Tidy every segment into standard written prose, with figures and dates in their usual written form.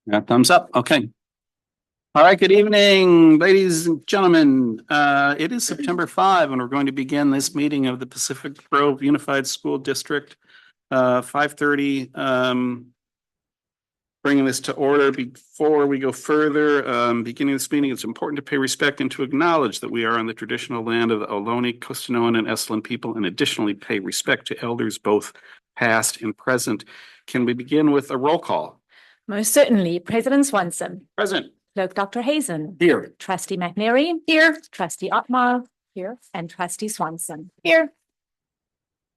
Yeah, thumbs up. Okay. All right. Good evening, ladies and gentlemen. It is September 5, and we're going to begin this meeting of the Pacific Grove Unified School District, 5:30. Bringing this to order. Before we go further, beginning this meeting, it's important to pay respect and to acknowledge that we are on the traditional land of the Ohlone, Costanoan, and Esalen people, and additionally pay respect to elders both past and present. Can we begin with a roll call? Most certainly. President Swanson. Present. Clerk Dr. Hazen. Here. Trustee McNary. Here. Trustee Ottmar. Here. And Trustee Swanson. Here.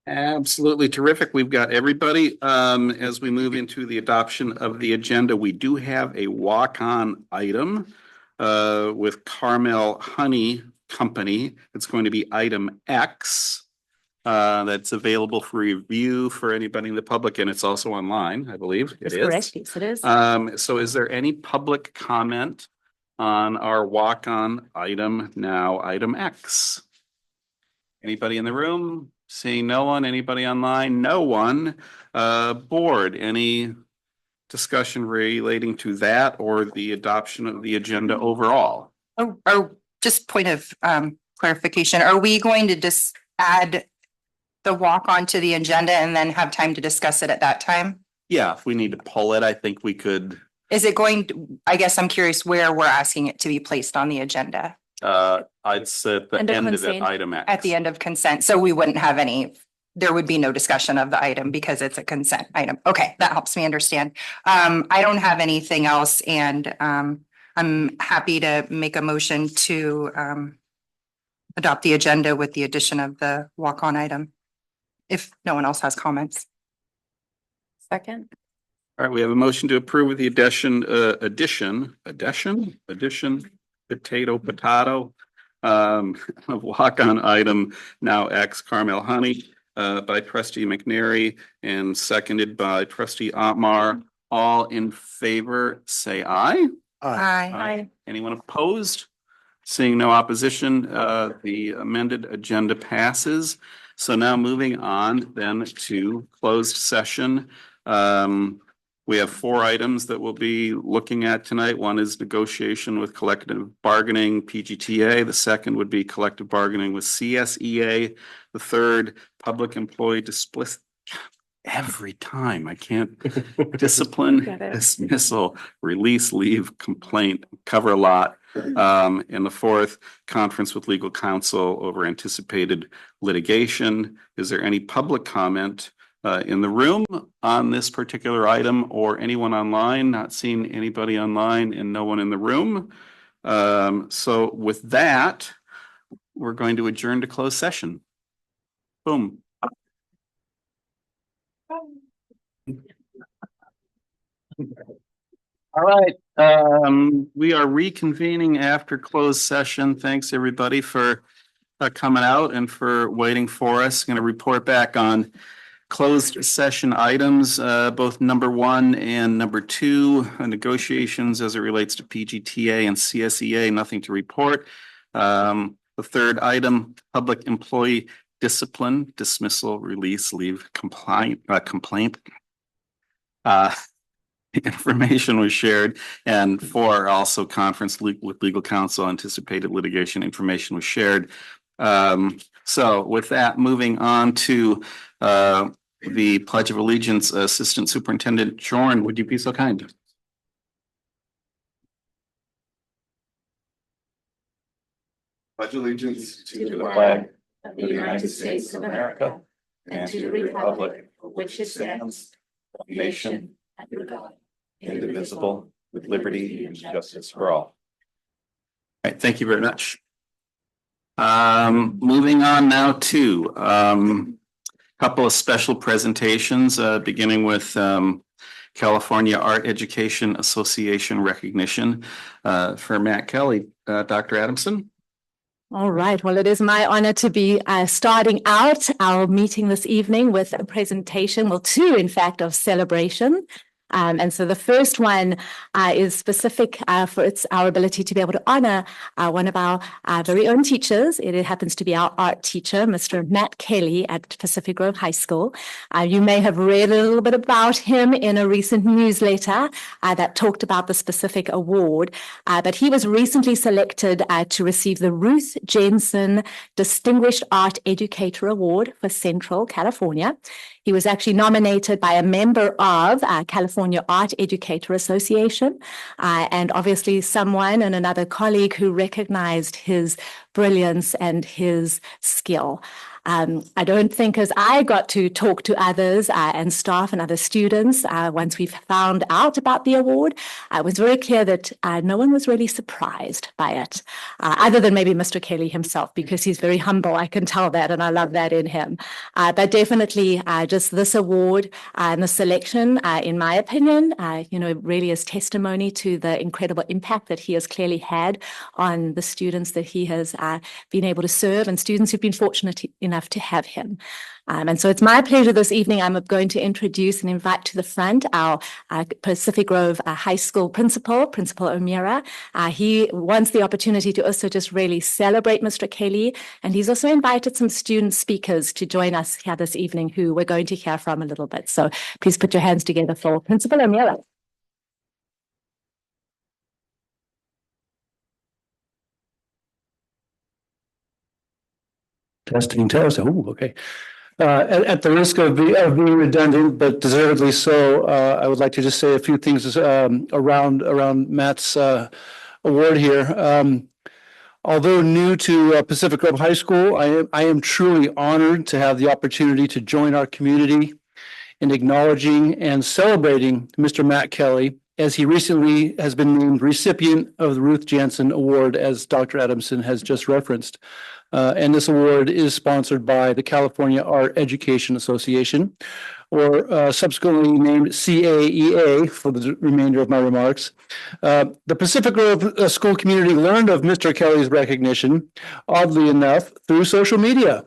Absolutely terrific. We've got everybody. As we move into the adoption of the agenda, we do have a walk-on item with Carmel Honey Company. It's going to be item X. That's available for review for anybody in the public, and it's also online, I believe. That's correct. Yes, it is. So is there any public comment on our walk-on item now, item X? Anybody in the room? Seeing no one. Anybody online? No one. Board, any discussion relating to that or the adoption of the agenda overall? Oh, just point of clarification. Are we going to just add the walk on to the agenda and then have time to discuss it at that time? Yeah, if we need to pull it, I think we could. Is it going to, I guess I'm curious where we're asking it to be placed on the agenda. I'd say at the end of it, item X. At the end of consent. So we wouldn't have there would be no discussion of the item because it's a consent item. Okay, that helps me understand. I don't have anything else, and I'm happy to make a motion to adopt the agenda with the addition of the walk-on item, if no one else has comments. Second. All right, we have a motion to approve with the addition, potato, of walk-on item now X Carmel Honey, by Trustee McNary and seconded by Trustee Ottmar. All in favor, say aye. Aye. Anyone opposed? Seeing no opposition, the amended agenda passes. So now moving on then to closed session. We have 4 items that we'll be looking at tonight. One is negotiation with collective bargaining, PGTA. The second would be collective bargaining with CSEA. The third, public employee dismissal. Every time I can't discipline, dismissal, release, leave, complaint, cover a lot. And the fourth, conference with legal counsel over anticipated litigation. Is there any public comment in the room on this particular item, or anyone online? Not seeing anybody online and no one in the room. So with that, we're going to adjourn to closed session. Boom. All right. We are reconvening after closed session. Thanks everybody for coming out and for waiting for us. Going to report back on closed session items, both number 1 and number 2, negotiations as it relates to PGTA and CSEA, nothing to report. The third item, public employee discipline, dismissal, release, leave, complaint. Information was shared, and 4, also conference with legal counsel, anticipated litigation information was shared. So with that, moving on to the Pledge of Allegiance, Assistant Superintendent Jorn, would you be so kind? Pledge allegiance to the flag of the United States of America and to the republic for which it stands, one nation, under God, indivisible, with liberty and justice for all. All right, thank you very much. Moving on now to a couple of special presentations, beginning with California Art Education Association recognition for Matt Kelly. Dr. Adamson. All right. Well, it is my honor to be starting out our meeting this evening with a presentation, well, 2, in fact, of celebration. And so the first one is specific for our ability to be able to honor one of our very own teachers. It happens to be our art teacher, Mr. Matt Kelly at Pacific Grove High School. You may have read a little bit about him in a recent newsletter that talked about the specific award, but he was recently selected to receive the Ruth Jensen Distinguished Art Educator Award for Central California. He was actually nominated by a member of California Art Educator Association, and obviously someone and another colleague who recognized his brilliance and his skill. I don't think as I got to talk to others and staff and other students once we found out about the award, it was very clear that no one was really surprised by it, other than maybe Mr. Kelly himself, because he's very humble. I can tell that, and I love that in him. But definitely just this award and the selection, in my opinion, really is testimony to the incredible impact that he has clearly had on the students that he has been able to serve and students who've been fortunate enough to have him. And so it's my pleasure this evening. I'm going to introduce and invite to the front our Pacific Grove High School principal, Principal O'Meara. He wants the opportunity to also just really celebrate Mr. Kelly. And he's also invited some student speakers to join us here this evening who we're going to hear from a little bit. So please put your hands together for Principal O'Meara. Testing. Oh, okay. At the risk of being redundant, but deservedly so, I would like to just say a few things around Matt's award here. Although new to Pacific Grove High School, I am truly honored to have the opportunity to join our community in acknowledging and celebrating Mr. Matt Kelly, as he recently has been named recipient of the Ruth Jensen Award, as Dr. Adamson has just referenced. And this award is sponsored by the California Art Education Association, or subsequently named CAEA for the remainder of my remarks. The Pacific Grove school community learned of Mr. Kelly's recognition, oddly enough, through social media.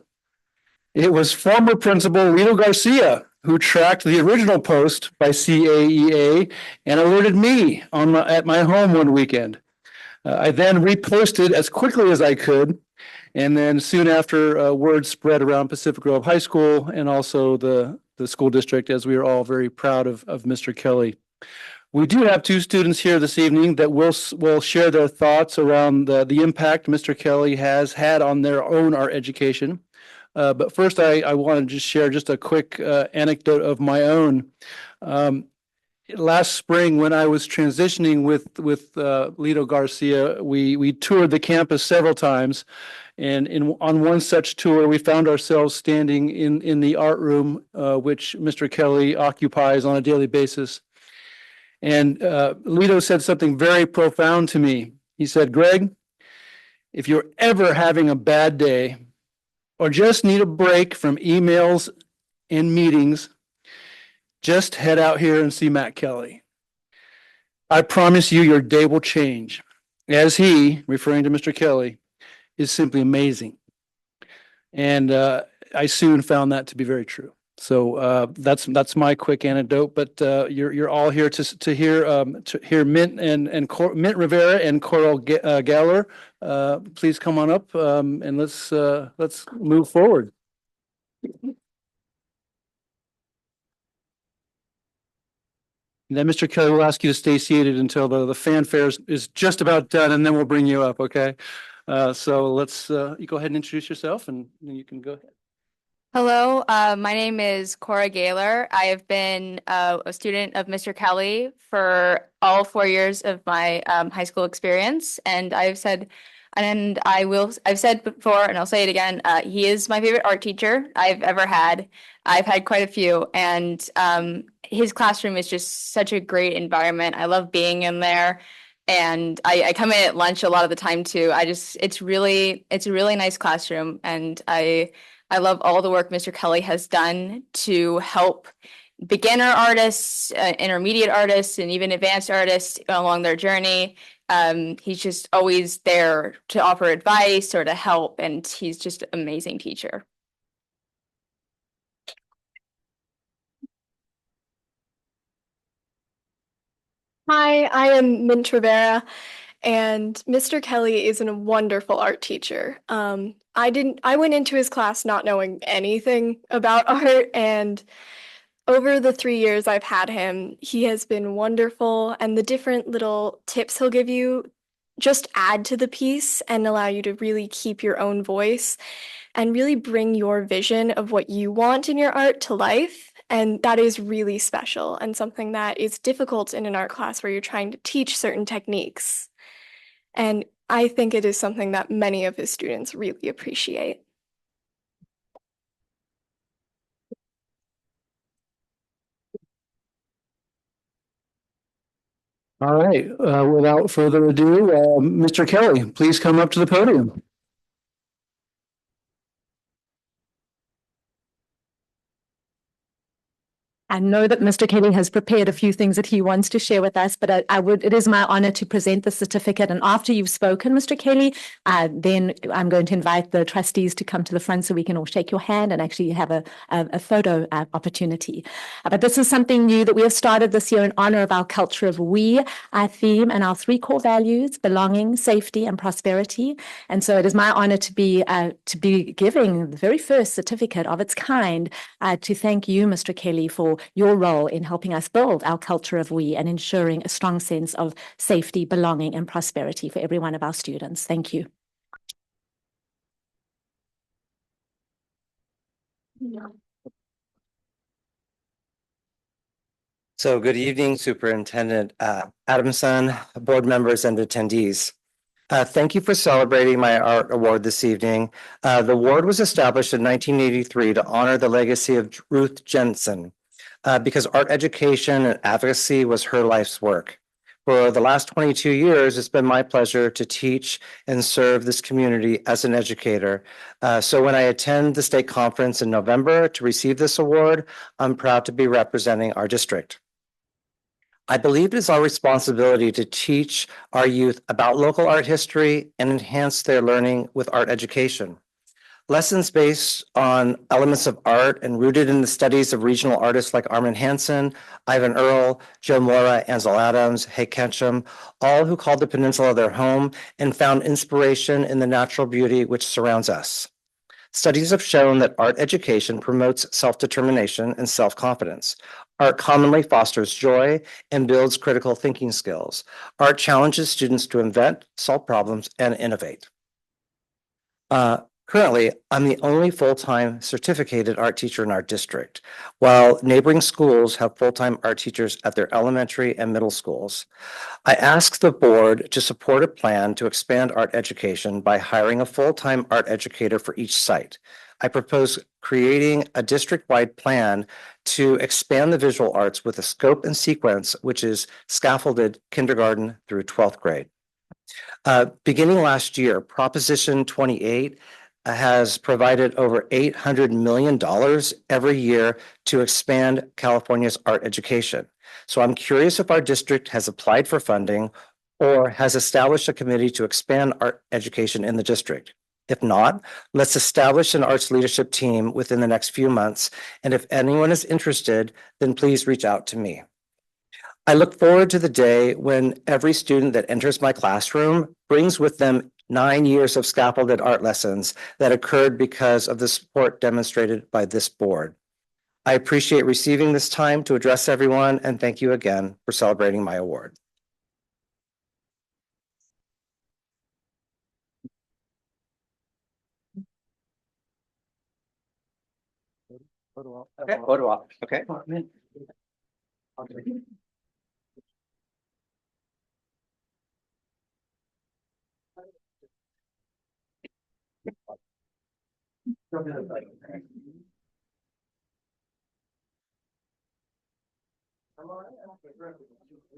It was former principal Lito Garcia who tracked the original post by CAEA and alerted me at my home one weekend. I then reposted as quickly as I could. And then soon after, word spread around Pacific Grove High School and also the school district, as we are all very proud of Mr. Kelly. We do have two students here this evening that will share their thoughts around the impact Mr. Kelly has had on their own art education. But first, I want to just share just a quick anecdote of my own. Last spring, when I was transitioning with Lito Garcia, we toured the campus several times. And on one such tour, we found ourselves standing in the art room, which Mr. Kelly occupies on a daily basis. And Lito said something very profound to me. He said, "Greg, if you're ever having a bad day or just need a break from emails and meetings, just head out here and see Matt Kelly. I promise you your day will change." As he, referring to Mr. Kelly, is simply amazing. And I soon found that to be very true. So that's my quick anecdote. But you're all here to hear Mint Mint Rivera and Coral Galler. Please come on up and let's move forward. And then Mr. Kelly will ask you to stay seated until the fanfare is just about done, and then we'll bring you up. Okay. So let's you go ahead and introduce yourself, and you can go ahead. Hello, my name is Cora Gaylor. I have been a student of Mr. Kelly for all 4 years of my high school experience, and I've said before, and I'll say it again, he is my favorite art teacher I've ever had. I've had quite a few, and his classroom is just such a great environment. I love being in there. And I come in at lunch a lot of the time too. It's a really nice classroom, and I love all the work Mr. Kelly has done to help beginner artists, intermediate artists, and even advanced artists along their journey. He's just always there to offer advice or to help, and he's just an amazing teacher. Hi, I am Mint Rivera, and Mr. Kelly is a wonderful art teacher. I went into his class not knowing anything about art, and over the 3 years I've had him, he has been wonderful, and the different little tips he'll give you just add to the piece and allow you to really keep your own voice and really bring your vision of what you want in your art to life. And that is really special and something that is difficult in an art class where you're trying to teach certain techniques. And I think it is something that many of his students really appreciate. All right, without further ado, Mr. Kelly, please come up to the podium. I know that Mr. Kelly has prepared a few things that he wants to share with us, but it is my honor to present the certificate. And after you've spoken, Mr. Kelly, then I'm going to invite the trustees to come to the front so we can all shake your hand and actually have a photo opportunity. But this is something new that we have started this year in honor of our culture of we, our theme, and our three core values: belonging, safety, and prosperity. And so it is my honor to be giving the very first certificate of its kind to thank you, Mr. Kelly, for your role in helping us build our culture of we and ensuring a strong sense of safety, belonging, and prosperity for every one of our students. Thank you. So good evening, Superintendent Adamson, board members, and attendees. Thank you for celebrating my art award this evening. The award was established in 1983 to honor the legacy of Ruth Jensen because art education and advocacy was her life's work. For the last 22 years, it's been my pleasure to teach and serve this community as an educator. So when I attend the state conference in November to receive this award, I'm proud to be representing our district. I believe it is our responsibility to teach our youth about local art history and enhance their learning with art education. Lessons based on elements of art and rooted in the studies of regional artists like Armin Hansen, Ivan Earle, Joe Mora, Ansel Adams, Hay Ketchum, all who called the peninsula their home and found inspiration in the natural beauty which surrounds us. Studies have shown that art education promotes self-determination and self-confidence. Art commonly fosters joy and builds critical thinking skills. Art challenges students to invent, solve problems, and innovate. Currently, I'm the only full-time certificated art teacher in our district, while neighboring schools have full-time art teachers at their elementary and middle schools. I asked the board to support a plan to expand art education by hiring a full-time art educator for each site. I propose creating a district-wide plan to expand the visual arts with a scope and sequence which is scaffolded kindergarten through 12th grade. Beginning last year, Proposition 28 has provided over $800 million every year to expand California's art education. So I'm curious if our district has applied for funding or has established a committee to expand art education in the district. If not, let's establish an arts leadership team within the next few months. And if anyone is interested, then please reach out to me. I look forward to the day when every student that enters my classroom brings with them 9 years of scaffolded art lessons that occurred because of the support demonstrated by this board. I appreciate receiving this time to address everyone, and thank you again for celebrating my award. Okay, photo op. Okay. We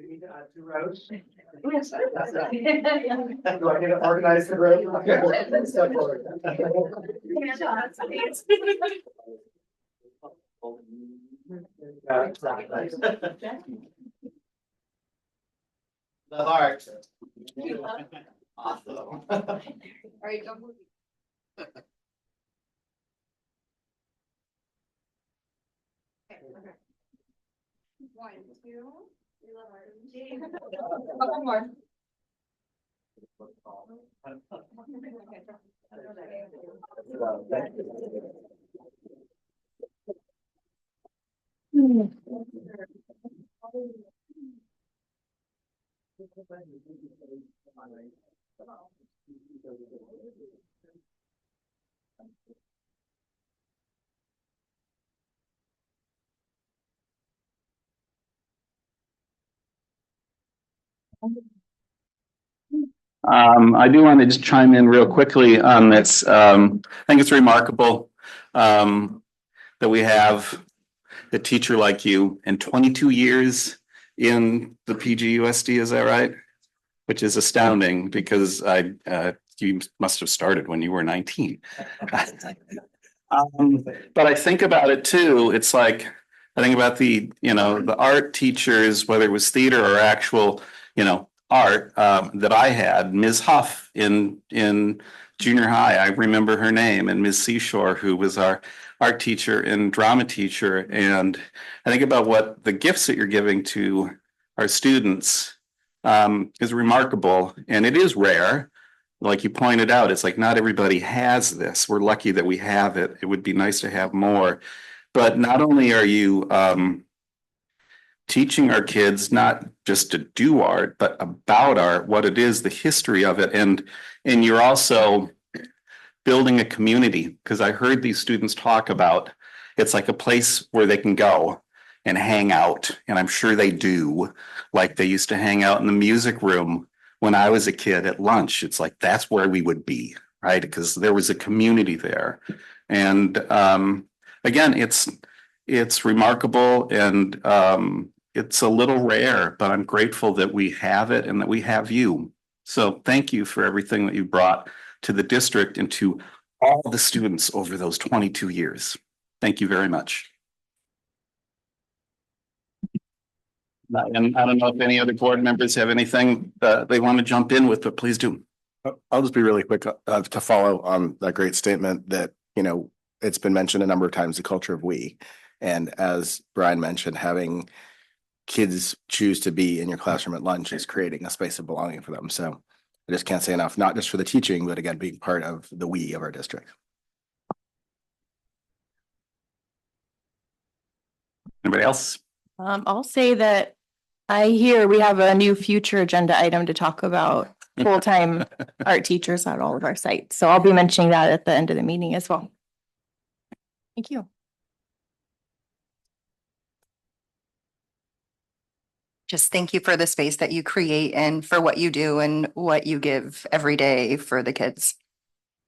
need to add 2 rows. Do I need to organize the room? Okay. Step forward. The heart. Awesome. All right, don't move. Okay. 1, 2. I do want to just chime in real quickly on this. I think it's remarkable that we have a teacher like you in 22 years in the PGUSD. Is that right? Which is astounding because you must have started when you were 19. But I think about it too. It's like I think about the art teachers, whether it was theater or actual, art that I had. Ms. Huff in junior high, I remember her name, and Ms. Seashore, who was our art teacher and drama teacher. And I think about what the gifts that you're giving to our students is remarkable, and it is rare. Like you pointed out, it's like not everybody has this. We're lucky that we have it. It would be nice to have more. But not only are you teaching our kids not just to do art, but about art, what it is, the history of it, and you're also building a community, because I heard these students talk about it's like a place where they can go and hang out, and I'm sure they do, like they used to hang out in the music room when I was a kid at lunch. It's like that's where we would be, right? Because there was a community there. And again, it's remarkable, and it's a little rare, but I'm grateful that we have it and that we have you. So thank you for everything that you brought to the district and to all the students over those 22 years. Thank you very much. And I don't know if any other board members have anything they want to jump in with, but please do. I'll just be really quick to follow on that great statement that, it's been mentioned a number of times, the culture of we. And as Brian mentioned, having kids choose to be in your classroom at lunch is creating a space of belonging for them. So I just can't say enough, not just for the teaching, but again, being part of the we of our district. Anybody else? I'll say that I hear we have a new future agenda item to talk about full-time art teachers at all of our sites. So I'll be mentioning that at the end of the meeting as well. Thank you. Just thank you for the space that you create and for what you do and what you give every day for the kids.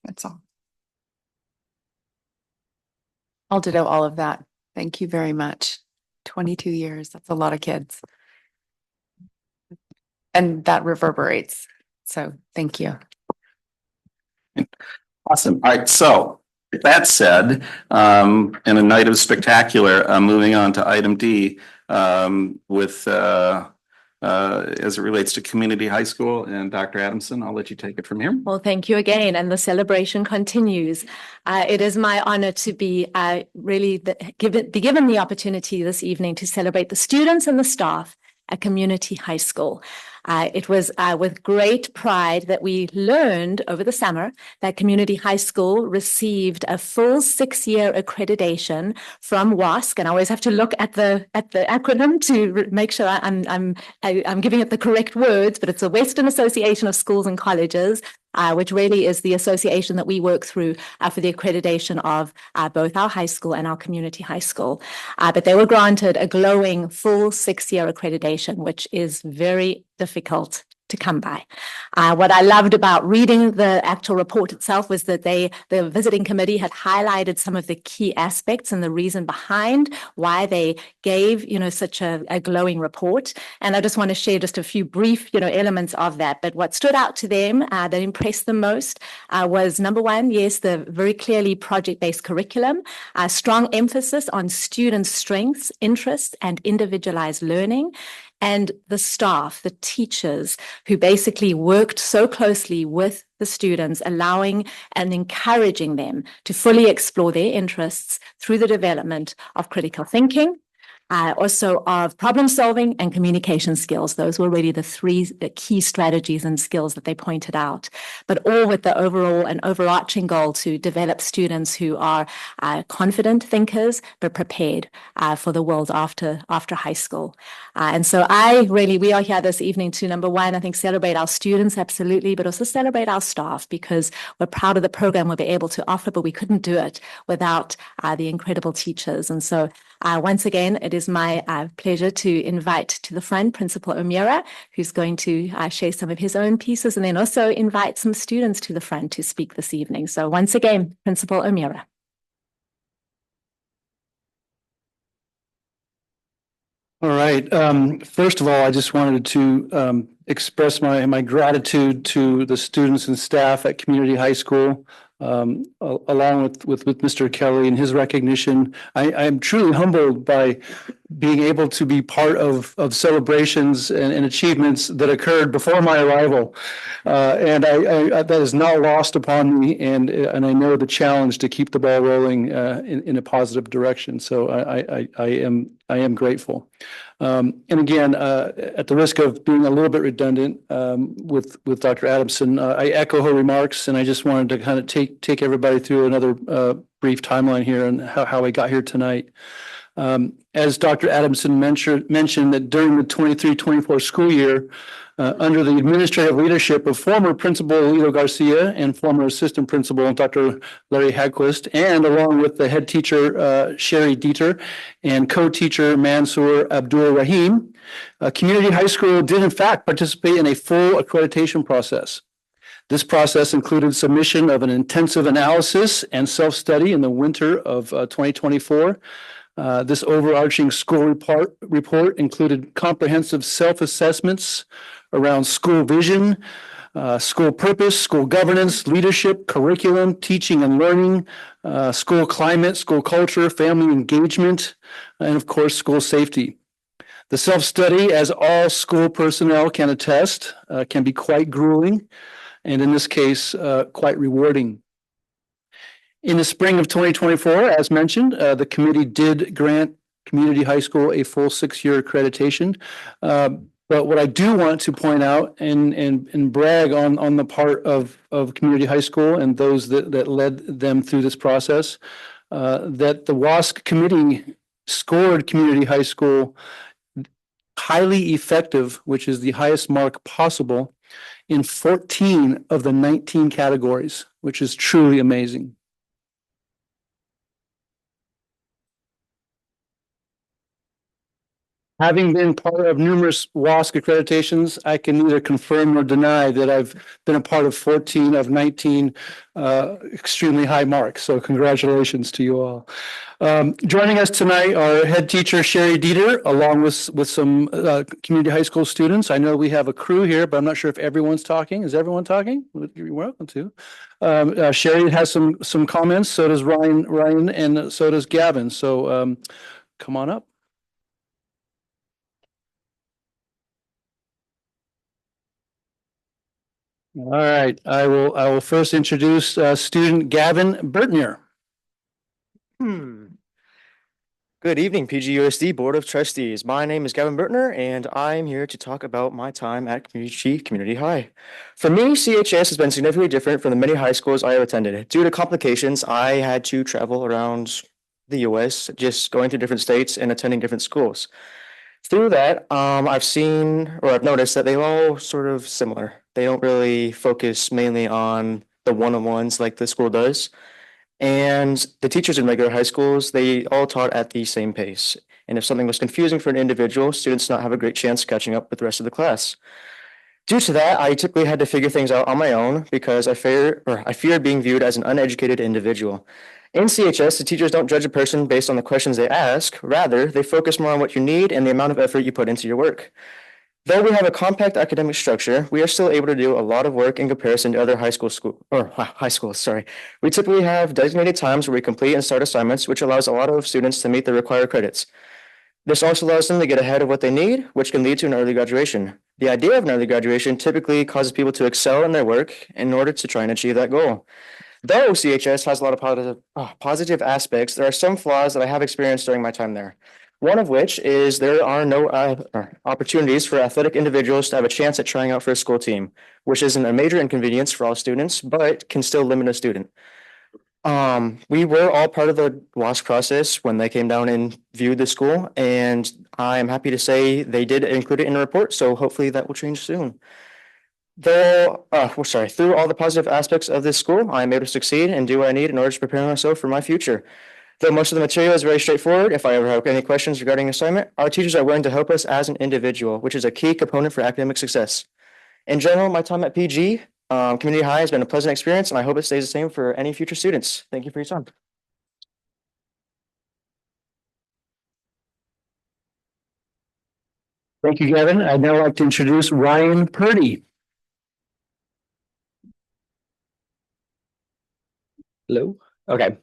That's all. I'll ditto all of that. Thank you very much. 22 years, that's a lot of kids. And that reverberates. So thank you. Awesome. All right. So with that said, in a night of spectacular, moving on to item D, with as it relates to community high school, and Dr. Adamson, I'll let you take it from here. Well, thank you again, and the celebration continues. It is my honor to be really be given the opportunity this evening to celebrate the students and the staff at Community High School. It was with great pride that we learned over the summer that Community High School received a full 6-year accreditation from WASC, and I always have to look at the acronym to make sure I'm giving it the correct words, but it's the Western Association of Schools and Colleges, which really is the association that we work through for the accreditation of both our high school and our community high school. But they were granted a glowing full 6-year accreditation, which is very difficult to come by. What I loved about reading the actual report itself was that the visiting committee had highlighted some of the key aspects and the reason behind why they gave, such a glowing report. And I just want to share just a few brief, elements of that. But what stood out to them that impressed them most was number one, yes, the very clearly project-based curriculum, strong emphasis on students' strengths, interests, and individualized learning. And the staff, the teachers who basically worked so closely with the students, allowing and encouraging them to fully explore their interests through the development of critical thinking, also of problem solving and communication skills. Those were really the three key strategies and skills that they pointed out, but all with the overall and overarching goal to develop students who are confident thinkers, but prepared for the world after high school. And so we are here this evening to, number one, I think celebrate our students, absolutely, but also celebrate our staff, because we're proud of the program we'll be able to offer, but we couldn't do it without the incredible teachers. And so once again, it is my pleasure to invite to the front Principal O'Meara, who's going to share some of his own pieces, and then also invite some students to the front to speak this evening. So once again, Principal O'Meara. All right. First of all, I just wanted to express my gratitude to the students and staff at Community High School, along with Mr. Kelly and his recognition. I am truly humbled by being able to be part of celebrations and achievements that occurred before my arrival. And I that is not lost upon me, and I know the challenge to keep the ball rolling in a positive direction. So I am grateful. And again, at the risk of being a little bit redundant with Dr. Adamson, I echo her remarks, and I just wanted to kind of take everybody through another brief timeline here and how I got here tonight. As Dr. Adamson mentioned that during the 23-24 school year, under the administrative leadership of former Principal Lito Garcia and former Assistant Principal Dr. Larry Hagquist, and along with the head teacher Sherry Dieter and co-teacher Mansour Abdul Rahim, Community High School did in fact participate in a full accreditation process. This process included submission of an intensive analysis and self-study in the winter of 2024. This overarching school report included comprehensive self-assessments around school vision, school purpose, school governance, leadership, curriculum, teaching and learning, school climate, school culture, family engagement, and of course, school safety. The self-study, as all school personnel can attest, can be quite grueling, and in this case, quite rewarding. In the spring of 2024, as mentioned, the committee did grant Community High School a full 6-year accreditation. But what I do want to point out and brag on the part of Community High School and those that led them through this process, that the WASC committee scored Community High School highly effective, which is the highest mark possible, in 14 of the 19 categories, which is truly amazing. Having been part of numerous WASC accreditations, I can neither confirm nor deny that I've been a part of 14 of 19 extremely high marks. So congratulations to you all. Joining us tonight are head teacher Sherry Dieter, along with some Community High School students. I know we have a crew here, but I'm not sure if everyone's talking. Is everyone talking? You're welcome to. Sherry has some comments. So does Ryan, and so does Gavin. So come on up. All right, I will first introduce student Gavin Bertnier. Good evening, PGUSD Board of Trustees. My name is Gavin Bertner, and I'm here to talk about my time at Community High. For me, CHS has been significantly different from the many high schools I have attended. Due to complications, I had to travel around the US, just going to different states and attending different schools. Through that, I've noticed that they're all sort of similar. They don't really focus mainly on the one-on-ones like the school does. And the teachers in regular high schools, they all taught at the same pace. And if something was confusing for an individual, students did not have a great chance catching up with the rest of the class. Due to that, I typically had to figure things out on my own because I feared being viewed as an uneducated individual. In CHS, the teachers don't judge a person based on the questions they ask. Rather, they focus more on what you need and the amount of effort you put into your work. Though we have a compact academic structure, we are still able to do a lot of work in comparison to other high schools. We typically have designated times where we complete and start assignments, which allows a lot of students to meet the required credits. This also allows them to get ahead of what they need, which can lead to an early graduation. The idea of an early graduation typically causes people to excel in their work in order to try and achieve that goal. Though CHS has a lot of positive aspects, there are some flaws that I have experienced during my time there. One of which is there are no opportunities for athletic individuals to have a chance at trying out for a school team, which isn't a major inconvenience for all students, but can still limit a student. We were all part of the WASC process when they came down and viewed the school, and I'm happy to say they did include it in the report, so hopefully that will change soon. Through all the positive aspects of this school, I am able to succeed and do what I need in order to prepare myself for my future. Though most of the material is very straightforward, if I ever have any questions regarding assignment, our teachers are willing to help us as an individual, which is a key component for academic success. In general, my time at PG Community High has been a pleasant experience, and I hope it stays the same for any future students. Thank you for your time. Thank you, Gavin. I'd now like to introduce Ryan Purdy. Hello. Okay.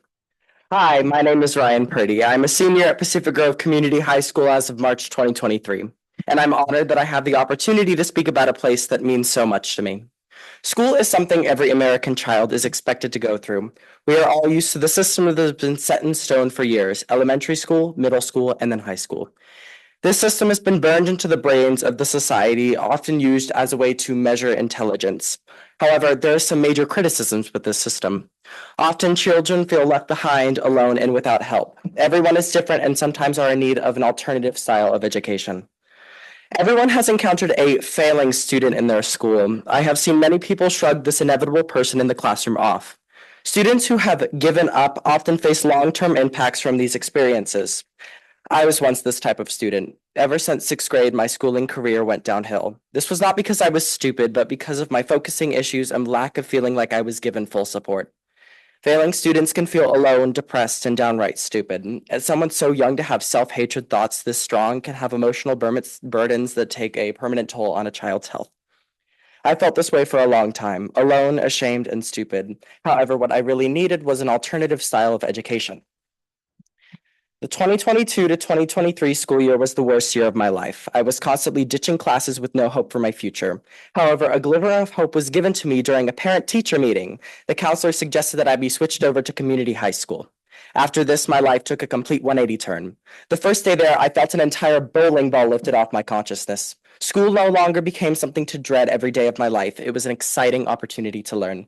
Hi, my name is Ryan Purdy. I'm a senior at Pacific Grove Community High School as of March 2023, and I'm honored that I have the opportunity to speak about a place that means so much to me. School is something every American child is expected to go through. We are all used to the system that has been set in stone for years: elementary school, middle school, and then high school. This system has been burned into the brains of the society, often used as a way to measure intelligence. However, there are some major criticisms with this system. Often children feel left behind, alone, and without help. Everyone is different and sometimes are in need of an alternative style of education. Everyone has encountered a failing student in their school. I have seen many people shrug this inevitable person in the classroom off. Students who have given up often face long-term impacts from these experiences. I was once this type of student. Ever since 6th grade, my schooling career went downhill. This was not because I was stupid, but because of my focusing issues and lack of feeling like I was given full support. Failing students can feel alone, depressed, and downright stupid. As someone so young to have self-hatred thoughts this strong can have emotional burdens that take a permanent toll on a child's health. I felt this way for a long time, alone, ashamed, and stupid. However, what I really needed was an alternative style of education. The 2022 to 2023 school year was the worst year of my life. I was constantly ditching classes with no hope for my future. However, a glimmer of hope was given to me during a parent-teacher meeting. The counselor suggested that I be switched over to community high school. After this, my life took a complete 180 turn. The first day there, I felt an entire bowling ball lifted off my consciousness. School no longer became something to dread every day of my life. It was an exciting opportunity to learn.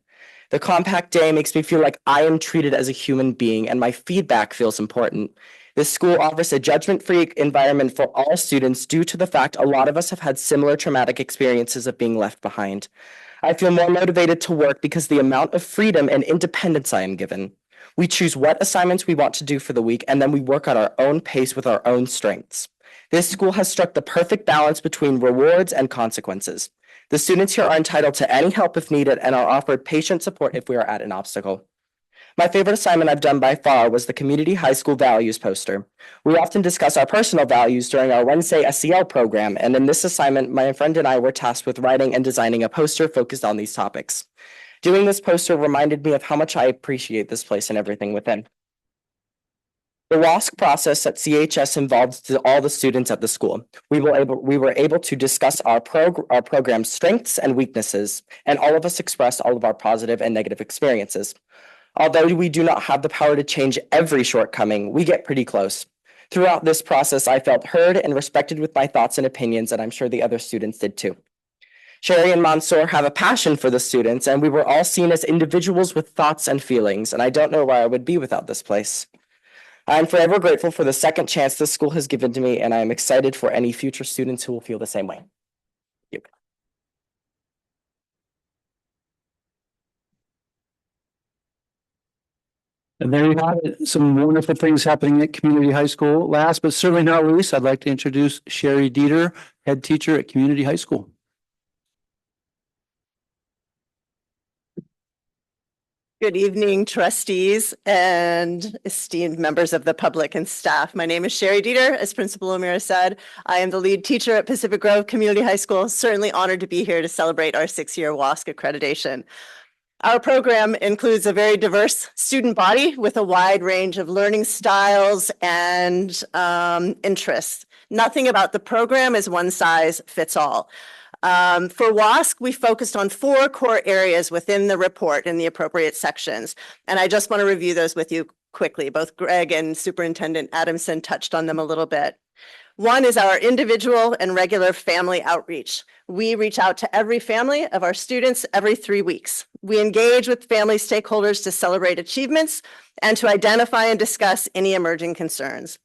The compact day makes me feel like I am treated as a human being and my feedback feels important. This school offers a judgment-free environment for all students due to the fact a lot of us have had similar traumatic experiences of being left behind. I feel more motivated to work because the amount of freedom and independence I am given. We choose what assignments we want to do for the week, and then we work at our own pace with our own strengths. This school has struck the perfect balance between rewards and consequences. The students here are entitled to any help if needed and are offered patient support if we are at an obstacle. My favorite assignment I've done by far was the Community High School Values poster. We often discuss our personal values during our Wednesday SEL program, and in this assignment, my friend and I were tasked with writing and designing a poster focused on these topics. Doing this poster reminded me of how much I appreciate this place and everything within. The WASC process at CHS involved all the students at the school. We were able to discuss our program's strengths and weaknesses, and all of us expressed all of our positive and negative experiences. Although we do not have the power to change every shortcoming, we get pretty close. Throughout this process, I felt heard and respected with my thoughts and opinions, and I'm sure the other students did too. Sherry and Mansour have a passion for the students, and we were all seen as individuals with thoughts and feelings, and I don't know where I would be without this place. I'm forever grateful for the second chance this school has given to me, and I am excited for any future students who will feel the same way. Thank you. And there you have it, some wonderful things happening at Community High School. Last but certainly not least, I'd like to introduce Sherry Dieter, head teacher at Community High School. Good evening, trustees and esteemed members of the public and staff. My name is Sherry Dieter. As Principal O'Meara said, I am the lead teacher at Pacific Grove Community High School. Certainly honored to be here to celebrate our 6-year WASC accreditation. Our program includes a very diverse student body with a wide range of learning styles and interests. Nothing about the program is one size fits all. For WASC, we focused on 4 core areas within the report in the appropriate sections. And I just want to review those with you quickly. Both Greg and Superintendent Adamson touched on them a little bit. One is our individual and regular family outreach. We reach out to every family of our students every 3 weeks. We engage with family stakeholders to celebrate achievements and to identify and discuss any emerging concerns.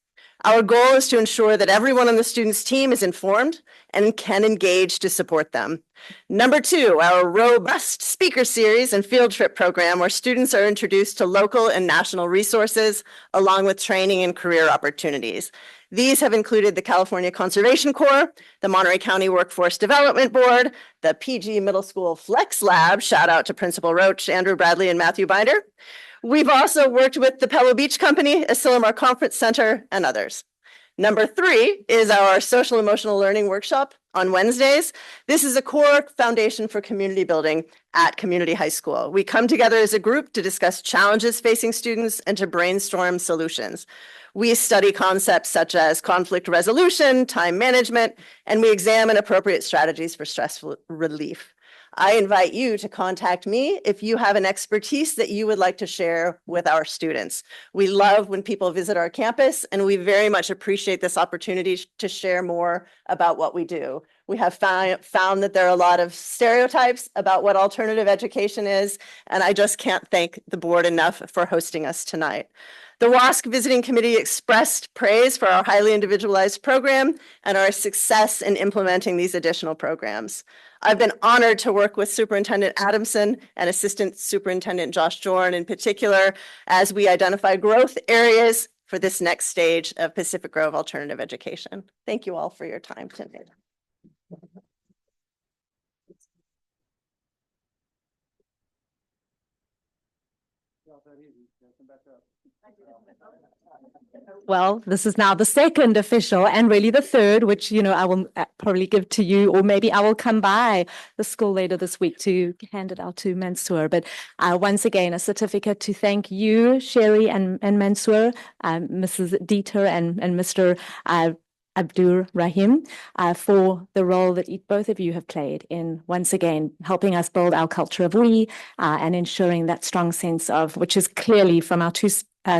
Our goal is to ensure that everyone on the students' team is informed and can engage to support them. Number 2, our robust speaker series and field trip program, where students are introduced to local and national resources, along with training and career opportunities. These have included the California Conservation Corps, the Monterey County Workforce Development Board, the PG Middle School Flex Lab, shout out to Principal Roach, Andrew Bradley, and Matthew Binder. We've also worked with the Pebble Beach Company, Asilomar Conference Center, and others. Number 3 is our social emotional learning workshop on Wednesdays. This is a core foundation for community building at Community High School. We come together as a group to discuss challenges facing students and to brainstorm solutions. We study concepts such as conflict resolution, time management, and we examine appropriate strategies for stress relief. I invite you to contact me if you have an expertise that you would like to share with our students. We love when people visit our campus, and we very much appreciate this opportunity to share more about what we do. We have found that there are a lot of stereotypes about what alternative education is, and I just can't thank the board enough for hosting us tonight. The WASC Visiting Committee expressed praise for our highly individualized program and our success in implementing these additional programs. I've been honored to work with Superintendent Adamson and Assistant Superintendent Josh Jorn in particular as we identify growth areas for this next stage of Pacific Grove alternative education. Thank you all for your time tonight. Well, this is now the second official and really the third, which, I will probably give to you, or maybe I will come by the school later this week to hand it out to Mansour. But once again, a certificate to thank you, Sherry and Mansour, Mrs. Dieter and Mr. Abdur Rahim, for the role that both of you have played in, once again, helping us build our culture of we and ensuring that strong sense of, which is clearly from our two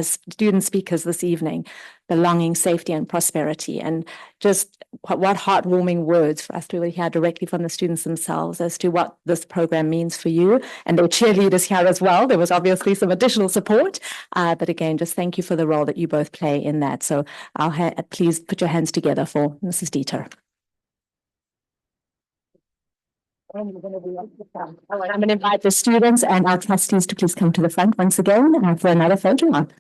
student speakers this evening, belonging, safety, and prosperity. And just what heartwarming words for us to really hear directly from the students themselves as to what this program means for you. And their cheerleaders here as well. There was obviously some additional support, but again, just thank you for the role that you both play in that. So please put your hands together for Mrs. Dieter. I'm going to invite the students and our trustees to please come to the front once again for another photo op.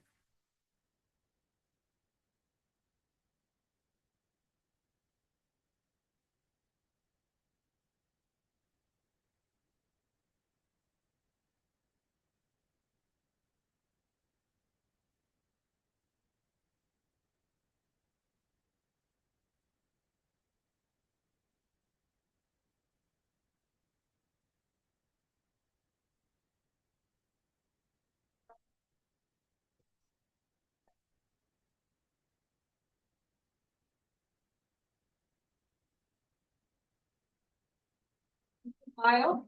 Smile.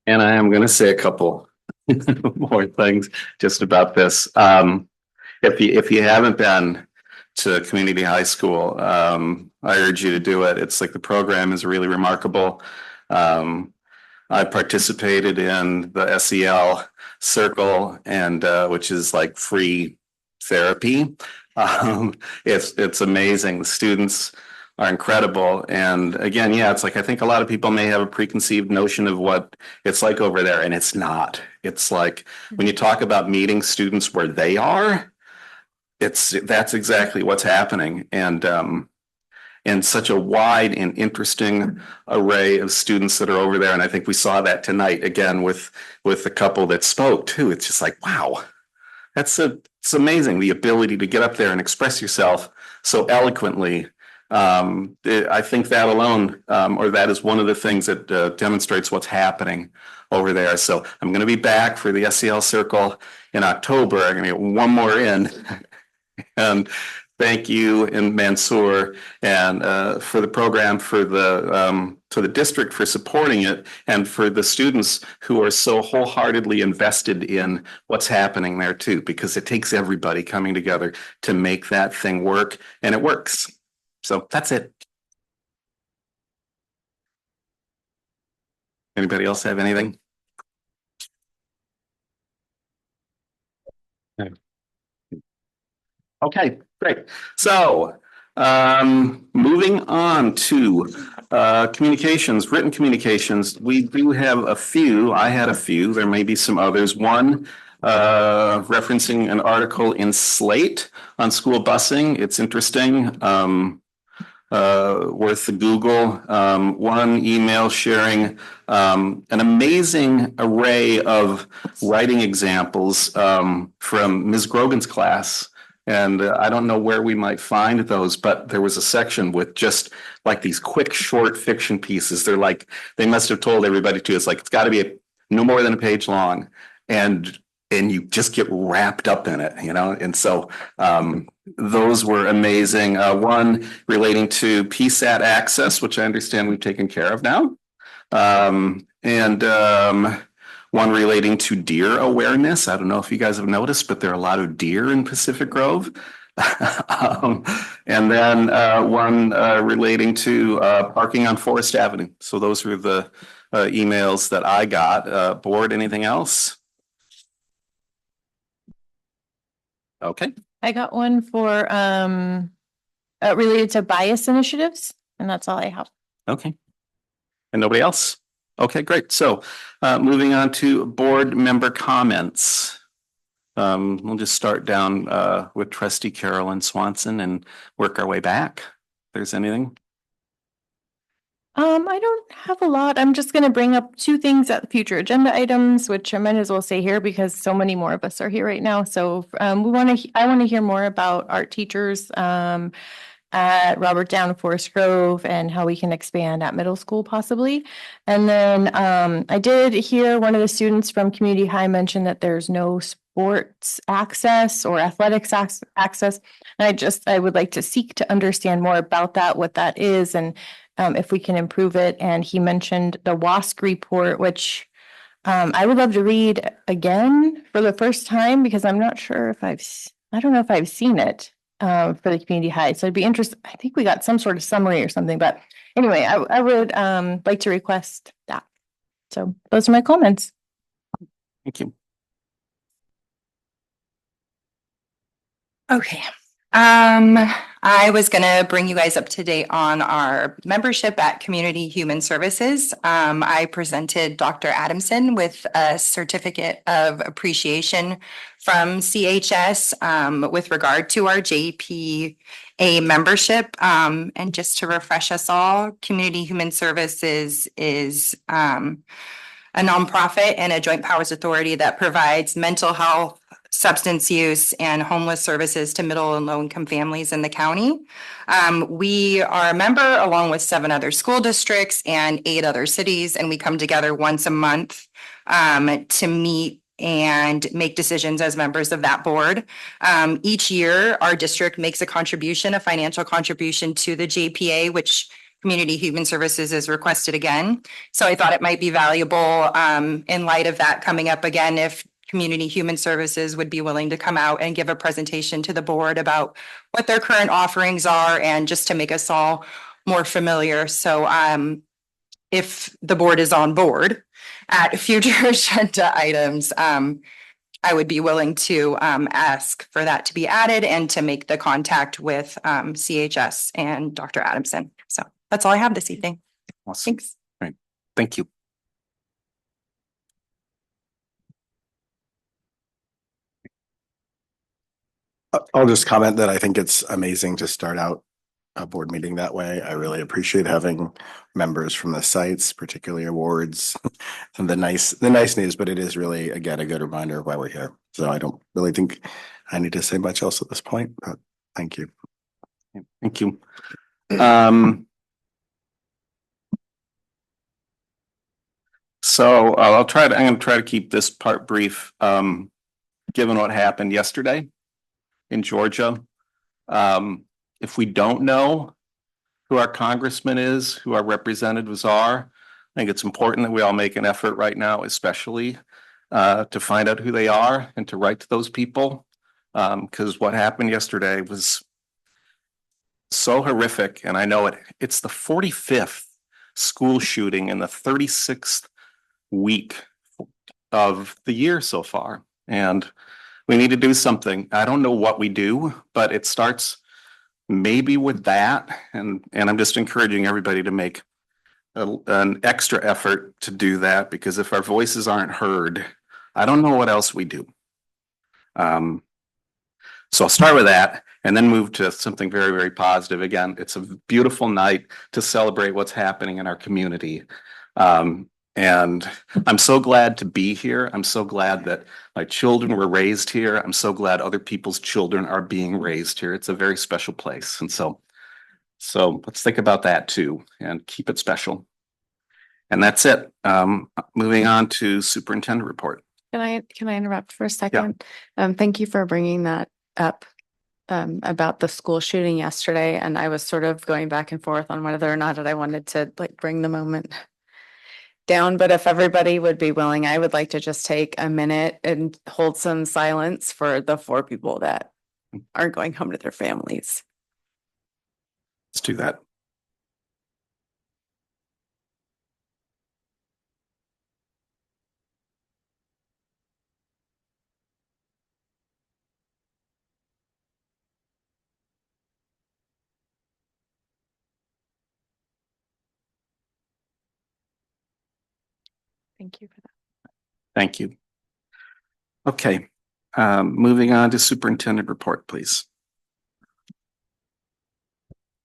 And I am going to say a couple more things just about this. If you haven't been to community high school, I urge you to do it. It's like the program is really remarkable. I participated in the SEL circle, and which is like free therapy. It's amazing. The students are incredible. And again, yeah, it's like I think a lot of people may have a preconceived notion of what it's like over there, and it's not. It's like when you talk about meeting students where they are, that's exactly what's happening. And such a wide and interesting array of students that are over there. And I think we saw that tonight again with the couple that spoke too. It's just like, wow, it's amazing, the ability to get up there and express yourself so eloquently. I think that alone, or that is one of the things that demonstrates what's happening over there. So I'm going to be back for the SEL Circle in October. I'm going to get one more in. And thank you and Mansour and for the program, for the to the district for supporting it, and for the students who are so wholeheartedly invested in what's happening there too, because it takes everybody coming together to make that thing work, and it works. So that's it. Anybody else have anything? Okay, great. So moving on to communications, written communications. We do have a few. I had a few. There may be some others. One referencing an article in Slate on school busing. It's interesting. Worth the Google. One email sharing an amazing array of writing examples from Ms. Grogan's class. And I don't know where we might find those, but there was a section with just like these quick short fiction pieces. They're like, they must have told everybody too. It's like, it's got to be no more than a page long. And you just get wrapped up in it, you know? And so those were amazing. One relating to PSAT access, which I understand we've taken care of now. One relating to deer awareness. I don't know if you guys have noticed, but there are a lot of deer in Pacific Grove. And then one relating to parking on Forest Avenue. So those were the emails that I got. Board, anything else? Okay. I got one for related to bias initiatives, and that's all I have. Okay. And nobody else? Okay, great. So moving on to board member comments. We'll just start down with Trustee Carolyn Swanson and work our way back. If there's anything. I don't have a lot. I'm just going to bring up two things at future agenda items, which I might as well say here because so many more of us are here right now. So I want to hear more about art teachers at Robert Down Forest Grove and how we can expand at middle school possibly. And then I did hear one of the students from Community High mention that there's no sports access or athletics access. And I would like to seek to understand more about that, what that is, and if we can improve it. And he mentioned the WASC report, which I would love to read again for the first time because I'm not sure if I don't know if I've seen it for the Community High. So I'd be interested. I think we got some sort of summary or something, but anyway, I would like to request that. So those are my comments. Thank you. Okay. I was gonna bring you guys up to date on our membership at Community Human Services. I presented Dr. Adamson with a certificate of appreciation from CHS with regard to our JPA membership. And just to refresh us all, Community Human Services is a nonprofit and a joint powers authority that provides mental health, substance use, and homeless services to middle and low income families in the county. We are a member along with 7 other school districts and 8 other cities, and we come together once a month to meet and make decisions as members of that board. Each year, our district makes a financial contribution to the JPA, which Community Human Services is requested again. So I thought it might be valuable in light of that coming up again if Community Human Services would be willing to come out and give a presentation to the board about what their current offerings are and just to make us all more familiar. So if the board is on board at future agenda items, I would be willing to ask for that to be added and to make the contact with CHS and Dr. Adamson. So that's all I have this evening. Awesome. Thanks. Right. Thank you. I'll just comment that I think it's amazing to start out a board meeting that way. I really appreciate having members from the sites, particularly awards and the nice news, but it is really, again, a good reminder of why we're here. So I don't really think I need to say much else at this point, but thank you. Thank you. So I'm gonna try to keep this part brief, given what happened yesterday in Georgia. If we don't know who our congressman is, who our representatives are, I think it's important that we all make an effort right now, especially to find out who they are and to write to those people. Because what happened yesterday was so horrific, and I know it's the 45th school shooting in the 36th week of the year so far. And we need to do something. I don't know what we do, but it starts maybe with that. And I'm just encouraging everybody to make an extra effort to do that, because if our voices aren't heard, I don't know what else we do. So I'll start with that and then move to something very, very positive. Again, it's a beautiful night to celebrate what's happening in our community. And I'm so glad to be here. I'm so glad that my children were raised here. I'm so glad other people's children are being raised here. It's a very special place. And so let's think about that too and keep it special. And that's it. Moving on to superintendent report. Can I interrupt for a second? Thank you for bringing that up about the school shooting yesterday. And I was sort of going back and forth on whether or not I wanted to like bring the moment down. But if everybody would be willing, I would like to just take a minute and hold some silence for the 4 people that aren't going home to their families. Let's do that. Thank you for that. Thank you. Okay, moving on to superintendent report, please.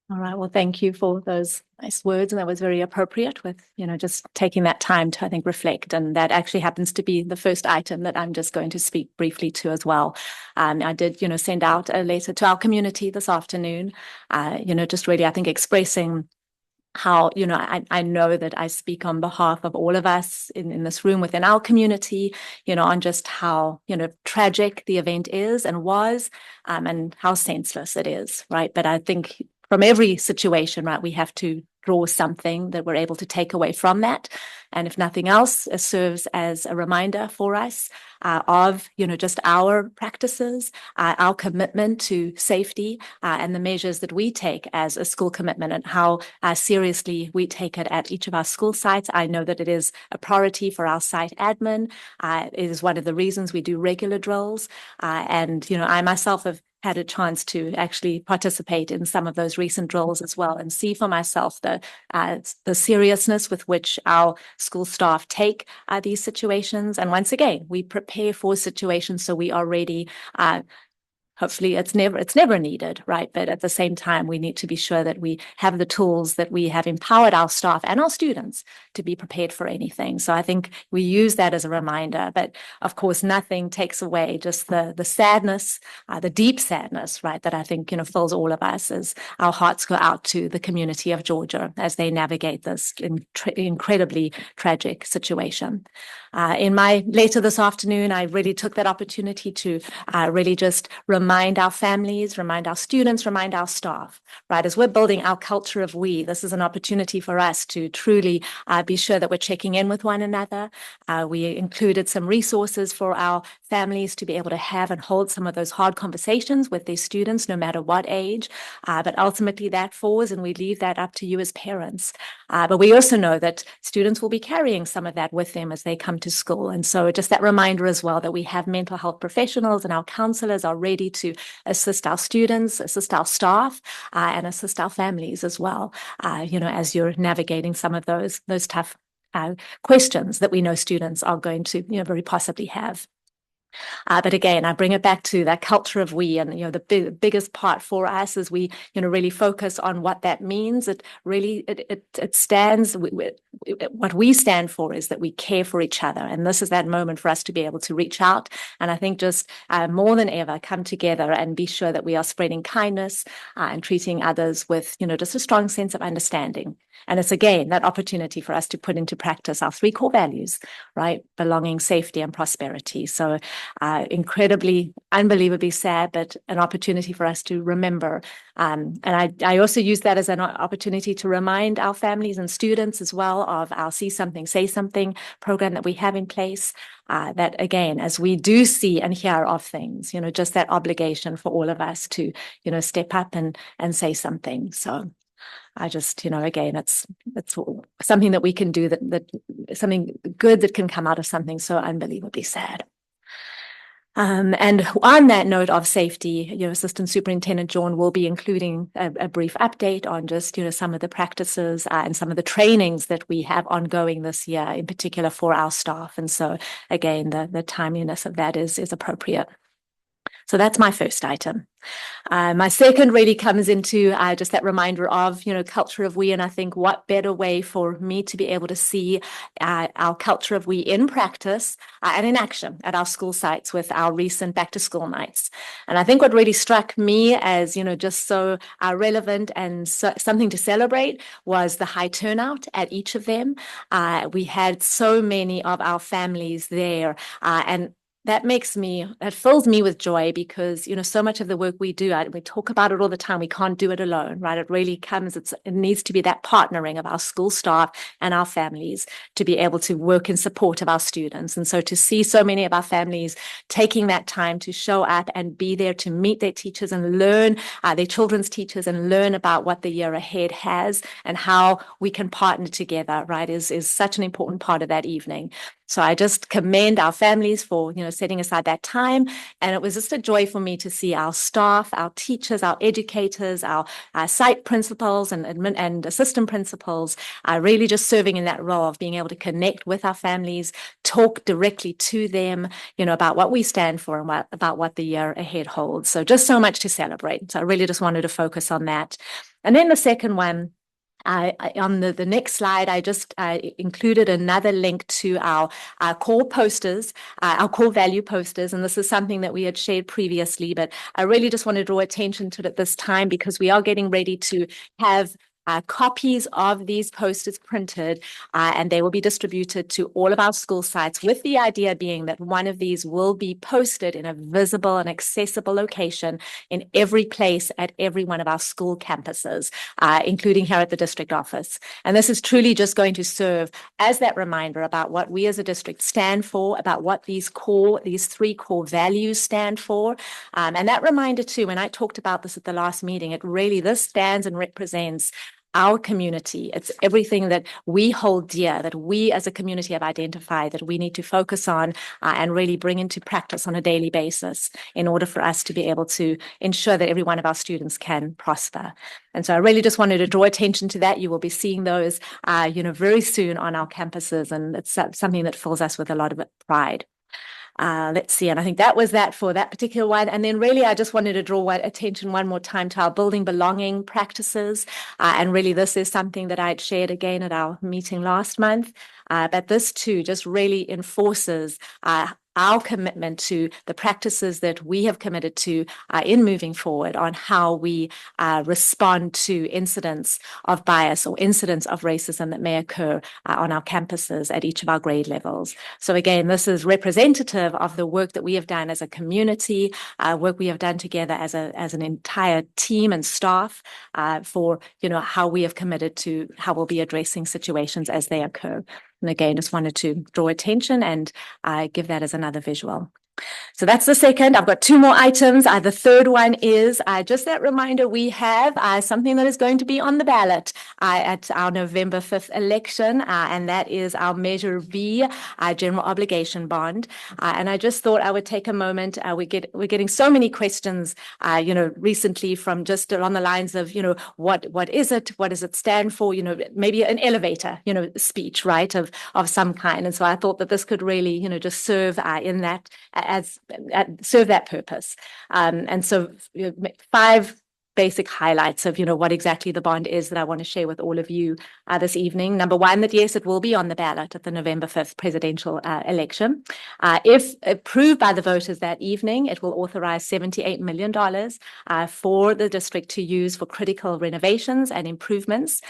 All right. Well, thank you for those nice words. And that was very appropriate with, just taking that time to, I think, reflect. And that actually happens to be the first item that I'm just going to speak briefly to as well. I did, send out a letter to our community this afternoon, just really, I think, expressing how, I know that I speak on behalf of all of us in this room within our community, on just how, tragic the event is and was, and how senseless it is, right? But I think from every situation, right, we have to draw something that we're able to take away from that. And if nothing else, it serves as a reminder for us of, just our practices, our commitment to safety, and the measures that we take as a school commitment and how seriously we take it at each of our school sites. I know that it is a priority for our site admin. It is one of the reasons we do regular drills. And, I myself have had a chance to actually participate in some of those recent drills as well and see for myself the seriousness with which our school staff take these situations. And once again, we prepare for situations so we are ready. Hopefully it's never needed, right? But at the same time, we need to be sure that we have the tools, that we have empowered our staff and our students to be prepared for anything. So I think we use that as a reminder, but of course, nothing takes away just the sadness, the deep sadness, right? That I think, fills all of us as our hearts go out to the community of Georgia as they navigate this incredibly tragic situation. In my letter this afternoon, I really took that opportunity to really just remind our families, remind our students, remind our staff, right? As we're building our culture of we, this is an opportunity for us to truly be sure that we're checking in with one another. We included some resources for our families to be able to have and hold some of those hard conversations with their students, no matter what age. But ultimately that falls, and we leave that up to you as parents. But we also know that students will be carrying some of that with them as they come to school. And so just that reminder as well that we have mental health professionals and our counselors are ready to assist our students, assist our staff, and assist our families as well, as you're navigating some of those tough questions that we know students are going to, very possibly have. But again, I bring it back to that culture of we, and the biggest part for us is we really focus on what that means. It really it stands. What we stand for is that we care for each other, and this is that moment for us to be able to reach out, and I think just more than ever come together and be sure that we are spreading kindness and treating others with just a strong sense of understanding. And it's again that opportunity for us to put into practice our three core values, right? Belonging, safety, and prosperity. So incredibly, unbelievably sad, but an opportunity for us to remember. And I also use that as an opportunity to remind our families and students as well of our See Something, Say Something program that we have in place. That again, as we do see and hear of things, just that obligation for all of us to, step up and say something. So I just, again, it's something that we can do that something good that can come out of something so unbelievably sad. And on that note of safety, Assistant Superintendent John will be including a brief update on just, some of the practices and some of the trainings that we have ongoing this year, in particular for our staff. And so again, the timeliness of that is appropriate. So that's my first item. My second really comes into just that reminder of, culture of we, and I think what better way for me to be able to see our culture of we in practice and in action at our school sites with our recent back to school nights. And I think what really struck me as, just so relevant and something to celebrate was the high turnout at each of them. We had so many of our families there, and that fills me with joy because, so much of the work we do, we talk about it all the time. We can't do it alone, right? It really it needs to be that partnering of our school staff and our families to be able to work in support of our students. And so to see so many of our families taking that time to show up and be there to meet their teachers and learn, their children's teachers, and learn about what the year ahead has and how we can partner together, right, is such an important part of that evening. So I just commend our families for, setting aside that time. And it was just a joy for me to see our staff, our teachers, our educators, our site principals and assistant principals really just serving in that role of being able to connect with our families, talk directly to them, about what we stand for and about what the year ahead holds. So just so much to celebrate. So I really just wanted to focus on that. And then the second one, on the next slide, I just included another link to our core posters, our core value posters. And this is something that we had shared previously, but I really just want to draw attention to it at this time because we are getting ready to have copies of these posters printed, and they will be distributed to all of our school sites, with the idea being that one of these will be posted in a visible and accessible location in every place at every one of our school campuses, including here at the district office. And this is truly just going to serve as that reminder about what we as a district stand for, about what these three core values stand for. And that reminder too, when I talked about this at the last meeting, this stands and represents our community. It's everything that we hold dear, that we as a community have identified that we need to focus on and really bring into practice on a daily basis in order for us to be able to ensure that every one of our students can prosper. And so I really just wanted to draw attention to that. You will be seeing those, very soon on our campuses, and it's something that fills us with a lot of pride. Let's see. And I think that was that for that particular one. And then really, I just wanted to draw attention one more time to our building belonging practices. And really, this is something that I had shared again at our meeting last month. But this too just really enforces our commitment to the practices that we have committed to in moving forward on how we respond to incidents of bias or incidents of racism that may occur on our campuses at each of our grade levels. So again, this is representative of the work that we have done as a community, work we have done together as an entire team and staff for how we have committed to how we'll be addressing situations as they occur. And again, just wanted to draw attention and give that as another visual. So that's the second. I've got two more items. The third one is just that reminder we have something that is going to be on the ballot at our November 5th election, and that is our Measure V General Obligation Bond. And I just thought I would take a moment. We're getting so many questions, recently from just along the lines of, what is it? What does it stand for? Maybe an elevator, speech, right, of some kind. And so I thought that this could really, just serve in that serve that purpose. And so 5 basic highlights of, what exactly the bond is that I want to share with all of you this evening. Number one, that yes, it will be on the ballot at the November 5th presidential election. If approved by the voters that evening, it will authorize $78 million for the district to use for critical renovations and improvements,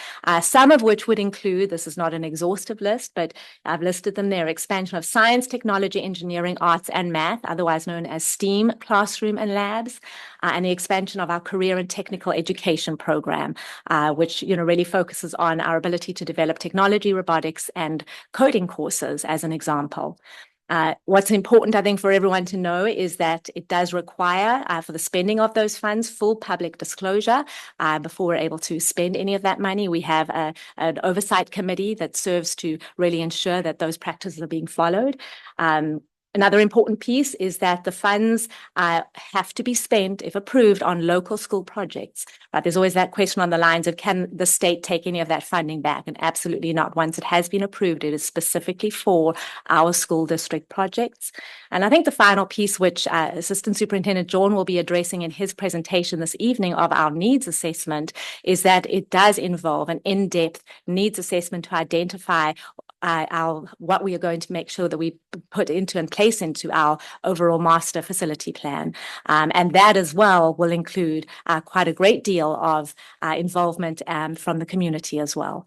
some of which would include, this is not an exhaustive list, but I've listed them there, expansion of science, technology, engineering, arts, and math, otherwise known as STEAM classroom and labs, and the expansion of our career and technical education program, which really focuses on our ability to develop technology, robotics, and coding courses, as an example. What's important, I think, for everyone to know is that it does require, for the spending of those funds, full public disclosure before we're able to spend any of that money. We have an oversight committee that serves to really ensure that those practices are being followed. Another important piece is that the funds have to be spent, if approved, on local school projects. Right? There's always that question on the lines of, can the state take any of that funding back? And absolutely not. Once it has been approved, it is specifically for our school district projects. And I think the final piece, which Assistant Superintendent John will be addressing in his presentation this evening of our needs assessment, is that it does involve an in-depth needs assessment to identify what we are going to make sure that we put into and place into our overall master facility plan. And that as well will include quite a great deal of involvement from the community as well.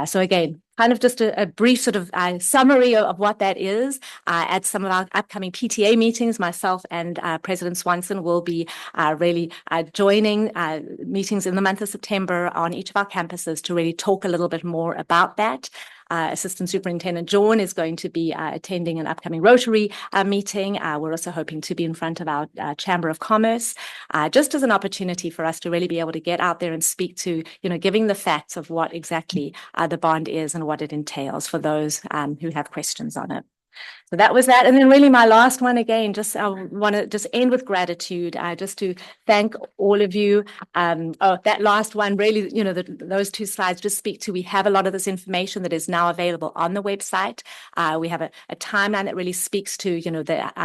So again, kind of just a brief sort of summary of what that is. At some of our upcoming PTA meetings, myself and President Swanson will be really joining meetings in the month of September on each of our campuses to really talk a little bit more about that. Assistant Superintendent John is going to be attending an upcoming Rotary meeting. We're also hoping to be in front of our Chamber of Commerce, just as an opportunity for us to really be able to get out there and speak to, giving the facts of what exactly the bond is and what it entails for those who have questions on it. So that was that. And then really my last one, again, I want to just end with gratitude, just to thank all of you. That last one, really, those 2 slides just speak to, we have a lot of this information that is now available on the website. We have a timeline that really speaks to,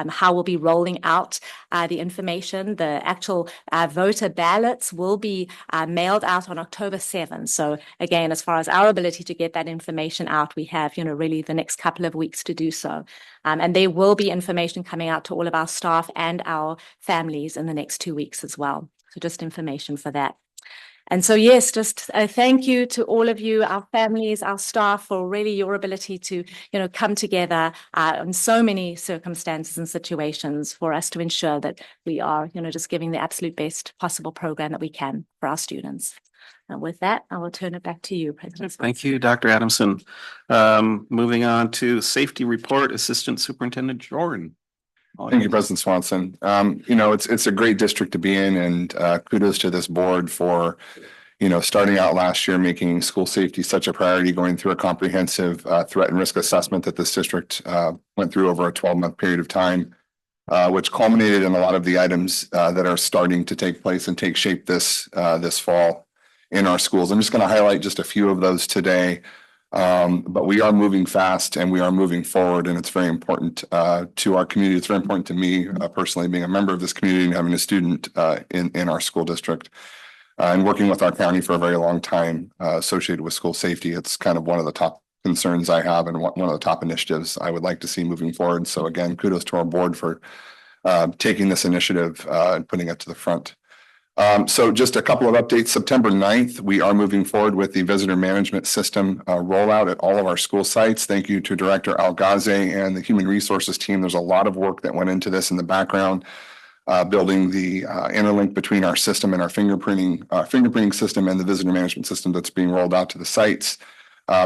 how we'll be rolling out the information. The actual voter ballots will be mailed out on October 7th. So again, as far as our ability to get that information out, we have, really the next couple of weeks to do so. And there will be information coming out to all of our staff and our families in the next 2 weeks as well. So just information for that. And so, yes, just a thank you to all of you, our families, our staff, for really your ability to, come together in so many circumstances and situations for us to ensure that we are, just giving the absolute best possible program that we can for our students. And with that, I will turn it back to you, President. Thank you, Dr. Adamson. Moving on to safety report, Assistant Superintendent Jordan. Thank you, President Swanson. It's a great district to be in, and kudos to this board for, starting out last year, making school safety such a priority, going through a comprehensive threat and risk assessment that this district went through over a 12-month period of time, which culminated in a lot of the items that are starting to take place and take shape this fall in our schools. I'm just going to highlight just a few of those today, but we are moving fast and we are moving forward, and it's very important to our community. It's very important to me personally, being a member of this community and having a student in our school district and working with our county for a very long time associated with school safety. It's kind of one of the top concerns I have and one of the top initiatives I would like to see moving forward. So again, kudos to our board for taking this initiative and putting it to the front. So just a couple of updates. September 9th, we are moving forward with the visitor management system rollout at all of our school sites. Thank you to Director Algaze and the human resources team. There's a lot of work that went into this in the background, building the interlink between our system and our fingerprinting system and the visitor management system that's being rolled out to the sites.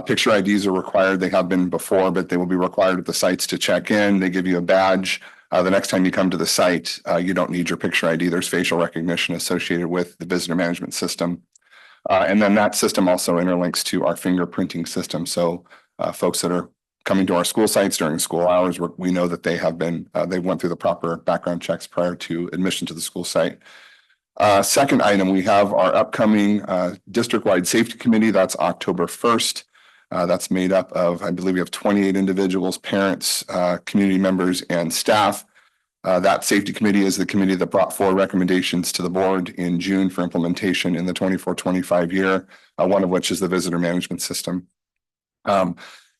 Picture IDs are required. They have been before, but they will be required at the sites to check in. They give you a badge. The next time you come to the site, you don't need your picture ID. There's facial recognition associated with the visitor management system. And then that system also interlinks to our fingerprinting system. So folks that are coming to our school sites during school hours, we know that they went through the proper background checks prior to admission to the school site. Second item, we have our upcoming district-wide safety committee. That's October 1st. That's made up of, I believe we have 28 individuals, parents, community members, and staff. That safety committee is the committee that brought forward recommendations to the board in June for implementation in the 24-25 year, one of which is the visitor management system.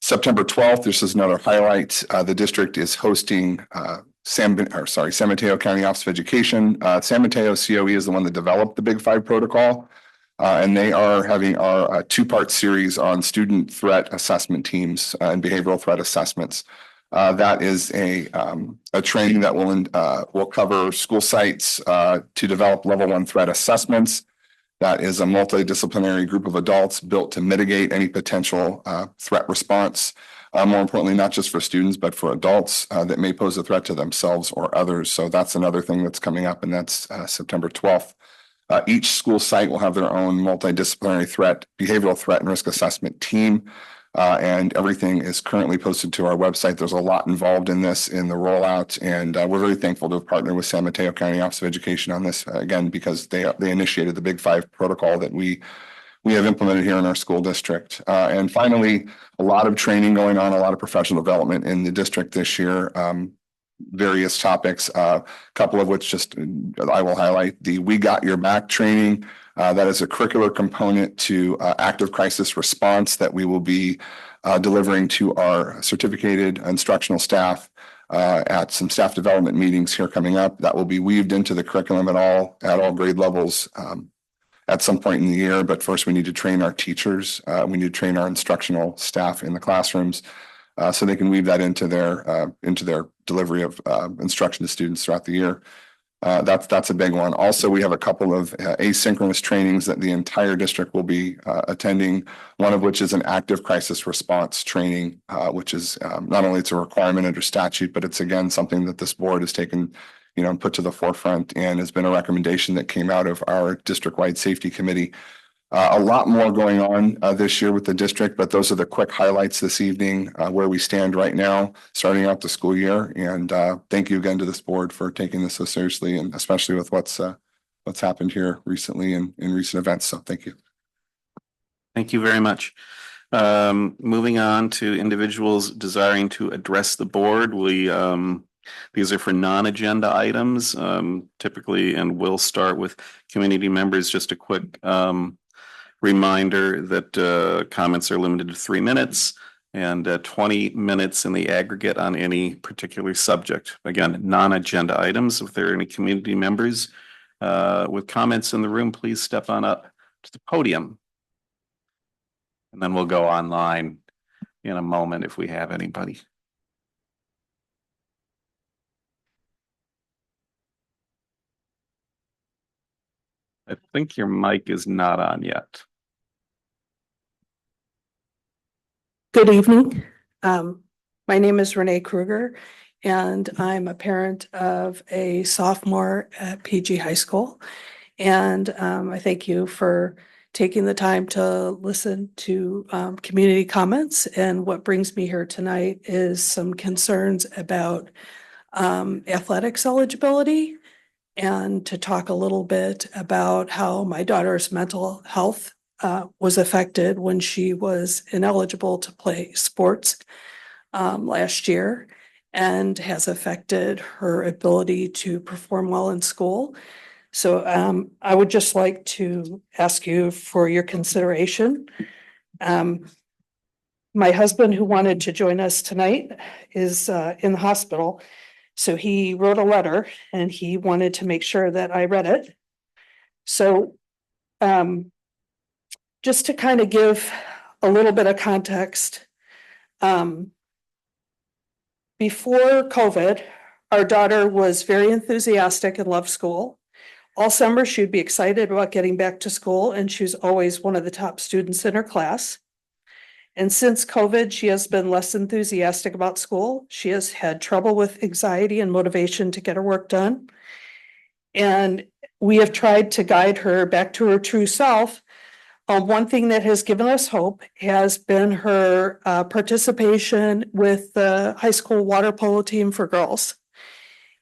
September 12th, this is another highlight. The district is hosting San Mateo County Office of Education. San Mateo COE is the one that developed the Big Five protocol. And they are having our two-part series on student threat assessment teams and behavioral threat assessments. That is a training that will cover school sites to develop level 1 threat assessments. That is a multidisciplinary group of adults built to mitigate any potential threat response. More importantly, not just for students, but for adults that may pose a threat to themselves or others. So that's another thing that's coming up, and that's September 12th. Each school site will have their own multidisciplinary behavioral threat and risk assessment team. And everything is currently posted to our website. There's a lot involved in this, in the rollout, and we're really thankful to have partnered with San Mateo County Office of Education on this, again, because they initiated the Big Five protocol that we have implemented here in our school district. And finally, a lot of training going on, a lot of professional development in the district this year. Various topics, a couple of which just I will highlight. The We Got Your Back training. That is a curricular component to active crisis response that we will be delivering to our certificated instructional staff at some staff development meetings here coming up. That will be weaved into the curriculum at all grade levels at some point in the year. But first, we need to train our teachers. We need to train our instructional staff in the classrooms so they can weave that into their delivery of instruction to students throughout the year. That's a big one. Also, we have a couple of asynchronous trainings that the entire district will be attending, one of which is an active crisis response training, which is not only it's a requirement under statute, but it's again something that this board has taken, and put to the forefront and has been a recommendation that came out of our district-wide safety committee. A lot more going on this year with the district, but those are the quick highlights this evening where we stand right now, starting out the school year. And thank you again to this board for taking this so seriously, and especially with what's happened here recently in recent events. So thank you. Thank you very much. Moving on to individuals desiring to address the board. These are for non-agenda items typically, and we'll start with community members. Just a quick reminder that comments are limited to 3 minutes and 20 minutes in the aggregate on any particular subject. Again, non-agenda items. If there are any community members with comments in the room, please step on up to the podium. And then we'll go online in a moment if we have anybody. I think your mic is not on yet. Good evening. My name is Renee Kruger, and I'm a parent of a sophomore at PG High School. And I thank you for taking the time to listen to community comments. And what brings me here tonight is some concerns about athletics eligibility, and to talk a little bit about how my daughter's mental health was affected when she was ineligible to play sports last year, and has affected her ability to perform well in school. So I would just like to ask you for your consideration. My husband, who wanted to join us tonight, is in the hospital. So he wrote a letter and he wanted to make sure that I read it. So just to kind of give a little bit of context, before COVID, our daughter was very enthusiastic and loved school. All summer, she'd be excited about getting back to school, and she was always one of the top students in her class. And since COVID, she has been less enthusiastic about school. She has had trouble with anxiety and motivation to get her work done. And we have tried to guide her back to her true self. One thing that has given us hope has been her participation with the high school water polo team for girls.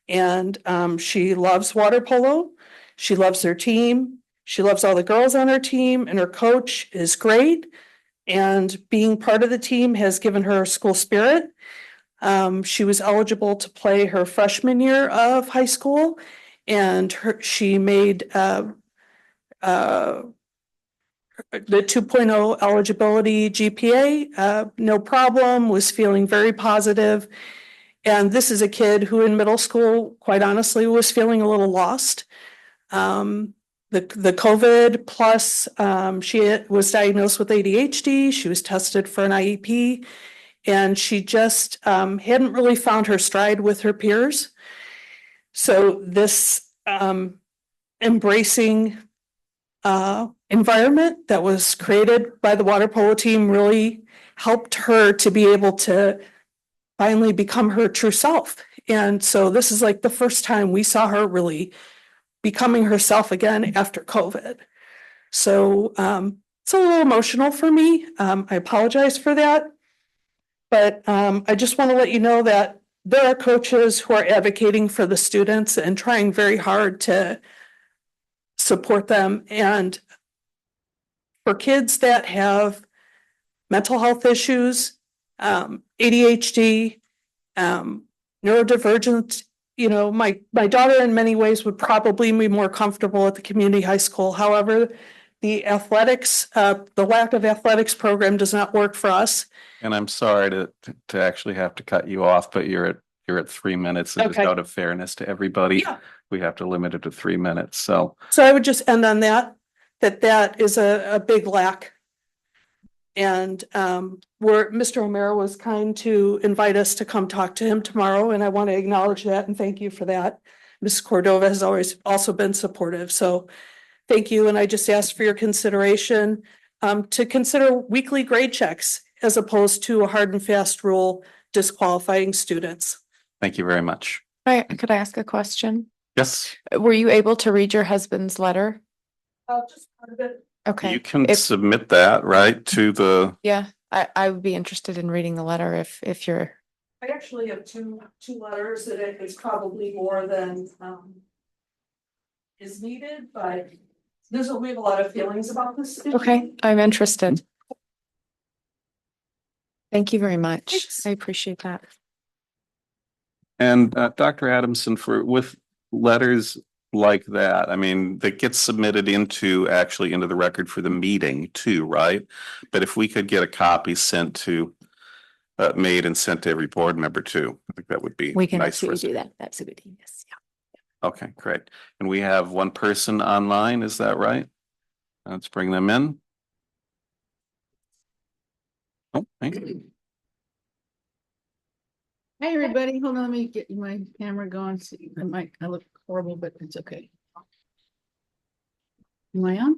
And she loves water polo. She loves her team. She loves all the girls on her team, and her coach is great. And being part of the team has given her school spirit. She was eligible to play her freshman year of high school, and she made the 2.0 eligibility GPA, no problem, was feeling very positive. And this is a kid who in middle school, quite honestly, was feeling a little lost. The COVID plus she was diagnosed with ADHD. She was tested for an IEP, and she just hadn't really found her stride with her peers. So this embracing environment that was created by the water polo team really helped her to be able to finally become her true self. And so this is like the first time we saw her really becoming herself again after COVID. So it's a little emotional for me. I apologize for that. But I just want to let you know that there are coaches who are advocating for the students and trying very hard to support them. And for kids that have mental health issues, ADHD, neurodivergent, you know, my daughter in many ways would probably be more comfortable at the community high school. However, the athletics, the lack of athletics program does not work for us. And I'm sorry to actually have to cut you off, but you're at 3 minutes. And just Okay. out of fairness to everybody, Yeah. we have to limit it to 3 minutes. So I would just end on that is a big lack. And where Mr. O'Mara was kind to invite us to come talk to him tomorrow, and I want to acknowledge that and thank you for that. Ms. Cordova has always also been supportive, so thank you. And I just ask for your consideration to consider weekly grade checks as opposed to a hard and fast rule disqualifying students. thank you very much. Could I ask a question? Yes, Were you able to read your husband's letter? Just part of it. Okay. you can If- submit that, right, to the, Yeah, I would be interested in reading the letter if you're, I actually have two letters that it's probably more than is needed, but we have a lot of feelings about this issue. okay, I'm interested. Thank you very much. Thanks. I appreciate that. and Dr. Adamson, with letters like that, I mean, that gets submitted into the record for the meeting too, right? But if we could get a copy sent to made and sent to every board member too, I think that would be We can nice for absolutely us. do that. Absolutely, yes, yeah. Okay, great. And we have one person online, is that right? Let's bring them in. Oh, thank you. Hey, everybody, hold on, let me get my camera going. See, I look horrible, but it's okay. Am I on?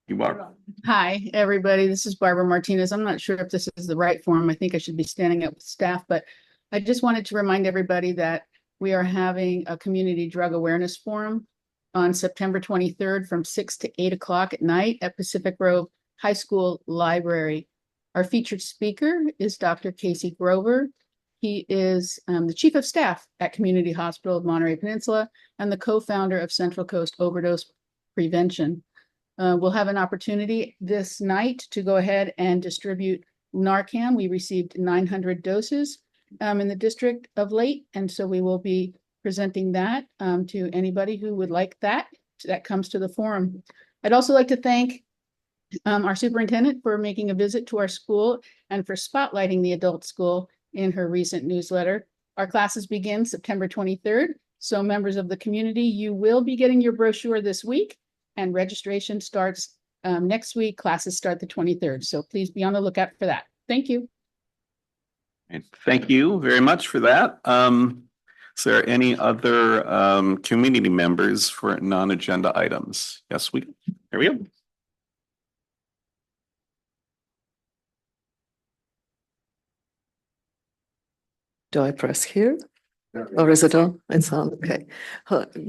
You are. Hi, everybody. This is Barbara Martinez. I'm not sure if this is the right forum. I think I should be standing up with staff, but I just wanted to remind everybody that we are having a community drug awareness forum on September 23rd from 6 to 8 o'clock at night at Pacific Grove High School Library. Our featured speaker is Dr. Casey Grover. He is the chief of staff at Community Hospital of Monterey Peninsula and the co-founder of Central Coast Overdose Prevention. We'll have an opportunity this night to go ahead and distribute Narcan. We received 900 doses in the district of late, and so we will be presenting that to anybody who would like that comes to the forum. I'd also like to thank our superintendent for making a visit to our school and for spotlighting the adult school in her recent newsletter. Our classes begin September 23rd. So members of the community, you will be getting your brochure this week, and registration starts next week. Classes start the 23rd. So please be on the lookout for that. Thank you. And thank you very much for that. Is there any other community members for non-agenda items? Yes, here we go. Do I press here? Or is it on? It's on, okay.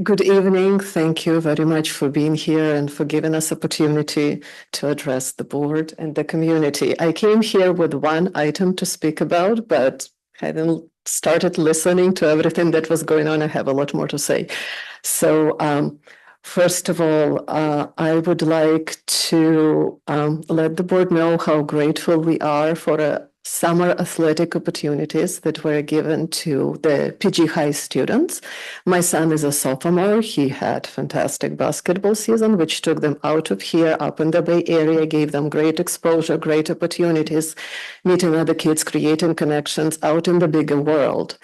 Good evening. Thank you very much for being here and for giving us opportunity to address the board and the community. I came here with one item to speak about, but having started listening to everything that was going on, I have a lot more to say. So first of all, I would like to let the board know how grateful we are for summer athletic opportunities that were given to the PG High students. My son is a sophomore. He had fantastic basketball season, which took them out of here, up in the Bay Area, gave them great exposure, great opportunities, meeting other kids, creating connections out in the bigger world.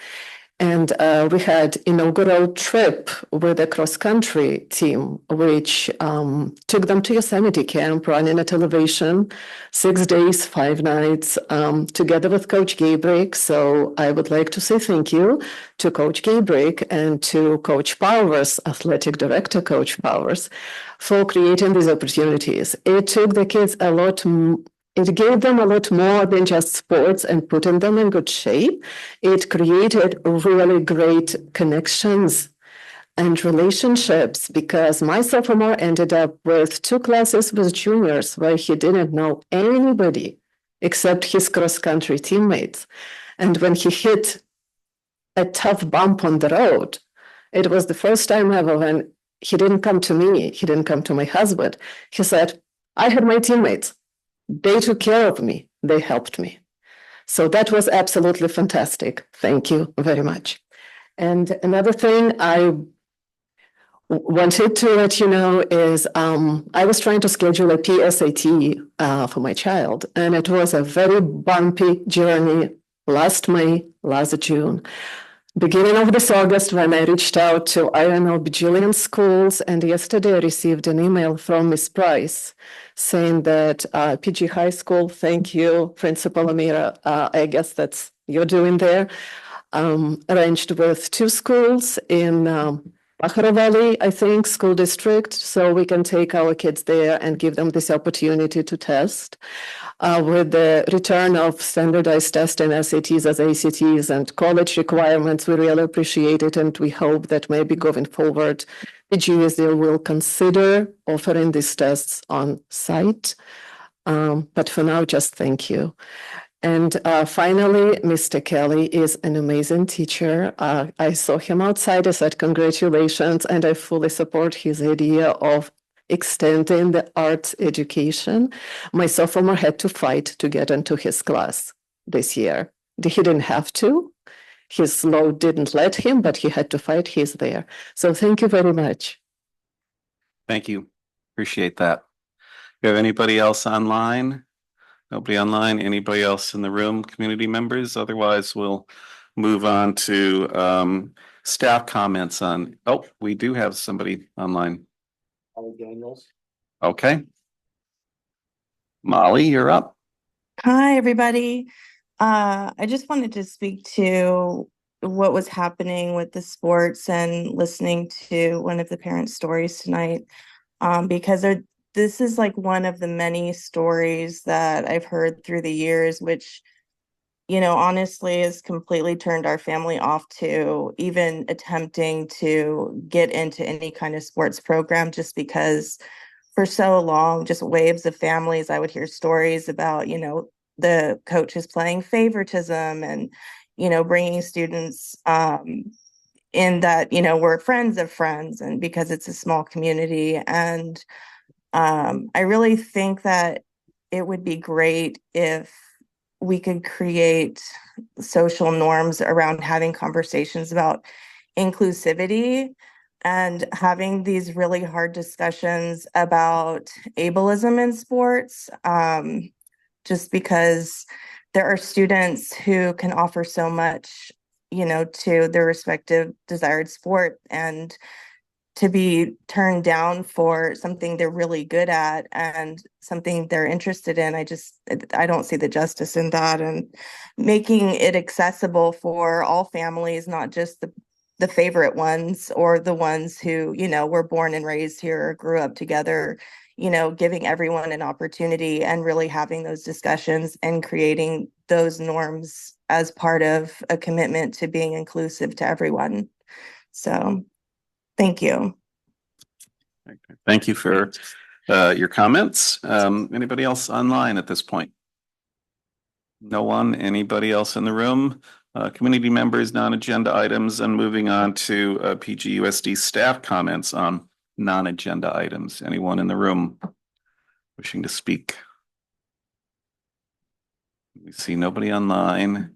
And we had inaugural trip with a cross-country team, which took them to Yosemite Camp, running a television, 6 days, 5 nights, together with Coach Gabrick. So I would like to say thank you to Coach Gabrick and to Coach Powers, athletic director Coach Powers, for creating these opportunities. It took the kids a lot. It gave them a lot more than just sports and putting them in good shape. It created really great connections and relationships, because my sophomore ended up with 2 classes with juniors where he didn't know anybody except his cross-country teammates. And when he hit a tough bump on the road, it was the first time ever when he didn't come to me, he didn't come to my husband. He said, I had my teammates. They took care of me. They helped me. So that was absolutely fantastic. Thank you very much. And another thing I wanted to let you know is I was trying to schedule a PSAT for my child, and it was a very bumpy journey last May, last June. Beginning of this August, when I reached out to I don't know bajillion schools, and yesterday I received an email from Miss Price saying that PG High School, thank you, Principal Amira. I guess that's you're doing there. Arranged with 2 schools in Pajaro Valley, I think, school district, so we can take our kids there and give them this opportunity to test. With the return of standardized testing, SATs as ACTs, and college requirements, we really appreciate it, and we hope that maybe going forward, PGUSD will consider offering these tests on site. But for now, just thank you. And finally, Mr. Kelly is an amazing teacher. I saw him outside. I said, congratulations, and I fully support his idea of extending the arts education. My sophomore had to fight to get into his class this year. He didn't have to. His load didn't let him, but he had to fight. He's there. So thank you very much. Thank you. Appreciate that. Do you have anybody else online? Nobody online? Anybody else in the room? Community members? Otherwise, we'll move on to staff comments on, oh, we do have somebody online. Molly Daniels. Okay. Molly, you're up. Hi, everybody. I just wanted to speak to what was happening with the sports and listening to one of the parents' stories tonight, because this is like one of the many stories that I've heard through the years, which, you know, honestly has completely turned our family off to even attempting to get into any kind of sports program, just because for so long, just waves of families, I would hear stories about, you know, the coaches playing favoritism and, you know, bringing students in that, you know, we're friends of friends, and because it's a small community. And I really think that it would be great if we could create social norms around having conversations about inclusivity and having these really hard discussions about ableism in sports, just because there are students who can offer so much, you know, to their respective desired sport, and to be turned down for something they're really good at and something they're interested in. I don't see the justice in that, and making it accessible for all families, not just the favorite ones or the ones who, you know, were born and raised here or grew up together, you know, giving everyone an opportunity and really having those discussions and creating those norms as part of a commitment to being inclusive to everyone. So thank you. Thank you for your comments. Anybody else online at this point? No one? Anybody else in the room? Community members, non-agenda items, and moving on to PGUSD staff comments on non-agenda items. Anyone in the room wishing to speak? We see nobody online.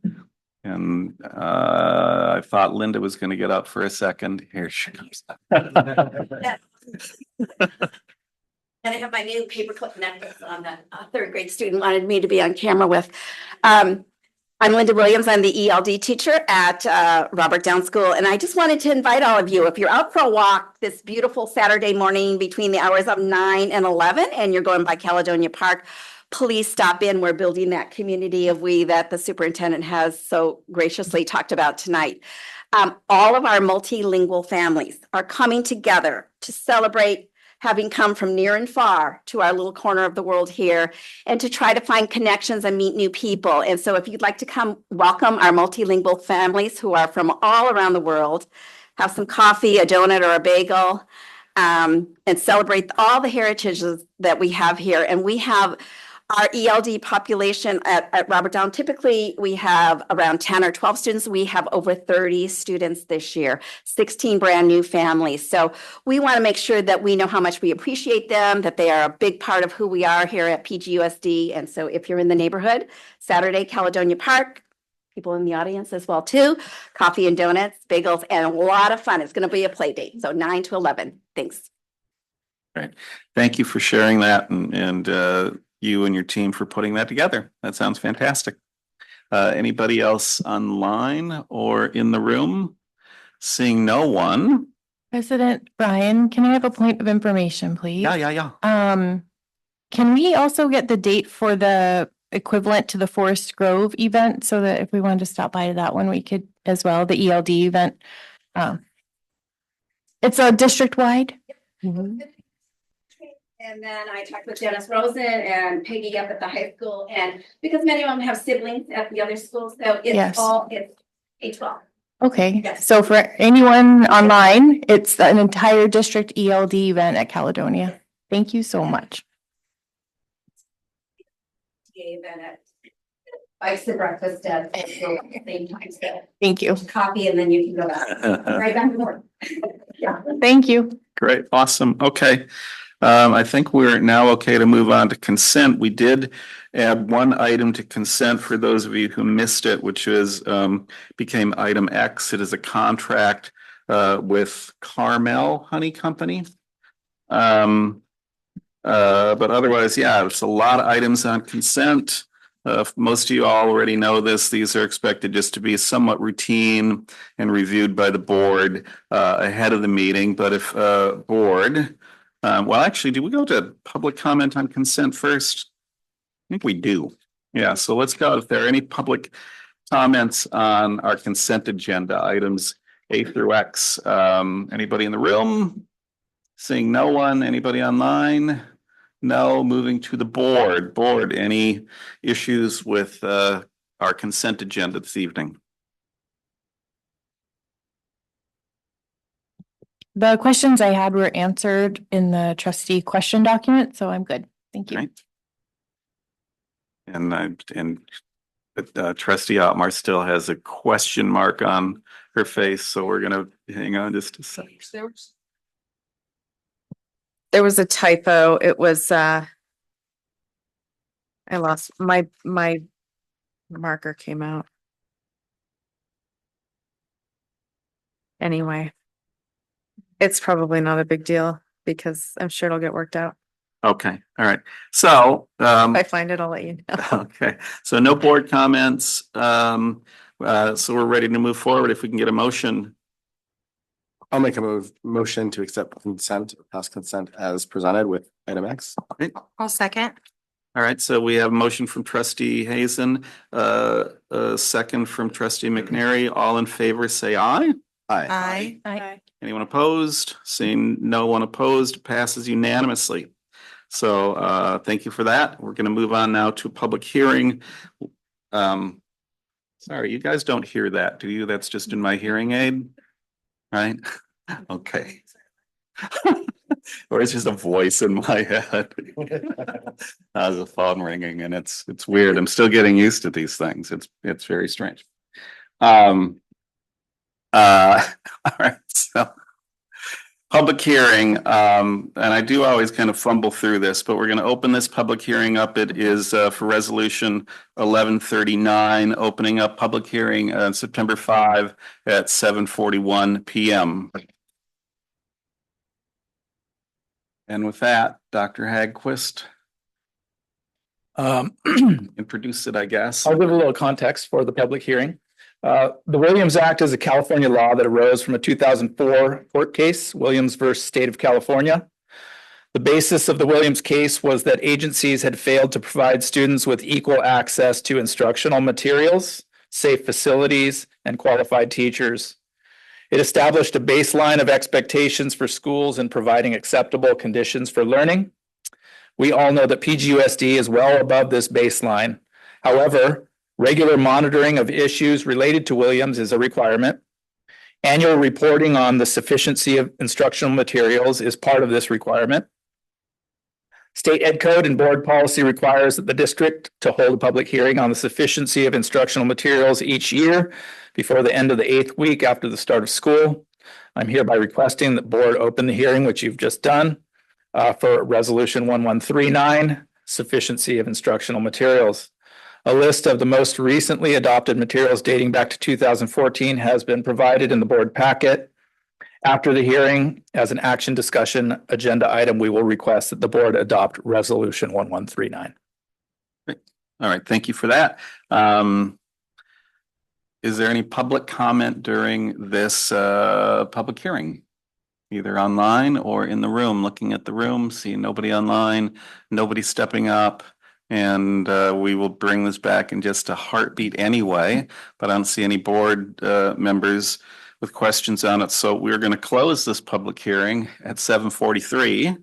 And I thought Linda was going to get up for a second. Here she comes. And I have my new paperclip necklace on that third grade student wanted me to be on camera with. I'm Linda Williams. I'm the ELD teacher at Robert Down School. And I just wanted to invite all of you, if you're out for a walk this beautiful Saturday morning between the hours of 9 and 11, and you're going by Caledonia Park, please stop in. We're building that community of we that the superintendent has so graciously talked about tonight. All of our multilingual families are coming together to celebrate having come from near and far to our little corner of the world here and to try to find connections and meet new people. And so if you'd like to come welcome our multilingual families who are from all around the world, have some coffee, a donut, or a bagel, and celebrate all the heritages that we have here. And we have our ELD population at Robert Down. Typically, we have around 10 or 12 students. We have over 30 students this year, 16 brand new families. So we want to make sure that we know how much we appreciate them, that they are a big part of who we are here at PGUSD. And so if you're in the neighborhood, Saturday, Caledonia Park, people in the audience as well too, coffee and donuts, bagels, and a lot of fun. It's going to be a play date. So 9 to 11. Thanks. Great. Thank you for sharing that and you and your team for putting that together. That sounds fantastic. Anybody else online or in the room? Seeing no one. President Brian, can I have a point of information, please? Yeah. Can we also get the date for the equivalent to the Forest Grove event so that if we wanted to stop by that one, we could as well, the ELD event? It's a district-wide? And then I talked with Dennis Rosen and Peggy up at the high school, and because many of them have siblings at the other schools, so it's it's K-12. Okay, Yes. so for anyone online, it's an entire district ELD event at Caledonia. Thank you so much. Bikes and breakfast at the same time. So Thank you. coffee, and then you can go back right back to work. Yeah. Thank you. Great. Awesome. Okay. I think we're now okay to move on to consent. We did add one item to consent for those of you who missed it, which is became item X. It is a contract with Carmel Honey Company. But otherwise, yeah, it's a lot of items on consent. Most of you already know this. These are expected just to be somewhat routine and reviewed by the board ahead of the meeting. But if board, well, actually, do we go to public comment on consent first? I think we do. Yeah, so let's go. If there are any public comments on our consent agenda, items A through X, anybody in the room? Seeing no one, anybody online? No, moving to the board. Board, any issues with our consent agenda this evening? The questions I had were answered in the trustee question document, so I'm good. Thank you. Right. And trustee Otmar still has a question mark on her face, so we're gonna hang on just a second. There was a typo. It was, I lost my marker came out. Anyway. It's probably not a big deal because I'm sure it'll get worked out. Okay, all right. So If I find it, I'll let you know. okay, so no board comments. So we're ready to move forward. If we can get a motion. I'll make a motion to accept consent, pass consent as presented with item X. Okay. I'll second. All right, so we have a motion from trustee Hazen, a second from trustee McNary. All in favor, say aye. Aye. Aye. Anyone opposed? Seeing no one opposed, passes unanimously. So thank you for that. We're going to move on now to a public hearing. Sorry, you guys don't hear that, do you? That's just in my hearing aid, right? Okay. Or it's just a voice in my head. As a phone ringing, and it's weird. I'm still getting used to these things. It's very strange. All right, so Public hearing, and I do always kind of fumble through this, but we're going to open this public hearing up. It is for resolution 1139, opening up public hearing on September 5 at 7:41 p.m. And with that, Dr. Hagquist, introduce it, I guess. I'll give a little context for the public hearing. The Williams Act is a California law that arose from a 2004 court case, Williams versus State of California. The basis of the Williams case was that agencies had failed to provide students with equal access to instructional materials, safe facilities, and qualified teachers. It established a baseline of expectations for schools in providing acceptable conditions for learning. We all know that PGUSD is well above this baseline. However, regular monitoring of issues related to Williams is a requirement. Annual reporting on the sufficiency of instructional materials is part of this requirement. State Ed Code and board policy requires that the district to hold a public hearing on the sufficiency of instructional materials each year before the end of the 8th week after the start of school. I'm hereby requesting that board open the hearing, which you've just done, for resolution 1139, sufficiency of instructional materials. A list of the most recently adopted materials dating back to 2014 has been provided in the board packet. After the hearing, as an action discussion agenda item, we will request that the board adopt resolution 1139. All right, thank you for that. Is there any public comment during this public hearing? Either online or in the room, looking at the room, seeing nobody online, nobody stepping up. And we will bring this back in just a heartbeat anyway, but I don't see any board members with questions on it. So we're going to close this public hearing at 7:43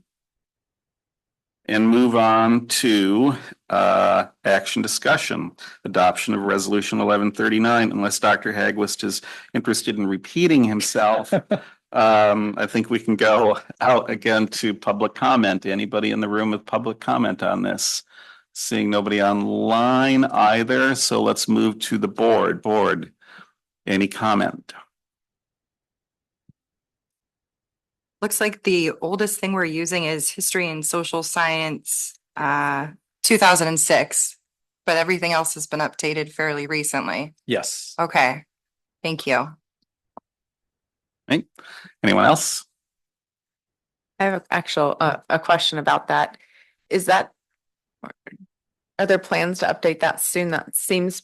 and move on to action discussion, adoption of resolution 1139, unless Dr. Hagquist is interested in repeating himself. I think we can go out again to public comment. Anybody in the room with public comment on this? Seeing nobody online either, so let's move to the board. Board, any comment? Looks like the oldest thing we're using is history and social science, 2006, but everything else has been updated fairly recently. Yes. Okay, thank you. Right. Anyone else? I have a question about that. Are there plans to update that soon? That seems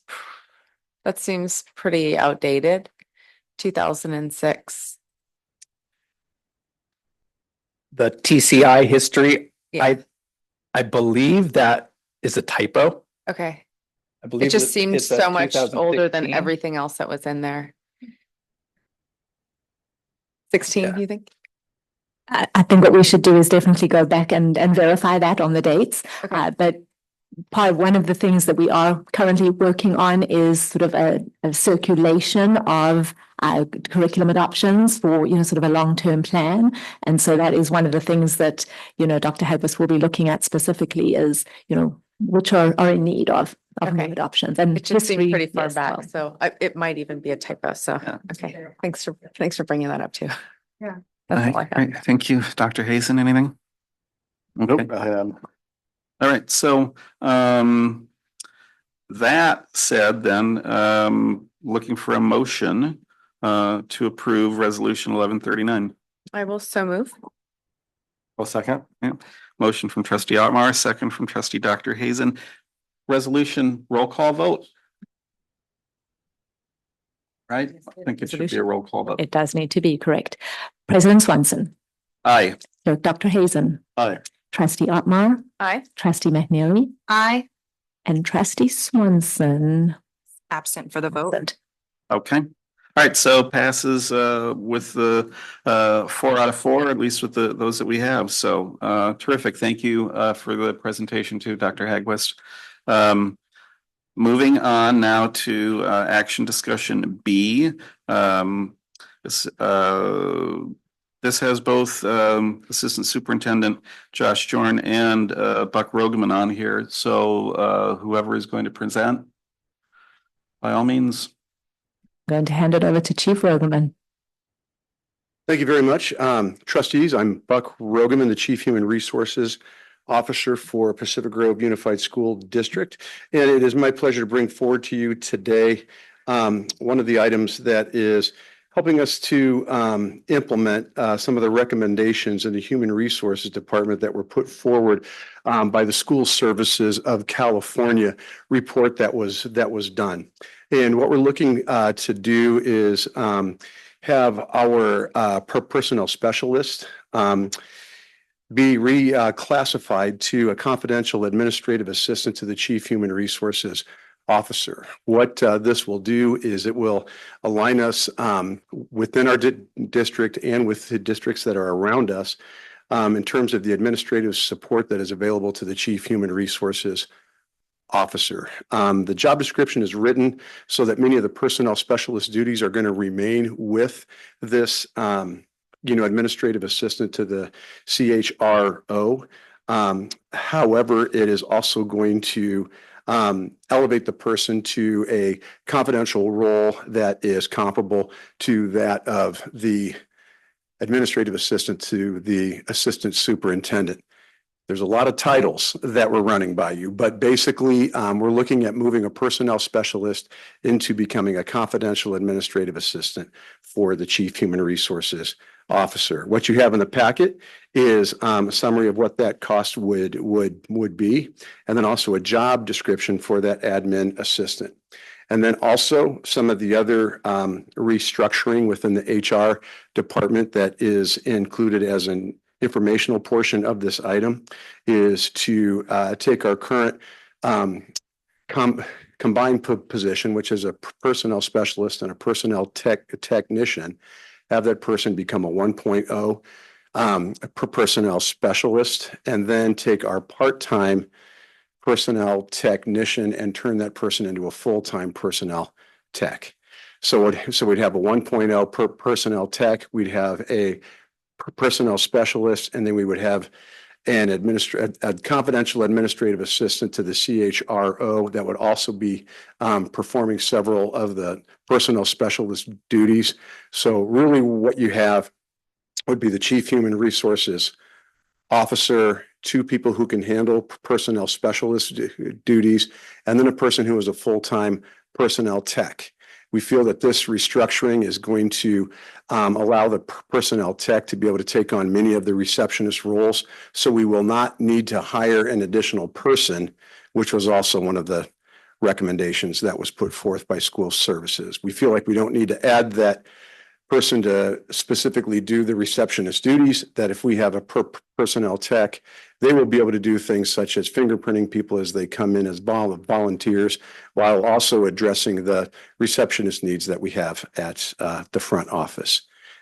pretty outdated. 2006. The TCI history, Yeah. I believe that is a typo. Okay. I believe It just that seems it's a so much older than 2016. everything else that was in there. 16, Yeah. you think? I think what we should do is definitely go back and verify that on the dates. Okay. But one of the things that we are currently working on is sort of a circulation of curriculum adoptions for, sort of a long-term plan. And so that is one of the things that, Dr. Hagquist will be looking at specifically is, which are in need of new adoptions. And It just seemed history, pretty far yes, back, well. so it might even be a typo, so, okay. Thanks for bringing that up too. Yeah. That's all I have. Great. Thank you. Dr. Hazen, anything? Okay. Nope. All right, so that said, then looking for a motion to approve resolution 1139. I will so move. Well, second. Yeah. Motion from trustee Otmar, second from trustee Dr. Hazen. Resolution roll call vote. Right? I think it should be a roll call vote. It does need to be correct. President Swanson. Aye. Dr. Hazen. Aye. Trustee Otmar. Aye. Trustee McNeely. Aye. And trustee Swanson. Absent for the vote. Okay. All right, so passes with the 4 out of 4, at least with those that we have. So terrific. Thank you for the presentation to Dr. Hagquist. Moving on now to action discussion B. This has both Assistant Superintendent Josh Jorn and Buck Rogeman on here. So whoever is going to present, by all means. I'm going to hand it over to Chief Rogeman. Thank you very much. Trustees, I'm Buck Rogaman, the Chief Human Resources Officer for Pacific Grove Unified School District. And it is my pleasure to bring forward to you today one of the items that is helping us to implement some of the recommendations in the Human Resources Department that were put forward by the School Services of California report that was done. And what we're looking to do is have our personnel specialist be reclassified to a confidential administrative assistant to the Chief Human Resources Officer. What this will do is it will align us within our district and with the districts that are around us in terms of the administrative support that is available to the Chief Human Resources Officer. The job description is written so that many of the personnel specialist duties are going to remain with this administrative assistant to the CHRO. However, it is also going to elevate the person to a confidential role that is comparable to that of the administrative assistant to the assistant superintendent. There's a lot of titles that we're running by you, but basically we're looking at moving a personnel specialist into becoming a confidential administrative assistant for the Chief Human Resources Officer. What you have in the packet is a summary of what that cost would be, and then also a job description for that admin assistant. And then also some of the other restructuring within the HR department that is included as an informational portion of this item is to take our current combined position, which is a personnel specialist and a personnel technician, have that person become a 1.0 personnel specialist, and then take our part-time personnel technician and turn that person into a full-time personnel tech. So we'd have a 1.0 personnel tech, we'd have a personnel specialist, and then we would have a confidential administrative assistant to the CHRO that would also be performing several of the personnel specialist duties. So really what you have would be the Chief Human Resources Officer, two people who can handle personnel specialist duties, and then a person who is a full-time personnel tech. We feel that this restructuring is going to allow the personnel tech to be able to take on many of the receptionist roles. So we will not need to hire an additional person, which was also one of the recommendations that was put forth by school services. We feel like we don't need to add that person to specifically do the receptionist duties, that if we have a personnel tech, they will be able to do things such as fingerprinting people as they come in as volunteers, while also addressing the receptionist needs that we have at the front office.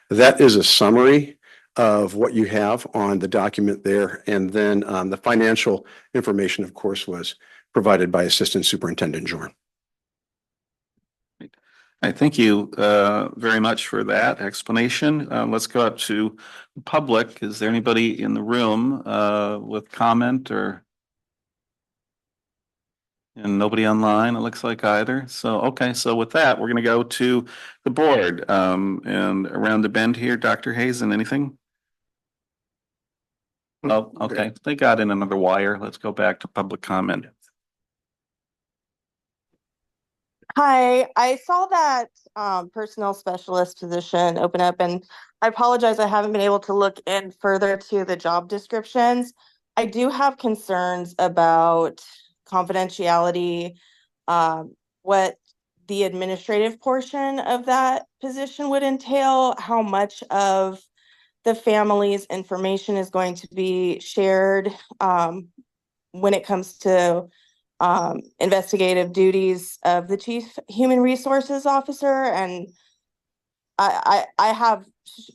That is a summary of what you have on the document there. And then the financial information, of course, was provided by Assistant Superintendent Jorn. Thank you very much for that explanation. Let's go up to the public. Is there anybody in the room with comment or? And nobody online, it looks like either. So, okay, so with that, we're going to go to the board and around the bend here, Dr. Hazen, anything? Oh, okay, they got in another wire. Let's go back to public comment. Hi, I saw that personnel specialist position open up, and I apologize, I haven't been able to look in further to the job descriptions. I do have concerns about confidentiality, what the administrative portion of that position would entail, how much of the family's information is going to be shared when it comes to investigative duties of the Chief Human Resources Officer. And I have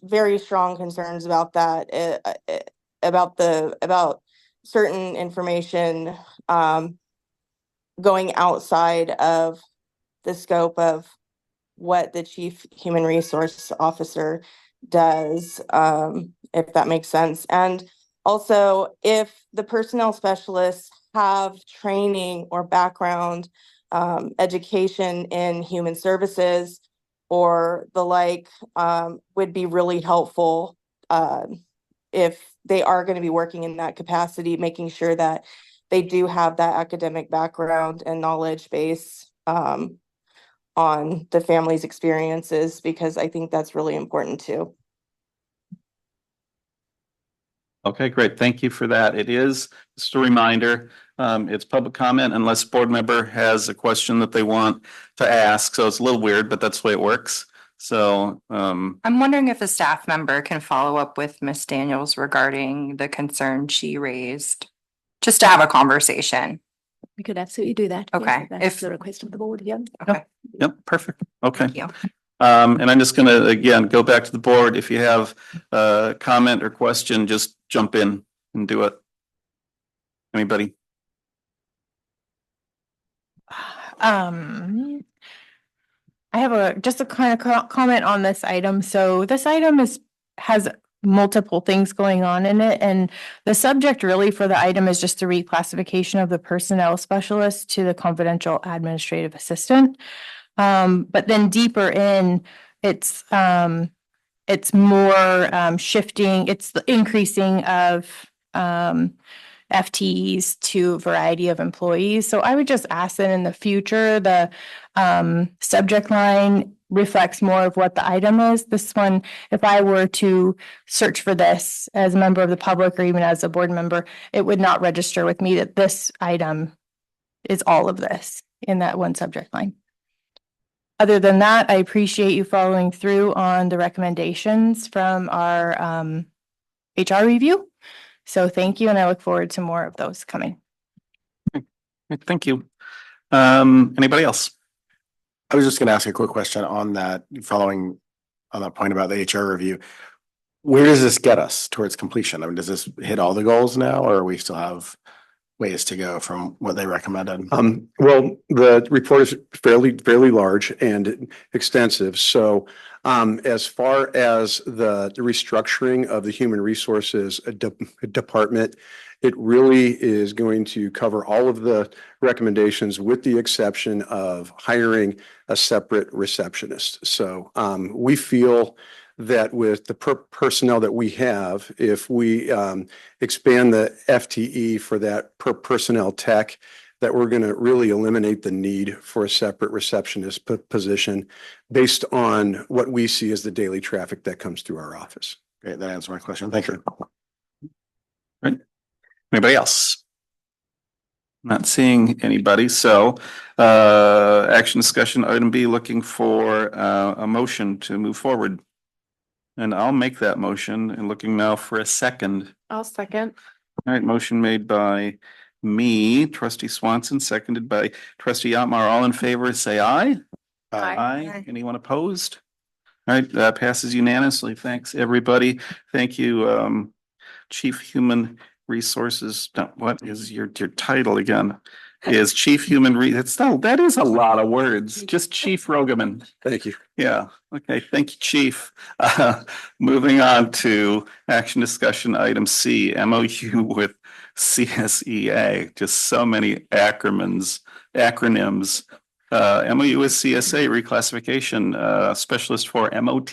very strong concerns about that, about certain information going outside of the scope of what the Chief Human Resource Officer does, if that makes sense. And also, if the personnel specialists have training or background education in human services, or the like would be really helpful if they are going to be working in that capacity, making sure that they do have that academic background and knowledge base on the family's experiences, because I think that's really important too. Okay, great. Thank you for that. It is just a reminder, it's public comment unless board member has a question that they want to ask. So it's a little weird, but that's the way it works. So I'm wondering if a staff member can follow up with Miss Daniels regarding the concern she raised, just to have a conversation. We could absolutely do that. Yes, Okay, that's if- the request of the board, yeah. Okay. Yep, perfect. Okay. Thank you. And I'm just gonna, again, go back to the board. If you have a comment or question, just jump in and do it. Anybody? I have just a kind of comment on this item. So this item has multiple things going on in it, and the subject really for the item is just the reclassification of the personnel specialist to the confidential administrative assistant. But then deeper in, it's more shifting, it's the increasing of FTEs to a variety of employees. So I would just ask that in the future, the subject line reflects more of what the item is. This one, if I were to search for this as a member of the public or even as a board member, it would not register with me that this item is all of this in that one subject line. Other than that, I appreciate you following through on the recommendations from our HR review. So thank you, and I look forward to more of those coming. Thank you. Anybody else? I was just going to ask a quick question on that, following on that point about the HR review. Where does this get us towards completion? I mean, does this hit all the goals now, or we still have ways to go from what they recommended? Well, the report is fairly large and extensive. So as far as the restructuring of the human resources department, it really is going to cover all of the recommendations with the exception of hiring a separate receptionist. So we feel that with the personnel that we have, if we expand the FTE for that personnel tech, that we're going to really eliminate the need for a separate receptionist position based on what we see as the daily traffic that comes through our office. Great, that answers my question. Thank you. Right. Anybody else? Not seeing anybody. So action discussion item B, looking for a motion to move forward. And I'll make that motion, and looking now for a second. I'll second. All right, motion made by me, trustee Swanson, seconded by trustee Otmar. All in favor, say aye. Aye. Anyone opposed? All right, passes unanimously. Thanks, everybody. Thank you, Chief Human Resources. What is your title again? Is Chief Human that is a lot of words. Just Chief Rogaman. Thank you. Yeah. Okay. Thank you, Chief. Moving on to action discussion item C, MOU with CSEA. Just so many acronyms. MOU with CSA reclassification specialist for MOT.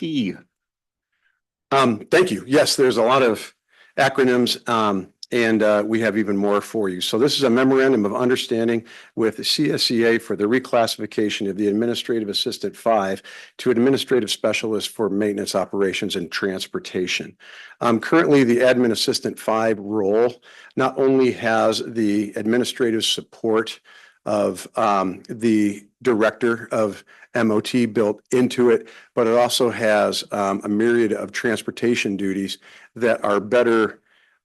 Thank you. Yes, there's a lot of acronyms. And we have even more for you. So this is a memorandum of understanding with the CSEA for the reclassification of the Administrative Assistant 5 to Administrative Specialist for Maintenance Operations and Transportation. Currently, the Admin Assistant 5 role not only has the administrative support of the Director of MOT built into it, but it also has a myriad of transportation duties that are better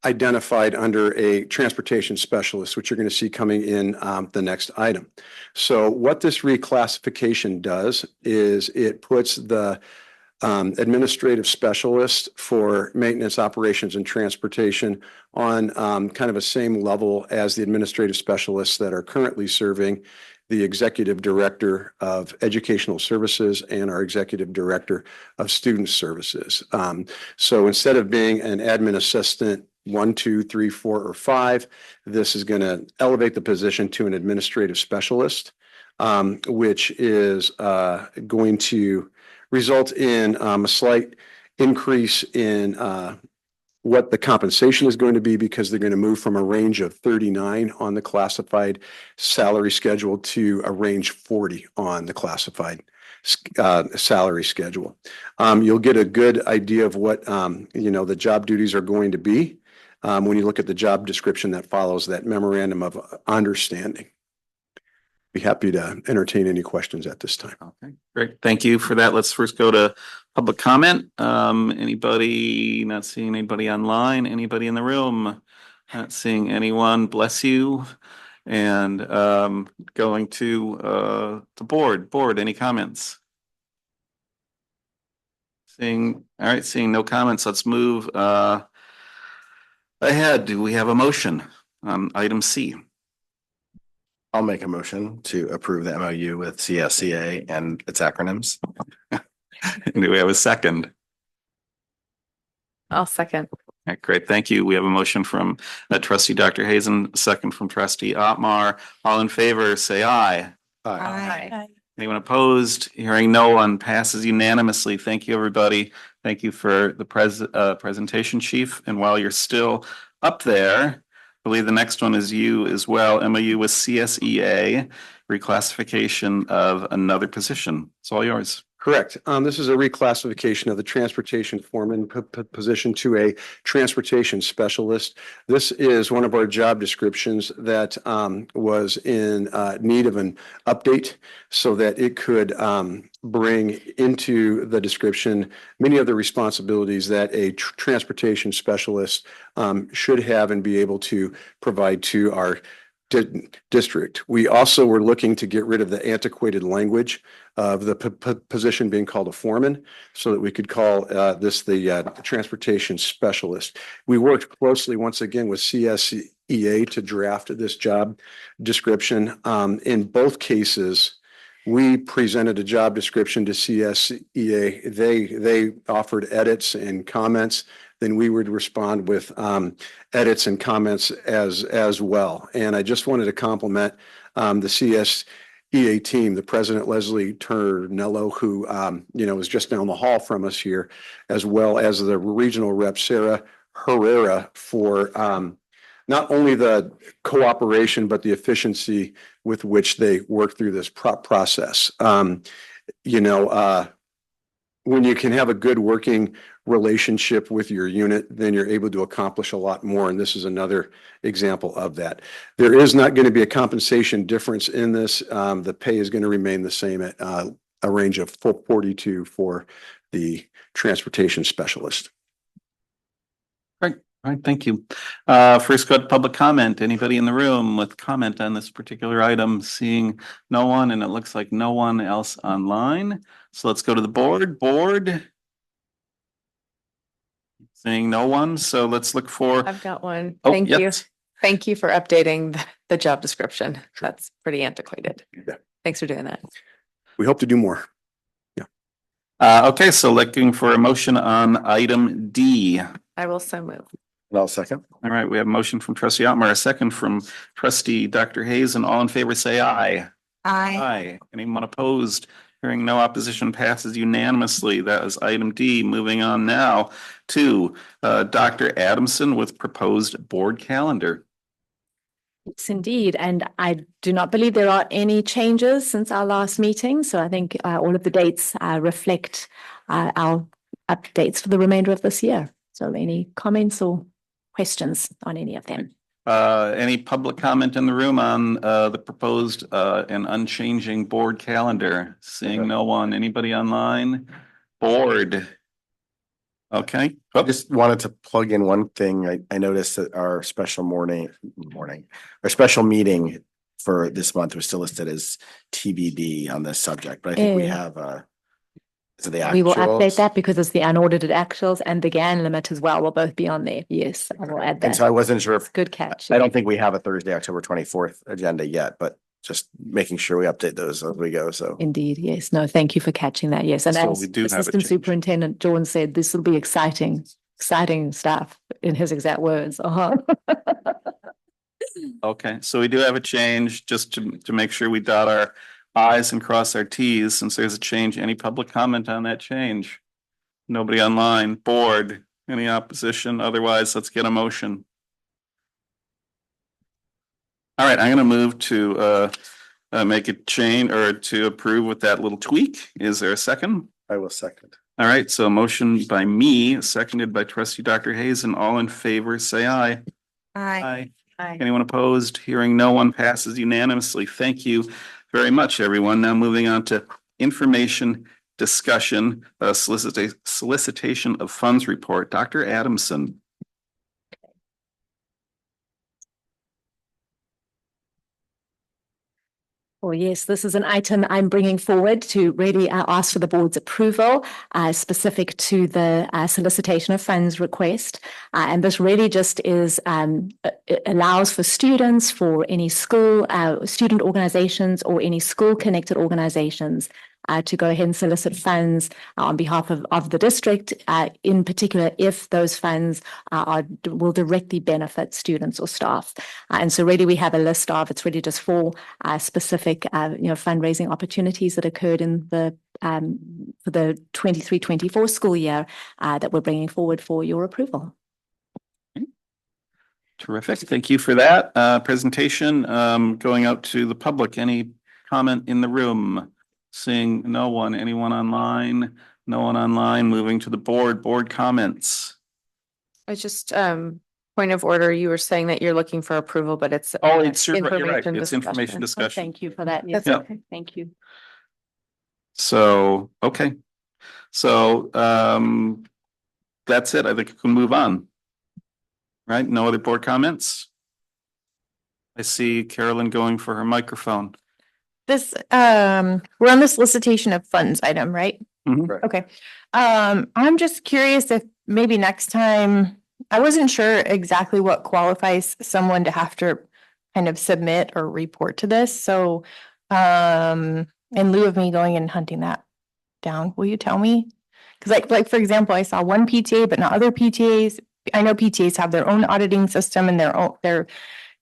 identified under a transportation specialist, which you're going to see coming in the next item. So what this reclassification does is it puts the administrative specialist for maintenance operations and transportation on kind of a same level as the administrative specialists that are currently serving the executive director of educational services and our executive director of student services. So instead of being an admin assistant 1, 2, 3, 4, or 5, this is going to elevate the position to an administrative specialist, which is going to result in a slight increase in what the compensation is going to be, because they're going to move from a range of 39 on the classified salary schedule to a range 40 on the classified salary schedule. You'll get a good idea of what, the job duties are going to be when you look at the job description that follows that memorandum of understanding. Be happy to entertain any questions at this time. Okay, great. Thank you for that. Let's first go to public comment. Anybody, not seeing anybody online? Anybody in the room? Not seeing anyone. Bless you. And going to the board. Board, any comments? Seeing, all right, seeing no comments, let's move ahead. Do we have a motion on item C? I'll make a motion to approve the MOU with CSCA and its acronyms. Do we have a second? I'll second. All right, great. Thank you. We have a motion from trustee Dr. Hazen, a second from trustee Otmar. All in favor, say aye. Aye. Anyone opposed? Hearing no one, passes unanimously. Thank you, everybody. Thank you for the presentation, Chief. And while you're still up there, I believe the next one is you as well. MOU with CSEA, reclassification of another position. It's all yours. Correct. This is a reclassification of the transportation foreman position to a transportation specialist. This is one of our job descriptions that was in need of an update so that it could bring into the description many of the responsibilities that a transportation specialist should have and be able to provide to our district. We also were looking to get rid of the antiquated language of the position being called a foreman so that we could call this the transportation specialist. We worked closely once again with CSEA to draft this job description. In both cases, we presented a job description to CSEA. They offered edits and comments. Then we would respond with edits and comments as well. And I just wanted to compliment the CSEA team, the President Leslie Turnello, who is just down the hall from us here, as well as the regional rep Sarah Herrera for not only the cooperation but the efficiency with which they work through this process. When you can have a good working relationship with your unit, then you're able to accomplish a lot more. And this is another example of that. There is not going to be a compensation difference in this. The pay is going to remain the same at a range of 42 for the transportation specialist. Great. All right, thank you. First, go to public comment. Anybody in the room with comment on this particular item? Seeing no one, and it looks like no one else online. So let's go to the board. Seeing no one, so let's look for. I've got one. Oh, Thank you. yes. Thank you for updating the job description. That's pretty antiquated. Yeah. Thanks for doing that. We hope to do more. Okay, so looking for a motion on item D. I will so move. And I'll second. All right, we have a motion from trustee Otmar, a second from trustee Dr. Hayes, and all in favor say aye. Aye. Anyone opposed? Hearing no opposition, passes unanimously. That is item D. Moving on now to Dr. Adamson with proposed board calendar. Yes, indeed. And I do not believe there are any changes since our last meeting. So I think all of the dates reflect our updates for the remainder of this year. So any comments or questions on any of them? Any public comment in the room on the proposed and unchanging board calendar? Seeing no one. Anybody online? Board. Okay. I just wanted to plug in one thing. I noticed that our special our special meeting for this month was still listed as TBD on this subject, but I think we have so the We will update actuals. that because it's the unaudited actuals and the GAN limit as well will both be on there. Yes, I will add that. And so I wasn't sure if, Good catch. I don't think we have a Thursday, October 24th agenda yet, but just making sure we update those as we go. So Indeed, yes. No, thank you for catching that. Yes, and So as we do have a Assistant change. Superintendent John said, this will be exciting stuff in his exact words. Okay, so we do have a change just to make sure we dot i's and cross our t's since there's a change. Any public comment on that change? Nobody online. Board, any opposition? Otherwise, let's get a motion. All right, I'm going to move to make a change or to approve with that little tweak. Is there a second? I will second. All right, so a motion by me, seconded by trustee Dr. Hazen. All in favor, say aye. Aye. Aye. Anyone opposed? Hearing no one, passes unanimously. Thank you very much, everyone. Now moving on to information discussion, solicitation of funds report. Dr. Adamson. Oh, yes, this is an item I'm bringing forward to really ask for the board's approval specific to the solicitation of funds request. And this really just is, it allows for students, for any school, student organizations or any school connected organizations to go ahead and solicit funds on behalf of the district, in particular, if those funds will directly benefit students or staff. And so really we have a list of, it's really just for specific, fundraising opportunities that occurred in the for the 23-24 school year that we're bringing forward for your approval. Terrific. Thank you for that presentation. Going out to the public, any comment in the room? Seeing no one. Anyone online? No one online. Moving to the board comments. I just, point of order, you were saying that you're looking for approval, but it's. Oh, it's you're right. information It's information discussion. Thank you for that. Yes, That's okay. Thank you. So, okay. So, that's it. I think we can move on. Right? No other board comments? I see Carolyn going for her microphone. This, we're on the solicitation of funds item, right? Mhm. Okay. I'm just curious if maybe next time, I wasn't sure exactly what qualifies someone to have to kind of submit or report to this. So, in lieu of me going and hunting that down, will you tell me? Cause like, for example, I saw one PTA, but not other PTAs. I know PTAs have their own auditing system and their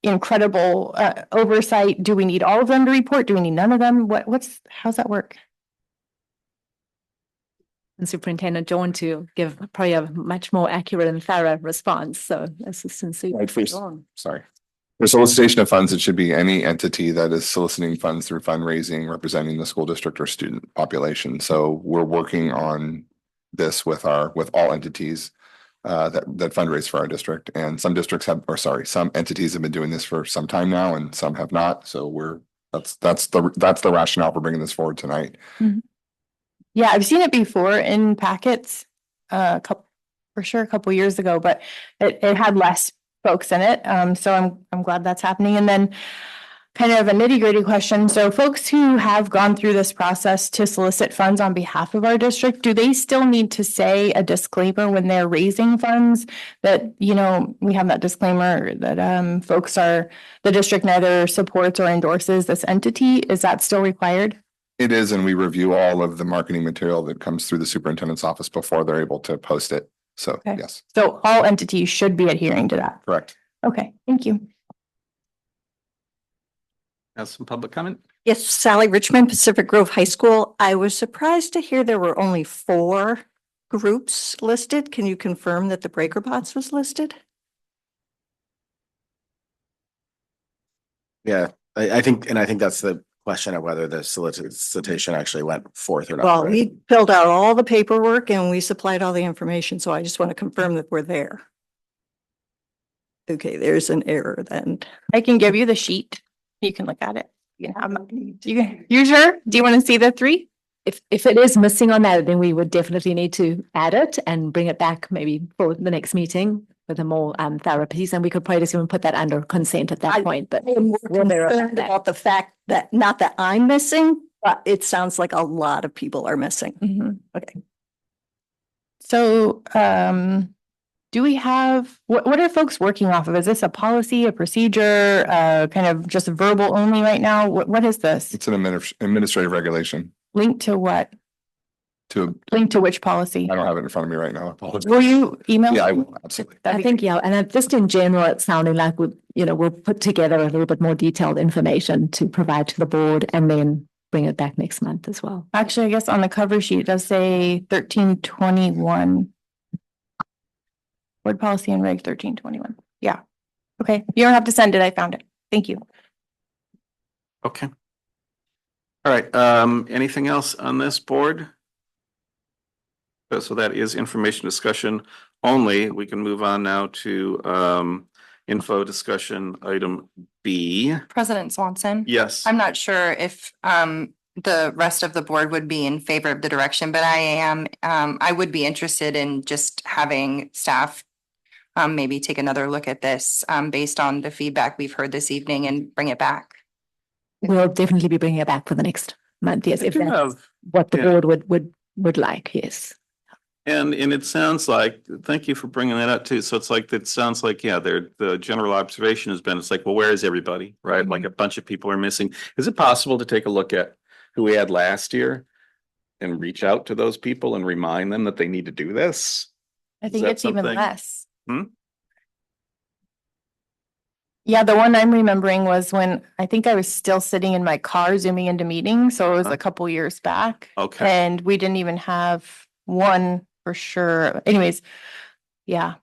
incredible oversight. Do we need all of them to report? Do we need none of them? How's that work? And Superintendent John to give probably a much more accurate and thorough response. So Assistant Superintendent John. Sorry. For solicitation of funds, it should be any entity that is soliciting funds through fundraising, representing the school district or student population. So we're working on this with all entities that fundraise for our district. And some districts some entities have been doing this for some time now and some have not. So that's the rationale for bringing this forward tonight. Mm-hmm. Yeah, I've seen it before in packets, a couple years ago, but it had less folks in it. So I'm glad that's happening. And then kind of a nitty-gritty question. So folks who have gone through this process to solicit funds on behalf of our district, do they still need to say a disclaimer when they're raising funds that, we have that disclaimer that the district neither supports or endorses this entity? Is that still required? It is, and we review all of the marketing material that comes through the superintendent's office before they're able to post it. So, Okay. yes, So all entities should be adhering to that. correct. Okay, thank you. Have some public comment? Yes, Sally Richmond, Pacific Grove High School. I was surprised to hear there were only 4 groups listed. Can you confirm that the Breaker Bots was listed? Yeah, I think that's the question of whether the solicitation actually went forth or not. Well, right? we filled out all the paperwork and we supplied all the information, so I just want to confirm that we're there. Okay, there's an error then. I can give you the sheet. You can look at it. You can have, you sure? Do you want to see the 3? If it is missing on that, then we would definitely need to add it and bring it back maybe for the next meeting with a more thorough piece. And we could probably just even put that under consent at that point, but I am more concerned about the fact that, not that I'm missing, but it sounds like a lot of people are missing. Mm-hmm. Okay. So, do we have, what are folks working off of? Is this a policy, a procedure, kind of just verbal only right now? What is this? It's an administrative regulation Linked to what? Linked to which policy? I don't have it in front of me right now. I apologize. Will you email? Yeah, I will, absolutely. I think, yeah, and just in general, it's sounding like we'll put together a little bit more detailed information to provide to the board and then bring it back next month as well. Actually, I guess on the cover sheet, it does say 1321. Board policy and reg 1321. Yeah. Okay. You don't have to send it. I found it. Thank you. Okay. All right, anything else on this board? So that is information discussion only. We can move on now to info discussion item B. President Swanson? Yes. I'm not sure if the rest of the board would be in favor of the direction, but I would be interested in just having staff maybe take another look at this based on the feedback we've heard this evening and bring it back. We'll definitely be bringing it back for the next month, yes, if that's what the board would like, yes. And it sounds like, thank you for bringing that up too. So it's like, it sounds like, yeah, the general observation has been, it's like, well, where is everybody, right? Like a bunch of people are missing. Is it possible to take a look at who we had last year and reach out to those people and remind them that they need to do this? I think it's even less. Hmm? Yeah, the one I'm remembering was when I think I was still sitting in my car zooming into meetings. So it was a couple years back. Okay. And we didn't even have one for sure. Anyways, yeah,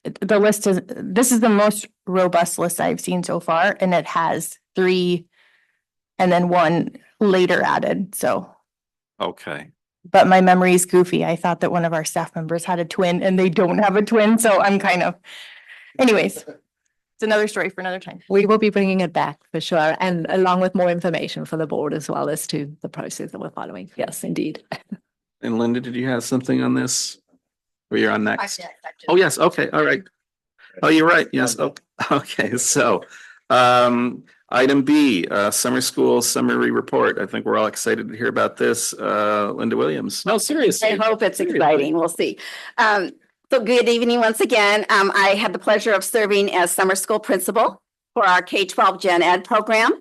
the list this is the most robust list I've seen so far. And it has 3 and then 1 later added. So. Okay. But my memory is goofy. I thought that one of our staff members had a twin and they don't have a twin. So I'm kind of, anyways. It's another story for another time. We will be bringing it back for sure, and along with more information for the board as well as to the process that we're following. Yes, indeed. And Linda, did you have something on this? Or you're on next? Oh, yes. Okay. All right. Oh, you're right. Yes. Okay. Okay. So, item B, summer school summary report. I think we're all excited to hear about this. Linda Williams. No, seriously. I hope it's exciting. We'll see. So good evening once again. I had the pleasure of serving as summer school principal for our K-12 Gen Ed program.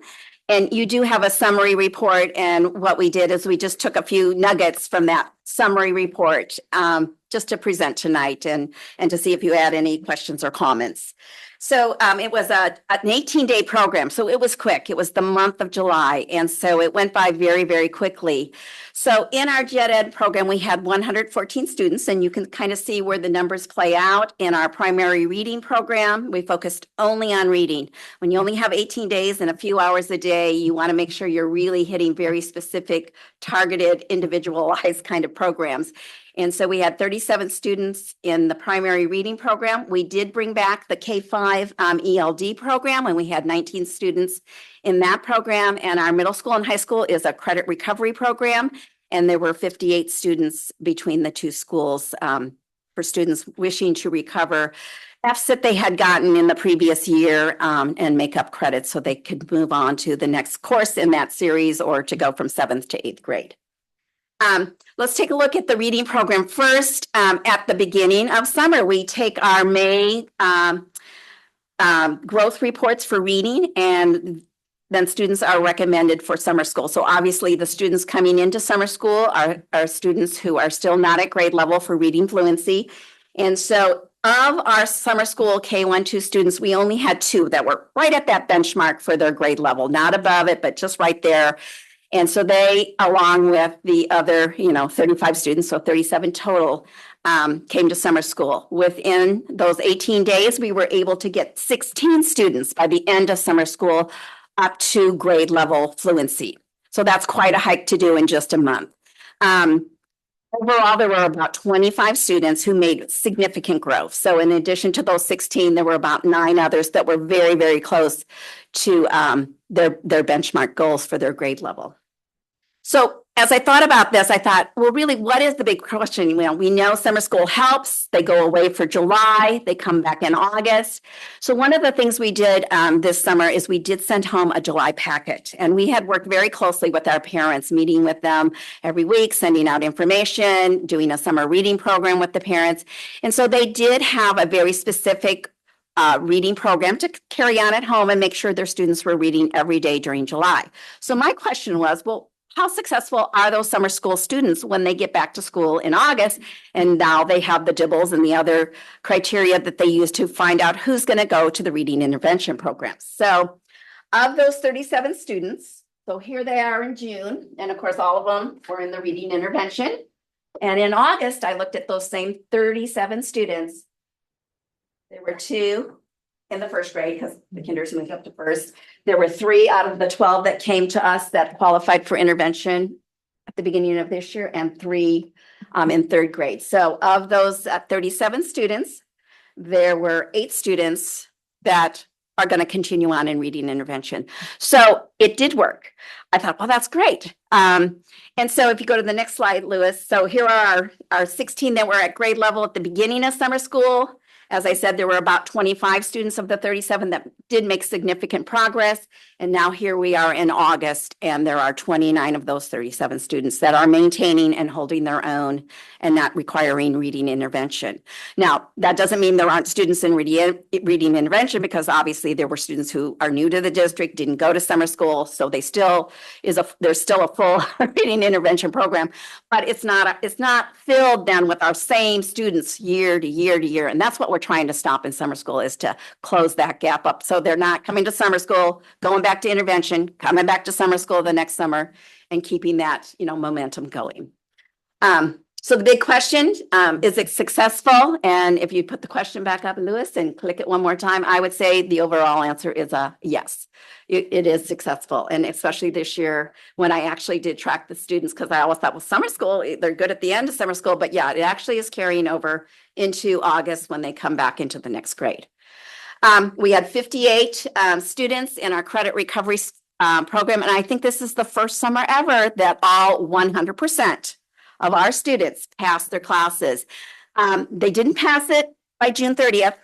And you do have a summary report. And what we did is we just took a few nuggets from that summary report just to present tonight and to see if you had any questions or comments. So it was an 18-day program. So it was quick. It was the month of July. And so it went by very, very quickly. So in our Gen Ed program, we had 114 students, and you can kind of see where the numbers play out. In our primary reading program, we focused only on reading. When you only have 18 days and a few hours a day, you want to make sure you're really hitting very specific, targeted, individualized kind of programs. And so we had 37 students in the primary reading program. We did bring back the K-5 ELD program, and we had 19 students in that program. And our middle school and high school is a credit recovery program. And there were 58 students between the two schools for students wishing to recover Fs that they had gotten in the previous year and make up credits so they could move on to the next course in that series or to go from 7th to 8th grade. Let's take a look at the reading program first. At the beginning of summer, we take our May growth reports for reading, and then students are recommended for summer school. So obviously the students coming into summer school are students who are still not at grade level for reading fluency. And so of our summer school K-1-2 students, we only had 2 that were right at that benchmark for their grade level, not above it, but just right there. And so they, along with the other, 35 students, so 37 total, came to summer school. Within those 18 days, we were able to get 16 students by the end of summer school up to grade level fluency. So that's quite a hike to do in just a month. Overall, there were about 25 students who made significant growth. So in addition to those 16, there were about 9 others that were very, very close to their benchmark goals for their grade level. So as I thought about this, I thought, well, really, what is the big question? Well, we know summer school helps. They go away for July. They come back in August. So one of the things we did this summer is we did send home a July packet. And we had worked very closely with our parents, meeting with them every week, sending out information, doing a summer reading program with the parents. And so they did have a very specific reading program to carry on at home and make sure their students were reading every day during July. So my question was, well, how successful are those summer school students when they get back to school in August? And now they have the DIBELS and the other criteria that they use to find out who's going to go to the reading intervention program. So of those 37 students, So here they are in June, and of course, all of them were in the reading intervention. And in August, I looked at those same 37 students. There were 2 in the first grade because the kinders moved up to first. There were 3 out of the 12 that came to us that qualified for intervention at the beginning of this year, and 3 in third grade. So of those 37 students, there were 8 students that are going to continue on in reading intervention. So it did work. I thought, well, that's great. And so if you go to the next slide, Lewis, so here are our 16 that were at grade level at the beginning of summer school. As I said, there were about 25 students of the 37 that did make significant progress. And now here we are in August, and there are 29 of those 37 students that are maintaining and holding their own and not requiring reading intervention. Now, that doesn't mean there aren't students in reading intervention, because obviously there were students who are new to the district, didn't go to summer school, so there's still a full reading intervention program, but it's not filled then with our same students year to year to year. And that's what we're trying to stop in summer school, is to close that gap up. So they're not coming to summer school, going back to intervention, coming back to summer school the next summer, and keeping that, momentum going. So the big question, is it successful? And if you put the question back up, Lewis, and click it one more time, I would say the overall answer is a yes. It is successful. And especially this year, when I actually did track the students, because I always thought, well, summer school, they're good at the end of summer school. But yeah, it actually is carrying over into August when they come back into the next grade. We had 58 students in our credit recovery program. And I think this is the first summer ever that all 100% of our students passed their classes. They didn't pass it by June 30th.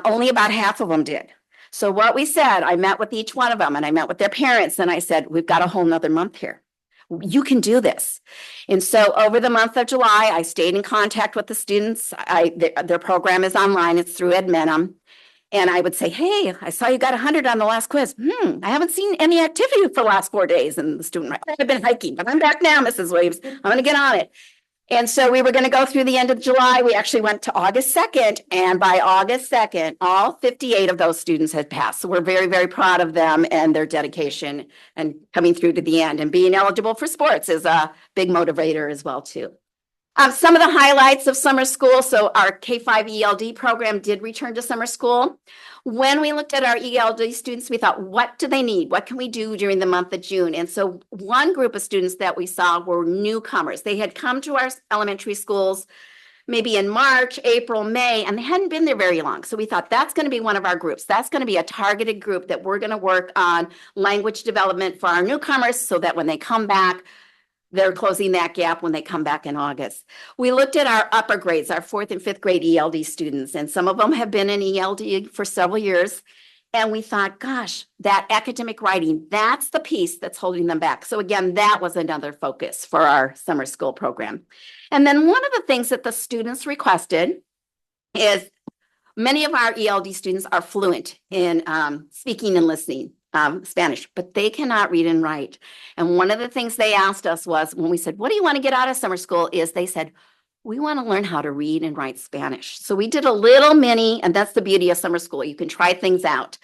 Only about half of them did. So what we said, I met with each one of them, and I met with their parents, and I said, we've got a whole nother month here. You can do this. And so over the month of July, I stayed in contact with the students. Their program is online. It's through Adminum. And I would say, hey, I saw you got 100 on the last quiz. I haven't seen any activity for the last 4 days. And the student, I've been hiking, but I'm back now, Mrs. Williams. I'm going to get on it. And so we were going to go through the end of July. We actually went to August 2nd. And by August 2nd, all 58 of those students had passed. So we're very, very proud of them and their dedication and coming through to the end. And being eligible for sports is a big motivator as well, too. Some of the highlights of summer school. So our K-5 ELD program did return to summer school. When we looked at our ELD students, we thought, what do they need? What can we do during the month of June? And so one group of students that we saw were newcomers. They had come to our elementary schools maybe in March, April, May, and they hadn't been there very long. So we thought that's going to be one of our groups. That's going to be a targeted group that we're going to work on language development for our newcomers so that when they come back, they're closing that gap when they come back in August. We looked at our upper grades, our 4th and 5th grade ELD students, and some of them have been in ELD for several years. And we thought, gosh, that academic writing, that's the piece that's holding them back. So again, that was another focus for our summer school program. And then one of the things that the students requested is many of our ELD students are fluent in speaking and listening. Spanish, but they cannot read and write. And one of the things they asked us was, when we said, what do you want to get out of summer school? Is they said, we want to learn how to read and write Spanish. So we did a little mini, and that's the beauty of summer school. You can try things out.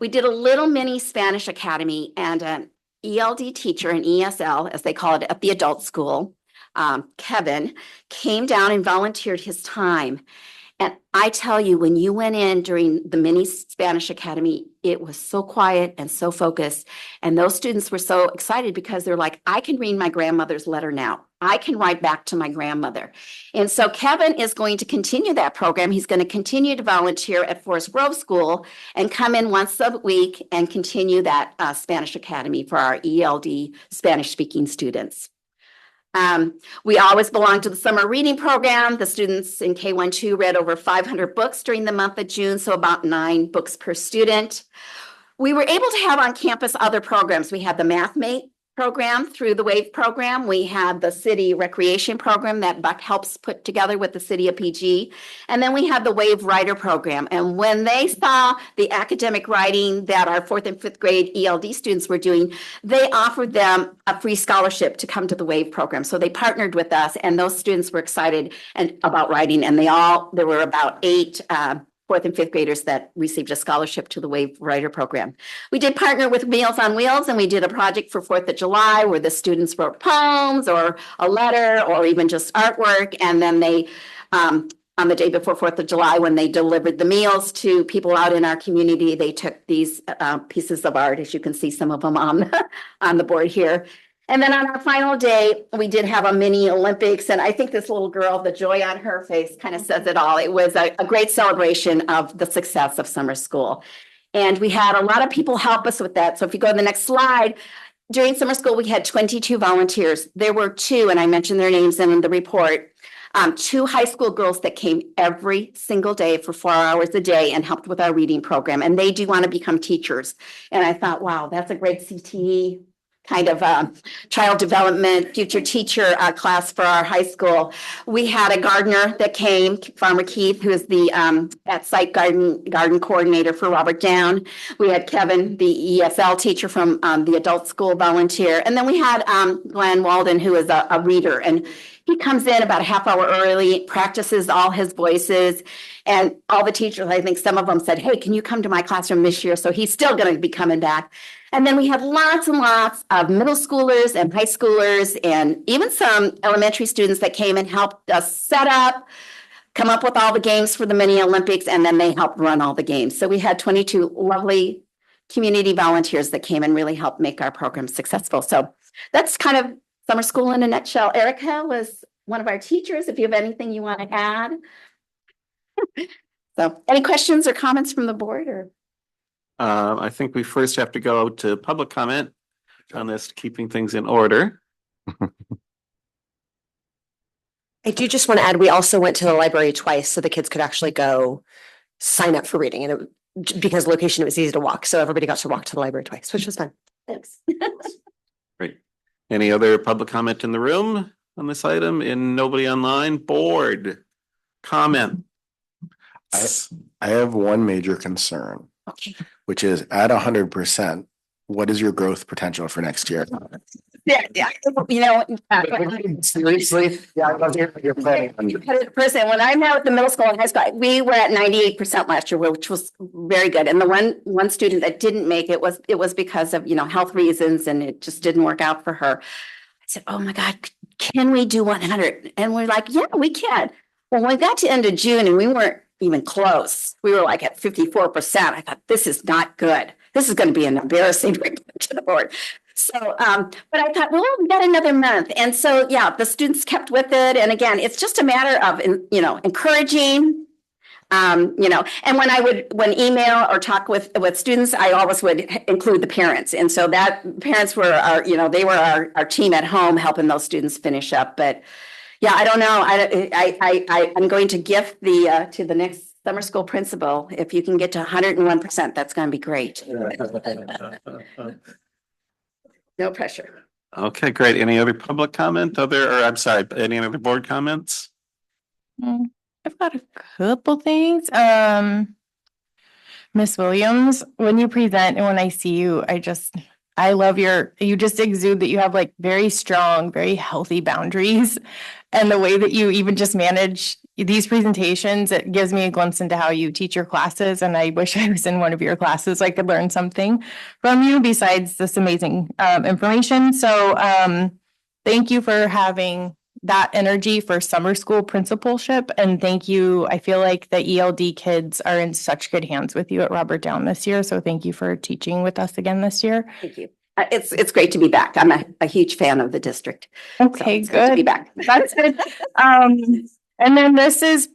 We did a little mini Spanish academy, and an ELD teacher, an ESL, as they call it at the adult school, Kevin, came down and volunteered his time. And I tell you, when you went in during the mini Spanish Academy, it was so quiet and so focused. And those students were so excited because they're like, I can read my grandmother's letter now. I can write back to my grandmother. And so Kevin is going to continue that program. He's going to continue to volunteer at Forest Grove School and come in once a week and continue that Spanish Academy for our ELD Spanish speaking students. We always belong to the summer reading program. The students in K-1-2 read over 500 books during the month of June, so about 9 books per student. We were able to have on campus other programs. We had the MathMate program through the WAVE program. We had the city recreation program that Buck helps put together with the city of PG. And then we had the WAVE writer program. And when they saw the academic writing that our 4th and 5th grade ELD students were doing, they offered them a free scholarship to come to the WAVE program. So they partnered with us, and those students were excited about writing. And there were about 8 fourth and fifth graders that received a scholarship to the Wave Writer Program. We did partner with Meals on Wheels, and we did a project for 4th of July where the students wrote poems or a letter or even just artwork. And then they, on the day before 4th of July, when they delivered the meals to people out in our community, they took these pieces of art, as you can see some of them on, on the board here. And then on our final day, we did have a mini Olympics. And I think this little girl, the joy on her face kind of says it all. It was a great celebration of the success of summer school. And we had a lot of people help us with that. So if you go to the next slide, during summer school, we had 22 volunteers. There were 2, and I mentioned their names in the report, 2 high school girls that came every single day for 4 hours a day and helped with our reading program. And they do want to become teachers. And I thought, wow, that's a great CTE kind of child development, future teacher class for our high school. We had a gardener that came, Farmer Keith, who is the at-site garden coordinator for Robert Down. We had Kevin, the ESL teacher from the adult school volunteer. And then we had Glenn Walden, who is a reader. And he comes in about a half hour early, practices all his voices. And all the teachers, I think some of them said, hey, can you come to my classroom this year? So he's still going to be coming back. And then we had lots and lots of middle schoolers and high schoolers and even some elementary students that came and helped us set up, come up with all the games for the mini Olympics, and then they helped run all the games. So we had 22 lovely community volunteers that came and really helped make our program successful. So that's kind of summer school in a nutshell. Erica was one of our teachers, if you have anything you want to add. So any questions or comments from the board or? I think we first have to go to public comment on this, keeping things in order. I do just want to add, we also went to the library twice so the kids could actually go sign up for reading, and because location, it was easy to walk. So everybody got to walk to the library twice, which was fun. Thanks. Great. Any other public comment in the room on this item? And nobody online? Board comment. I have one major concern, which is at 100%, what is your growth potential for next year? Yeah, you know, Seriously? Yeah, I love your planning. person, when I met with the middle school and high school, we were at 98% last year, which was very good. And the one student that didn't make it was because of, health reasons, and it just didn't work out for her. I said, oh my God, can we do 100? And we're like, yeah, we can. Well, when we got to end of June and we weren't even close, we were like at 54%. I thought, this is not good. This is going to be an embarrassing report to the board. So, but I thought, well, we got another month. And so, yeah, the students kept with it. And again, it's just a matter of, encouraging, and when email or talk with students, I always would include the parents. And so that parents were they were our team at home helping those students finish up. But yeah, I don't know. I'm going to gift to the next summer school principal. If you can get to 101%, that's going to be great. No pressure. Okay, great. Any other public comment? Any other board comments? I've got a couple things. Miss Williams, when you present and when I see you, I love you just exude that you have like very strong, very healthy boundaries. And the way that you even just manage these presentations, it gives me a glimpse into how you teach your classes. And I wish I was in one of your classes so I could learn something from you besides this amazing information. So thank you for having that energy for summer school principalship. And thank you. I feel like the ELD kids are in such good hands with you at Robert Down this year. So thank you for teaching with us again this year. Thank you. It's great to be back. I'm a huge fan of the district. Okay, so good to be back. That's good. And then this is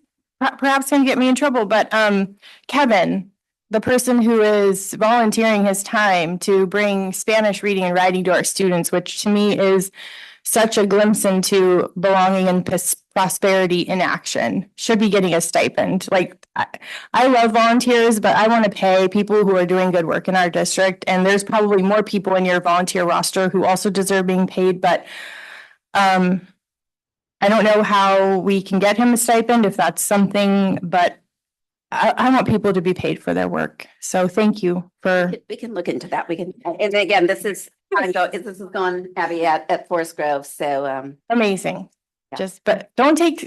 perhaps going to get me in trouble, but Kevin, the person who is volunteering his time to bring Spanish reading and writing to our students, which to me is such a glimpse into belonging and prosperity in action, should be getting a stipend. Like, I love volunteers, but I want to pay people who are doing good work in our district. And there's probably more people in your volunteer roster who also deserve being paid, but I don't know how we can get him a stipend if that's something, but I want people to be paid for their work. So thank you for. We can look into that. And again, this is going Abby at Forest Grove. So amazing. Just, but don't take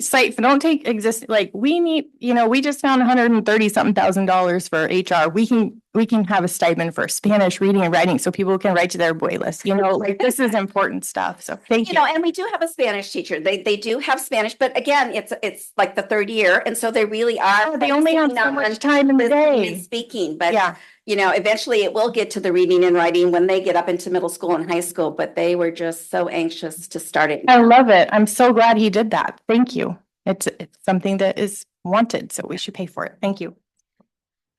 exist, like, we need, we just found $130-something thousand for HR. We can have a stipend for Spanish reading and writing so people can write to their boy list, like, this is important stuff. So thank you. And we do have a Spanish teacher. They do have Spanish, but again, it's like the third year. And so they really are. They only have so much time in the listening day. and speaking, but Yeah. Eventually it will get to the reading and writing when they get up into middle school and high school, but they were just so anxious to start it. I love it. I'm so glad he did that. Thank you. It's something that is wanted, so we should pay for it. Thank you.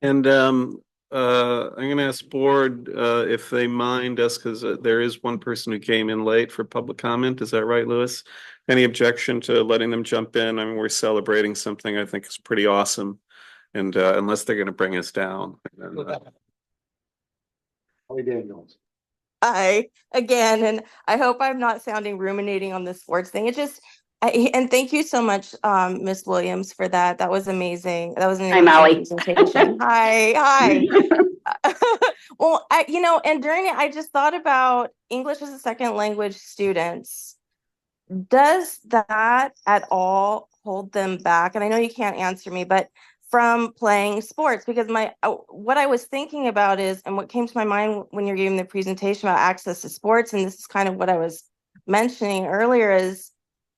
And I'm gonna ask board if they mind us, because there is one person who came in late for public comment. Is that right, Louis? Any objection to letting them jump in? I mean, we're celebrating something I think is pretty awesome. And unless they're gonna bring us down. Hi again, and I hope I'm not sounding ruminating on the sports thing. And thank you so much, Miss Williams, for that. That was amazing. That was an Hi, amazing Molly. presentation. Hi. Well, and during it, I just thought about English as a second language students. Does that at all hold them back? And I know you can't answer me, but from playing sports, because what I was thinking about is, and what came to my mind when you're giving the presentation about access to sports, and this is kind of what I was mentioning earlier, is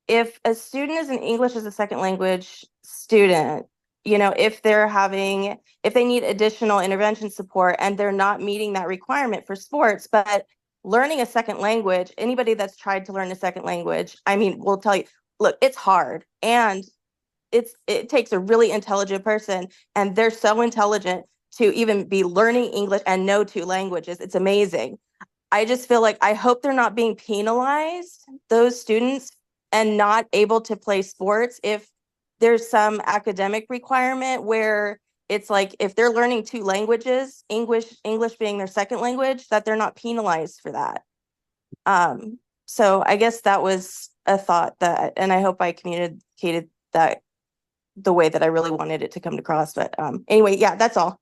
if a student is an English as a second language student, if they need additional intervention support and they're not meeting that requirement for sports, but learning a second language, anybody that's tried to learn a second language, will tell you, look, it's hard, and it takes a really intelligent person, and they're so intelligent to even be learning English and know two languages. It's amazing. I just feel like I hope they're not being penalized, those students, and not able to play sports if there's some academic requirement where it's like if they're learning two languages, English being their second language, that they're not penalized for that. So I guess that was a thought and I hope I communicated that the way that I really wanted it to come across. But anyway, yeah, that's all.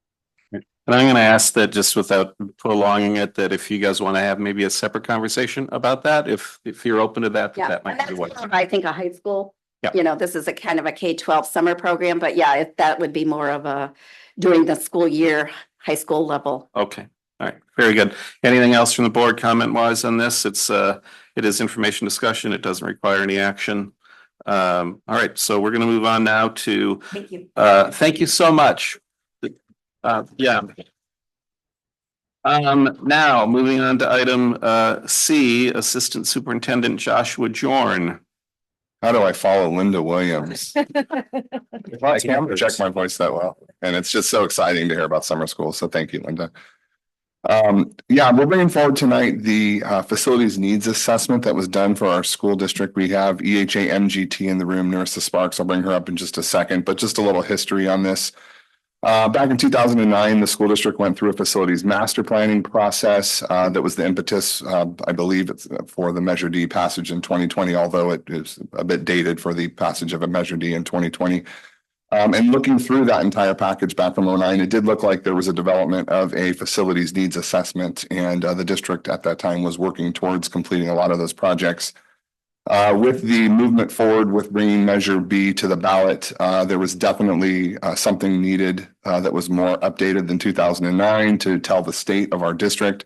And I'm going to ask that, just without prolonging it, that if you guys want to have maybe a separate conversation about that, if you're open to that, Yeah, that might and be that's what. more of, I think, a high school. Yeah. This is a kind of a K-12 summer program, but yeah, that would be more of a during the school year, high school level. Okay. All right. Very good. Anything else from the board comment wise on this? It is information discussion. It doesn't require any action. All right. So we're going to move on now to. Thank you. Thank you so much. Yeah. Now moving on to item C, Assistant Superintendent Joshua Jorn. How do I follow Linda Williams? I can't project my voice that well, and it's just so exciting to hear about summer school. So thank you, Linda. Yeah, we're bringing forward tonight the facilities needs assessment that was done for our school district. We have EHA MGT in the room, Narissa Sparks. I'll bring her up in just a second, but just a little history on this. Back in 2009, the school district went through a facilities master planning process that was the impetus, I believe, it's for the Measure D passage in 2020, although it is a bit dated for the passage of a Measure D in 2020. And looking through that entire package back from 2009, it did look like there was a development of a facilities needs assessment, and the district at that time was working towards completing a lot of those projects. With the movement forward with bringing Measure B to the ballot, there was definitely something needed that was more updated than 2009 to tell the state of our district.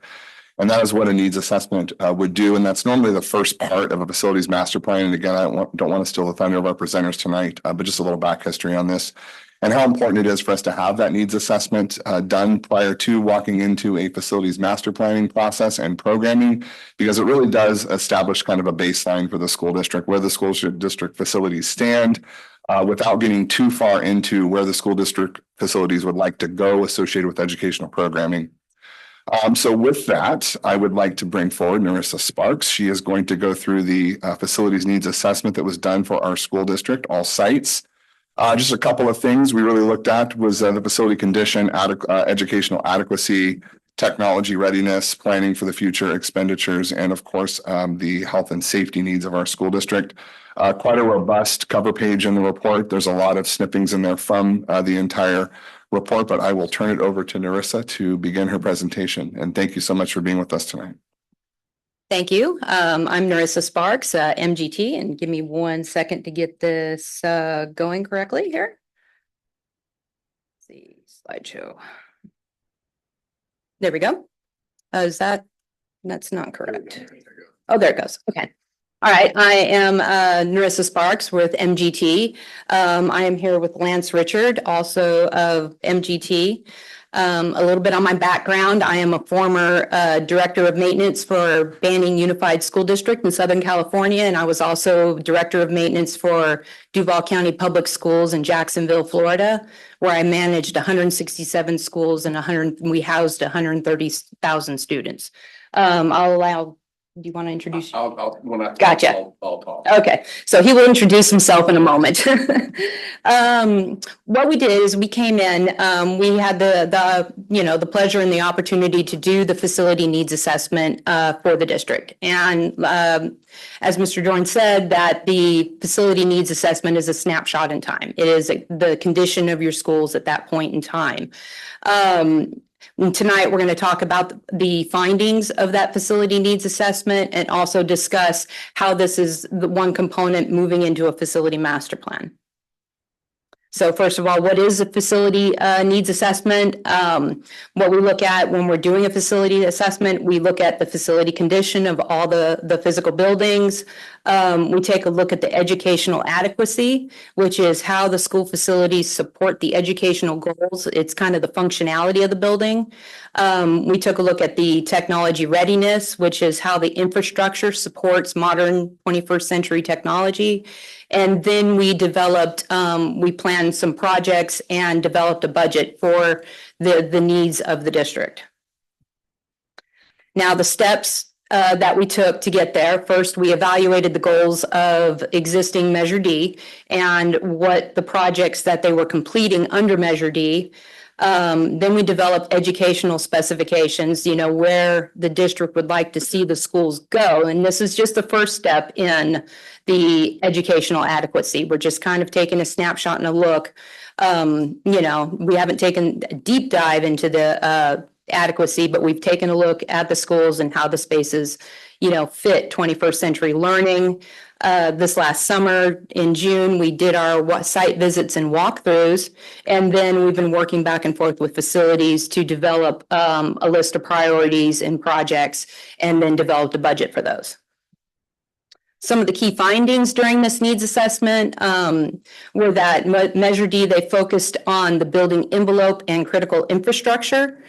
And that is what a needs assessment would do. And that's normally the first part of a facilities master plan. And again, I don't want to steal the thunder of our presenters tonight, but just a little back history on this and how important it is for us to have that needs assessment done prior to walking into a facilities master planning process and programming, because it really does establish kind of a baseline for the school district, where the school district facilities stand, without getting too far into where the school district facilities would like to go associated with educational programming. So with that, I would like to bring forward Narissa Sparks. She is going to go through the facilities needs assessment that was done for our school district, all sites. Just a couple of things we really looked at was the facility condition, educational adequacy, technology readiness, planning for the future expenditures, and of course, the health and safety needs of our school district. Quite a robust cover page in the report. There's a lot of snippings in there from the entire report, but I will turn it over to Narissa to begin her presentation. And thank you so much for being with us tonight. Thank you. I'm Narissa Sparks, MGT, and give me 1 second to get this going correctly here. Let's see, slideshow. There we go. That's not correct. Oh, there it goes. Okay. All right. I am Narissa Sparks with MGT. I am here with Lance Richard, also of MGT. A little bit on my background. I am a former director of maintenance for Banning Unified School District in Southern California, and I was also director of maintenance for Duval County Public Schools in Jacksonville, Florida, where I managed 167 schools and we housed 130,000 students. I'll allow. Do you want to introduce? When I Gotcha. I'll talk. Okay, so he will introduce himself in a moment. What we did is we came in, we had the pleasure and the opportunity to do the facility needs assessment for the district. And as Mr. Dorn said, that the facility needs assessment is a snapshot in time. It is the condition of your schools at that point in time. And tonight, we're going to talk about the findings of that facility needs assessment and also discuss how this is the one component moving into a facility master plan. So first of all, what is a facility needs assessment? What we look at when we're doing a facility assessment, we look at the facility condition of all the physical buildings. We take a look at the educational adequacy, which is how the school facilities support the educational goals. It's kind of the functionality of the building. We took a look at the technology readiness, which is how the infrastructure supports modern 21st century technology. And then we developed, we planned some projects and developed a budget for the needs of the district. Now, the steps that we took to get there, first, we evaluated the goals of existing Measure D and what the projects that they were completing under Measure D. Then we developed educational specifications, where the district would like to see the schools go. And this is just the first step in the educational adequacy. We're just kind of taking a snapshot and a look. We haven't taken a deep dive into the adequacy, but we've taken a look at the schools and how the spaces, fit 21st century learning. This last summer in June, we did our site visits and walkthroughs, and then we've been working back and forth with facilities to develop a list of priorities and projects, and then developed a budget for those. Some of the key findings during this needs assessment were that Measure D, they focused on the building envelope and critical infrastructure.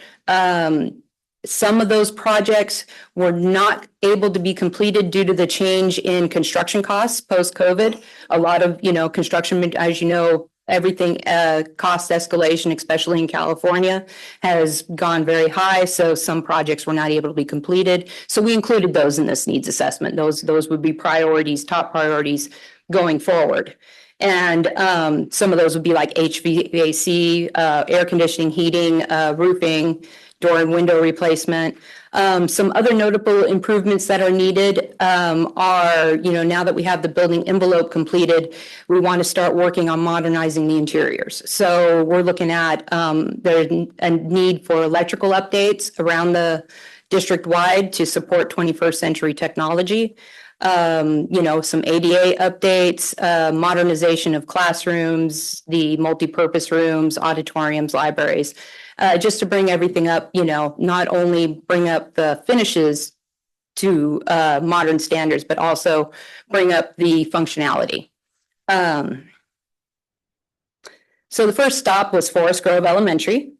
Some of those projects were not able to be completed due to the change in construction costs post-COVID. A lot of, construction, as you know, everything, cost escalation, especially in California, has gone very high. So some projects were not able to be completed. So we included those in this needs assessment. Those would be priorities, top priorities going forward. And some of those would be like HVAC, air conditioning, heating, roofing, door and window replacement. Some other notable improvements that are needed are, now that we have the building envelope completed, we want to start working on modernizing the interiors. So we're looking at there's a need for electrical updates around the district-wide to support 21st century technology. Some ADA updates, modernization of classrooms, the multi-purpose rooms, auditoriums, libraries. Just to bring everything up, not only bring up the finishes to modern standards, but also bring up the functionality. So the first stop was Forest Grove Elementary.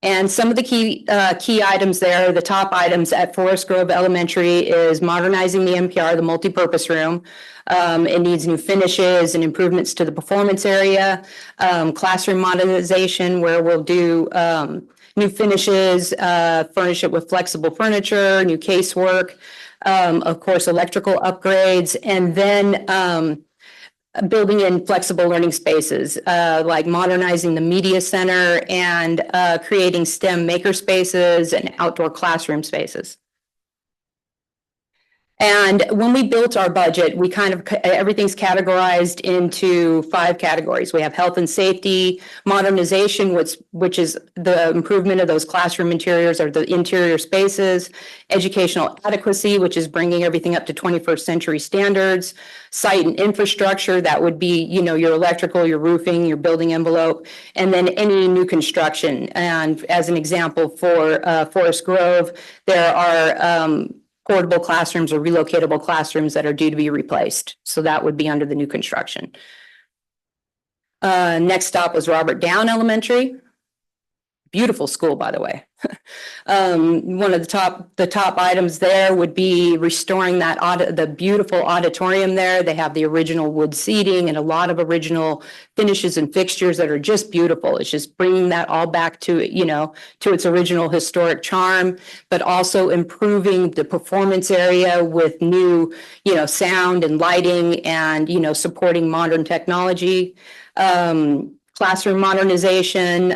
And some of the key items there, the top items at Forest Grove Elementary is modernizing the MPR, the multipurpose room. It needs new finishes and improvements to the performance area, classroom modernization where we'll do new finishes, furnish it with flexible furniture, new casework, of course, electrical upgrades, and then building in flexible learning spaces, like modernizing the media center and creating STEM maker spaces and outdoor classroom spaces. And when we built our budget, we kind of, everything's categorized into 5 categories. We have health and safety, modernization, which is the improvement of those classroom interiors or the interior spaces, educational adequacy, which is bringing everything up to 21st century standards, site and infrastructure, that would be, you know, your electrical, your roofing, your building envelope, and then any new construction. And as an example, for Forest Grove, there are portable classrooms or relocatable classrooms that are due to be replaced. So that would be under the new construction. Next stop was Robert Down Elementary. Beautiful school, by the way. One of the top items there would be restoring the beautiful auditorium there. They have the original wood seating and a lot of original finishes and fixtures that are just beautiful. It's just bringing that all back to, you know, to its original historic charm, but also improving the performance area with new, you know, sound and lighting and, you know, supporting modern technology. Classroom modernization,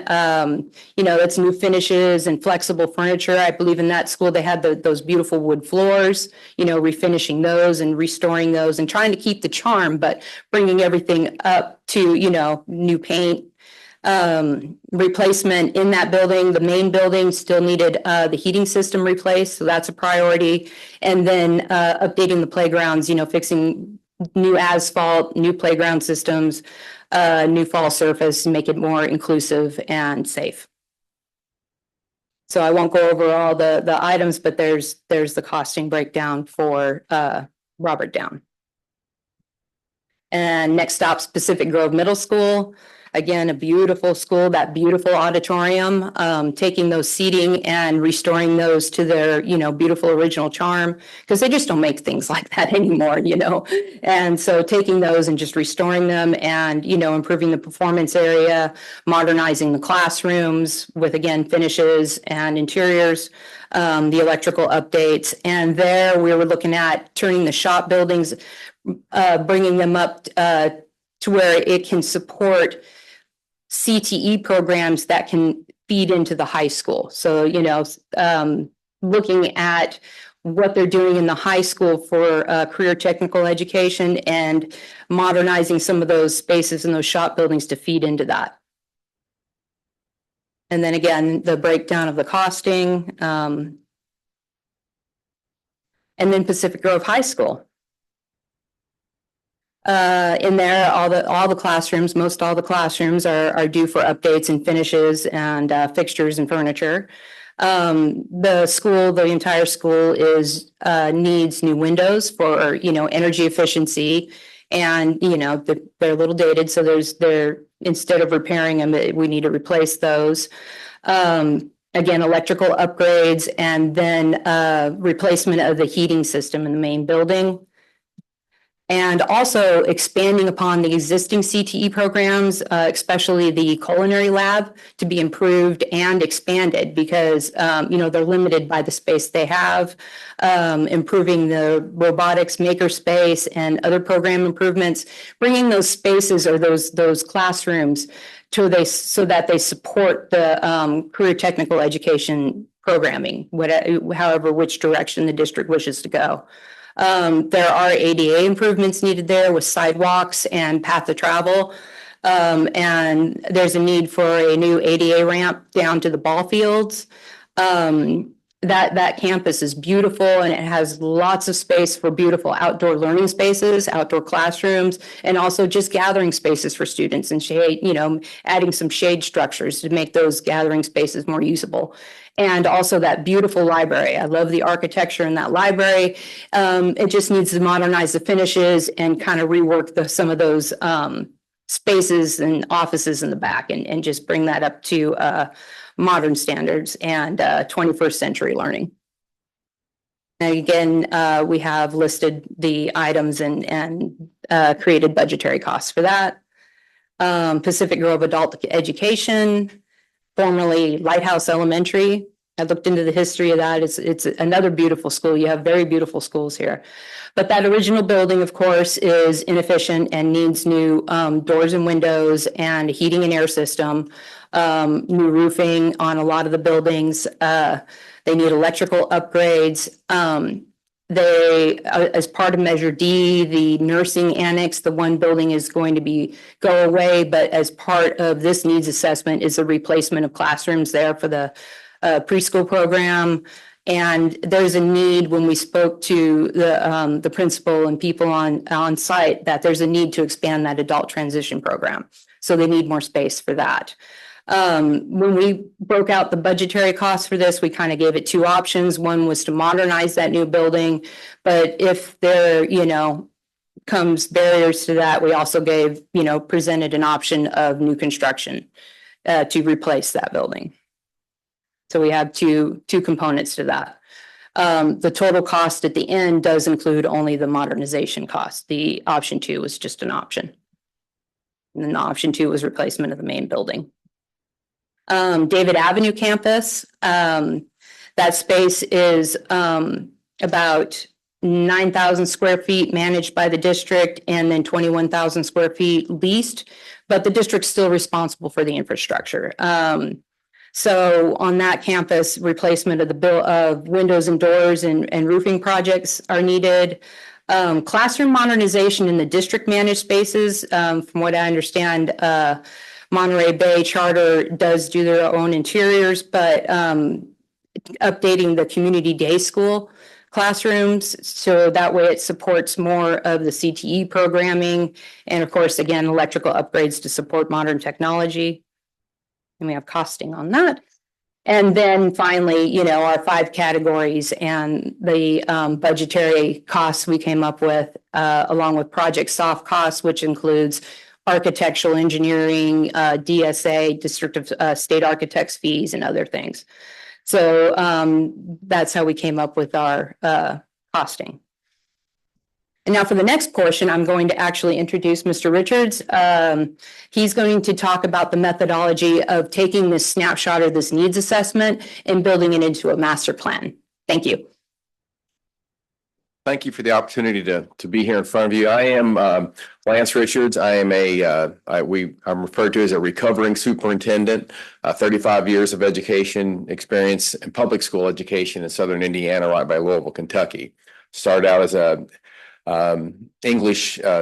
you know, it's new finishes and flexible furniture. I believe in that school, they had those beautiful wood floors, you know, refinishing those and restoring those and trying to keep the charm, but bringing everything up to, you know, new paint. Replacement in that building, the main building still needed the heating system replaced, so that's a priority. And then updating the playgrounds, you know, fixing new asphalt, new playground systems, new fall surface, make it more inclusive and safe. So I won't go over all the items, but there's the costing breakdown for Robert Down. And next stop, Pacific Grove Middle School. Again, a beautiful school, that beautiful auditorium, taking those seating and restoring those to their, you know, beautiful original charm, because they just don't make things like that anymore, you know. And so taking those and just restoring them and, you know, improving the performance area, modernizing the classrooms with, again, finishes and interiors, the electrical updates. And there we were looking at turning the shop buildings, bringing them up to where it can support CTE programs that can feed into the high school. So, you know, looking at what they're doing in the high school for career technical education and modernizing some of those spaces in those shop buildings to feed into that. And then again, the breakdown of the costing. And then Pacific Grove High School. In there, all the classrooms, most all the classrooms are due for updates and finishes and fixtures and furniture. The entire school needs new windows for, you know, energy efficiency, and, you know, they're a little dated, so instead of repairing them, we need to replace those. Again, electrical upgrades, and then replacement of the heating system in the main building. And also expanding upon the existing CTE programs, especially the culinary lab, to be improved and expanded because, you know, they're limited by the space they have. Improving the robotics makerspace and other program improvements, bringing those spaces or those classrooms so that they support the career technical education programming, however, which direction the district wishes to go. There are ADA improvements needed there with sidewalks and path of travel. And there's a need for a new ADA ramp down to the ball fields. That campus is beautiful and it has lots of space for beautiful outdoor learning spaces, outdoor classrooms, and also just gathering spaces for students and shade, you know, adding some shade structures to make those gathering spaces more usable. And also that beautiful library. I love the architecture in that library. It just needs to modernize the finishes and kind of rework some of those spaces and offices in the back and just bring that up to modern standards and 21st century learning. And again, we have listed the items and created budgetary costs for that. Pacific Grove Adult Education, formerly Lighthouse Elementary. I looked into the history of that. It's another beautiful school. You have very beautiful schools here. But that original building, of course, is inefficient and needs new doors and windows and heating and air system, new roofing on a lot of the buildings. They need electrical upgrades. as part of Measure D, the nursing annex, the one building is going to go away, but as part of this needs assessment is a replacement of classrooms there for the preschool program. And there's a need, when we spoke to the principal and people on site, that there's a need to expand that adult transition program. So they need more space for that. When we broke out the budgetary costs for this, we kind of gave it two options. One was to modernize that new building, but if there, comes barriers to that, we also presented an option of new construction to replace that building. So we have two components to that. The total cost at the end does include only the modernization cost. The option 2 was just an option. And then the option 2 was replacement of the main building. David Avenue campus, that space is about 9,000 square feet managed by the district and then 21,000 square feet leased, but the district's still responsible for the infrastructure. So on that campus, replacement of the windows and doors and roofing projects are needed. Classroom modernization in the district managed spaces, from what I understand, Monterey Bay Charter does do their own interiors, but updating the community day school classrooms so that way it supports more of the CTE programming. And of course, again, electrical upgrades to support modern technology. And we have costing on that. And then finally, our 5 categories and the budgetary costs we came up with, along with project soft costs, which includes architectural engineering, DSA, District of State Architects fees, and other things. So that's how we came up with our costing. And now for the next portion, I'm going to actually introduce Mr. Richards. He's going to talk about the methodology of taking this snapshot or this needs assessment and building it into a master plan. Thank you. Thank you for the opportunity to be here in front of you. I am Lance Richards. I am I'm referred to as a recovering superintendent, 35 years of education experience in public school education in Southern Indiana, right by Louisville, Kentucky. Started out as a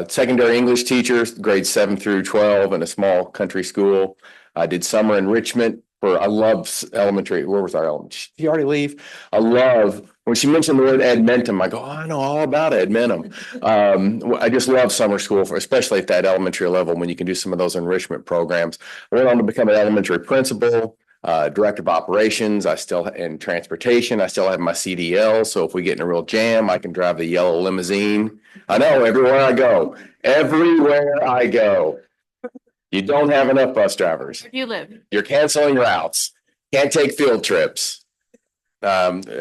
secondary English teacher, grades 7 through 12 in a small country school. I did summer enrichment I love elementary. Where was our elementary? Did you already leave? When she mentioned the word Edmentum, I go, I know all about Edmentum. I just love summer school, especially at that elementary level when you can do some of those enrichment programs. I went on to become an elementary principal, director of operations. In transportation, I still have my CDL. So if we get in a real jam, I can drive the yellow limousine. I know everywhere I go. You don't have enough bus drivers. Where do you live? You're canceling routes. Can't take field trips.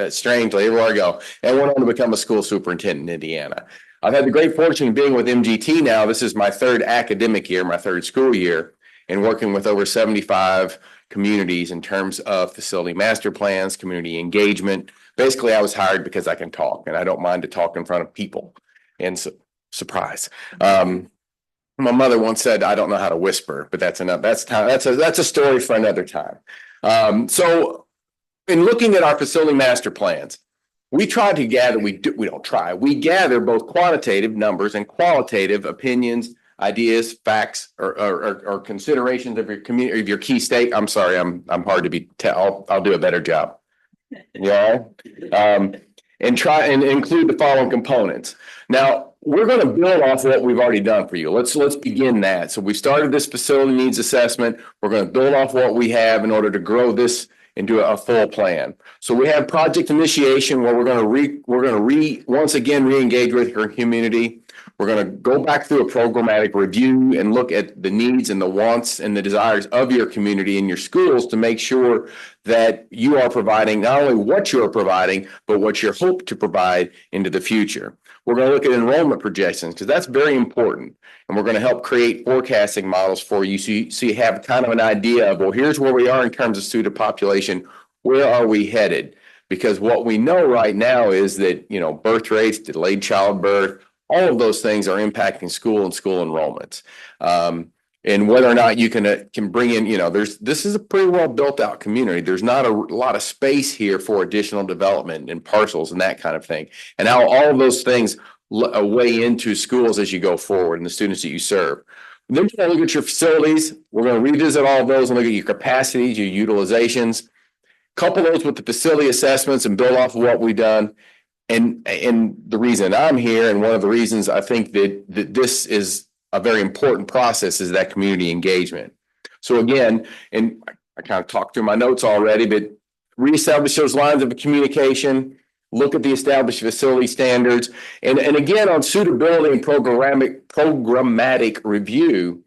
Strangely, everywhere I go. And went on to become a school superintendent in Indiana. I've had the great fortune of being with MGT now. This is my 3rd academic year, my 3rd school year, and working with over 75 communities in terms of facility master plans, community engagement. Basically, I was hired because I can talk, and I don't mind to talk in front of people. And surprise. My mother once said, I don't know how to whisper, but that's enough. That's a story for another time. So in looking at our facility master plans, we try to gather, we gather both quantitative numbers and qualitative opinions, ideas, facts, or considerations of your community, of your key stake. I'm sorry, I'm hard to be, I'll do a better job. Yeah. And try and include the following components. Now, we're going to build off what we've already done for you. Let's begin that. So we started this facility needs assessment. We're going to build off what we have in order to grow this into a full plan. So we have project initiation where we're going to once again re-engage with your community. We're going to go back through a programmatic review and look at the needs and the wants and the desires of your community and your schools to make sure that you are providing not only what you are providing, but what you hope to provide into the future. We're going to look at enrollment projections because that's very important. And we're going to help create forecasting models for you so you have kind of an idea of, well, here's where we are in terms of student population. Where are we headed? Because what we know right now is that, birth rates, delayed childbirth, all of those things are impacting school and school enrollments. And whether or not you can bring in, this is a pretty well built out community. There's not a lot of space here for additional development and parcels and that kind of thing. And how all of those things weigh into schools as you go forward and the students that you serve. Then you're going to look at your facilities. We're going to revisit all of those and look at your capacities, your utilizations, couple those with the facility assessments and build off of what we've done. And the reason I'm here, and one of the reasons I think that this is a very important process, is that community engagement. So again, and I kind of talked through my notes already, but reestablish those lines of communication, look at the established facility standards, and again, on suitability and programmatic review,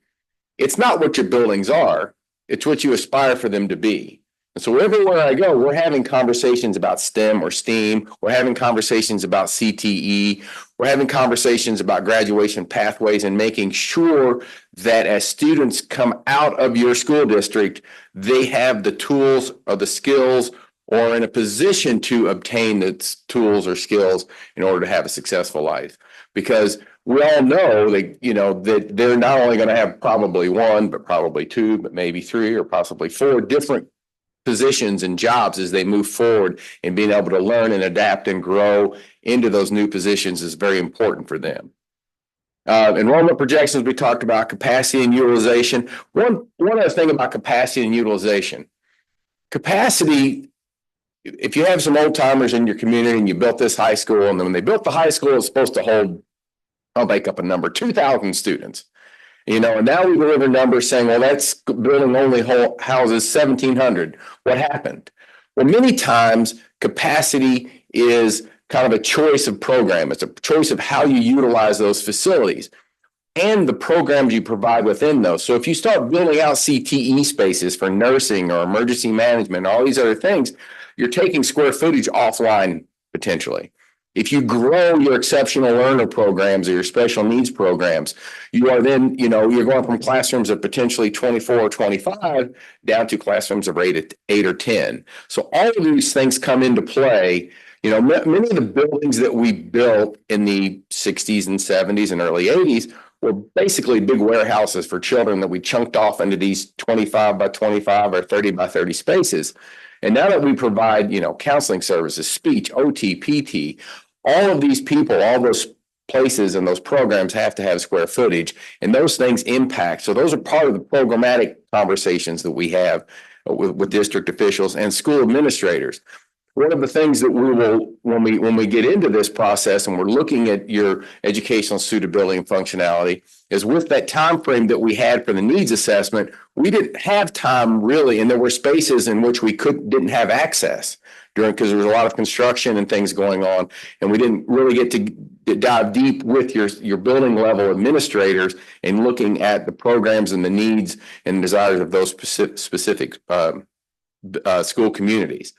it's not what your buildings are, it's what you aspire for them to be. And so everywhere I go, we're having conversations about STEM or STEAM. We're having conversations about CTE. We're having conversations about graduation pathways and making sure that as students come out of your school district, they have the tools or the skills or in a position to obtain the tools or skills in order to have a successful life. Because we all know that, that they're not only going to have probably one, but probably two, but maybe three or possibly four different positions and jobs as they move forward, and being able to learn and adapt and grow into those new positions is very important for them. Enrollment projections, we talked about capacity and utilization. One other thing about capacity and utilization. Capacity, if you have some old timers in your community and you built this high school, and then when they built the high school, it's supposed to hold, I'll make up a number, 2,000 students. And now we deliver numbers saying, well, that's building only houses 1,700. What happened? Well, many times capacity is kind of a choice of program. It's a choice of how you utilize those facilities and the programs you provide within those. So if you start building out CTE spaces for nursing or emergency management, all these other things, you're taking square footage offline potentially. If you grow your exceptional learner programs or your special needs programs, you are then, you're going from classrooms of potentially 24 or 25 down to classrooms of eight or 10. So all of these things come into play. Many of the buildings that we built in the 60s and 70s and early 80s were basically big warehouses for children that we chunked off into these 25 by 25 or 30 by 30 spaces. And now that we provide, counseling services, speech, OT, PT, all of these people, all those places and those programs have to have square footage, and those things impact. So those are part of the programmatic conversations that we have with district officials and school administrators. One of the things that we will, when we get into this process and we're looking at your educational suitability and functionality, is with that time frame that we had for the needs assessment, we didn't have time really, and there were spaces in which we didn't have access because there was a lot of construction and things going on, and we didn't really get to dive deep with your building level administrators and looking at the programs and the needs and desires of those specific school communities.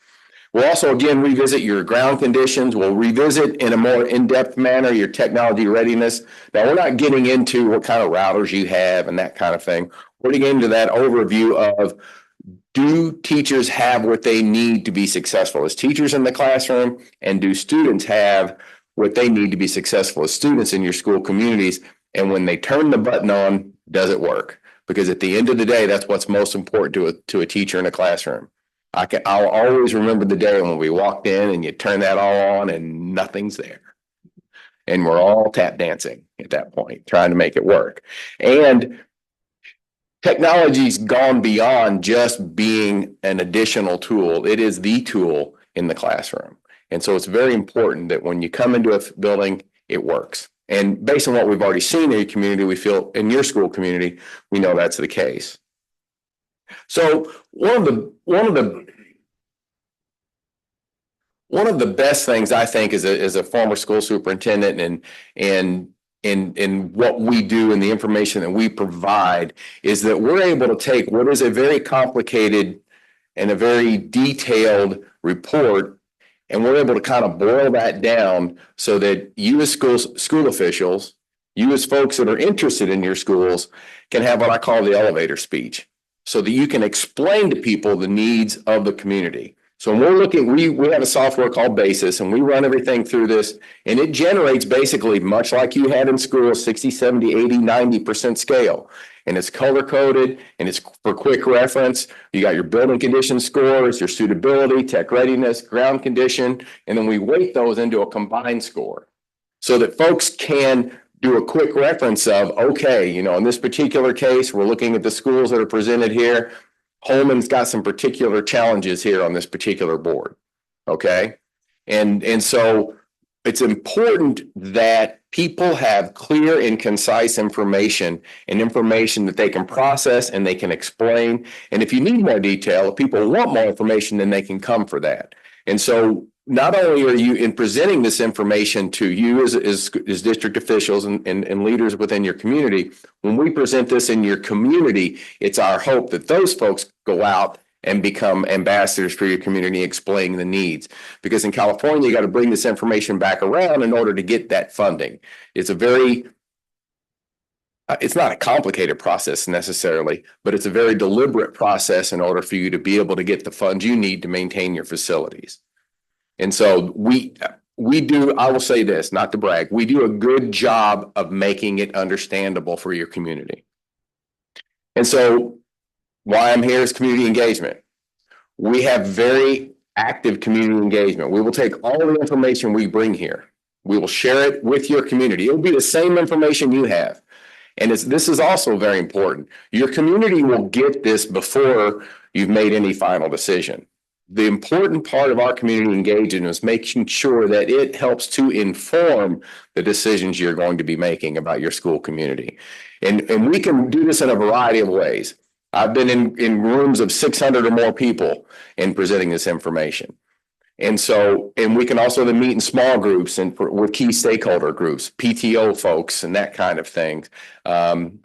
We'll also, again, revisit your ground conditions. We'll revisit in a more in-depth manner your technology readiness. Now, we're not getting into what kind of routers you have and that kind of thing. We're getting into that overview of, do teachers have what they need to be successful as teachers in the classroom? And do students have what they need to be successful as students in your school communities? And when they turn the button on, does it work? Because at the end of the day, that's what's most important to a teacher in a classroom. I'll always remember the day when we walked in and you turn that all on and nothing's there. And we're all tap dancing at that point, trying to make it work. And technology's gone beyond just being an additional tool. It is the tool in the classroom. And so it's very important that when you come into a building, it works. And based on what we've already seen in your community, we feel in your school community, we know that's the case. So one of the best things I think as a former school superintendent and what we do and the information that we provide is that we're able to take what is a very complicated and a very detailed report, and we're able to kind of boil that down so that you as school officials, you as folks that are interested in your schools, can have what I call the elevator speech, so that you can explain to people the needs of the community. So when we're looking, we have a software called Basis, and we run everything through this, and it generates basically much like you had in school, 60, 70, 80, 90% scale. and it's color coded and it's for quick reference. You got your building condition scores, your suitability, tech readiness, ground condition, and then we weight those into a combined score so that folks can do a quick reference of, okay, you know, in this particular case, we're looking at the schools that are presented here. Holman's got some particular challenges here on this particular board. Okay. And so it's important that people have clear and concise information and information that they can process and they can explain. And if you need more detail, if people want more information, then they can come for that. And so not only are you in presenting this information to you as district officials and leaders within your community, when we present this in your community, it's our hope that those folks go out and become ambassadors for your community, explaining the needs. Because in California, you got to bring this information back around in order to get that funding. It's not a complicated process necessarily, but it's a very deliberate process in order for you to be able to get the funds you need to maintain your facilities. And so we do, I will say this, not to brag, we do a good job of making it understandable for your community. And so why I'm here is community engagement. We have very active community engagement. We will take all the information we bring here. We will share it with your community. It will be the same information you have. And this is also very important. Your community will get this before you've made any final decision. The important part of our community engagement is making sure that it helps to inform the decisions you're going to be making about your school community. And we can do this in a variety of ways. I've been in rooms of 600 or more people in presenting this information. And we can also then meet in small groups and with key stakeholder groups, PTO folks and that kind of thing.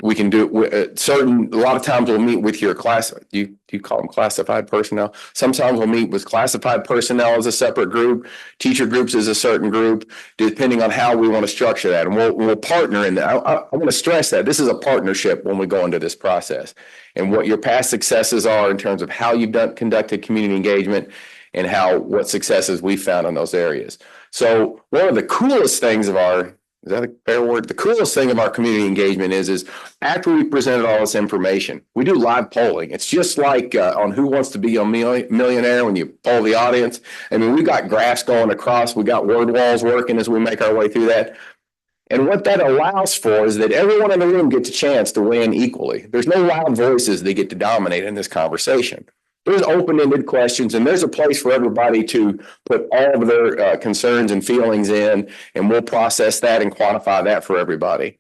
We can do a lot of times we'll meet with your class. You call them classified personnel. Sometimes we'll meet with classified personnel as a separate group, teacher groups as a certain group, depending on how we want to structure that. And we'll partner in that. I want to stress that this is a partnership when we go into this process, and what your past successes are in terms of how you've conducted community engagement and what successes we found in those areas. So one of the coolest things is that a fair word? The coolest thing of our community engagement is after we presented all this information, we do live polling. It's just like on Who Wants to Be a Millionaire when you poll the audience. I mean, we got graphs going across, we got word walls working as we make our way through that. And what that allows for is that everyone in the room gets a chance to weigh in equally. There's no loud voices that get to dominate in this conversation. There's open-ended questions, and there's a place for everybody to put all of their concerns and feelings in, and we'll process that and quantify that for everybody.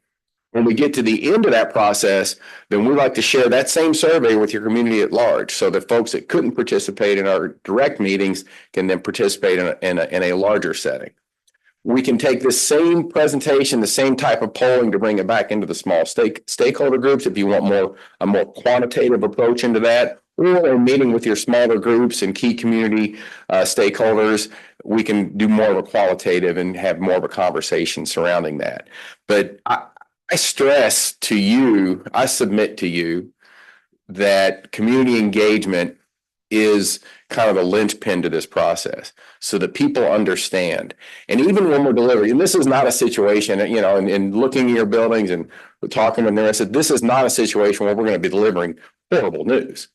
When we get to the end of that process, then we like to share that same survey with your community at large so that folks that couldn't participate in our direct meetings can then participate in a larger setting. We can take this same presentation, the same type of polling to bring it back into the small stakeholder groups if you want a more quantitative approach into that, or in meeting with your smaller groups and key community stakeholders, we can do more of a qualitative and have more of a conversation surrounding that. But I stress to you, I submit to you that community engagement is kind of the linchpin to this process so that people understand. And even when we're delivering, and this is not a situation, you know, and looking at your buildings and talking to them, I said, this is not a situation where we're going to be delivering horrible news.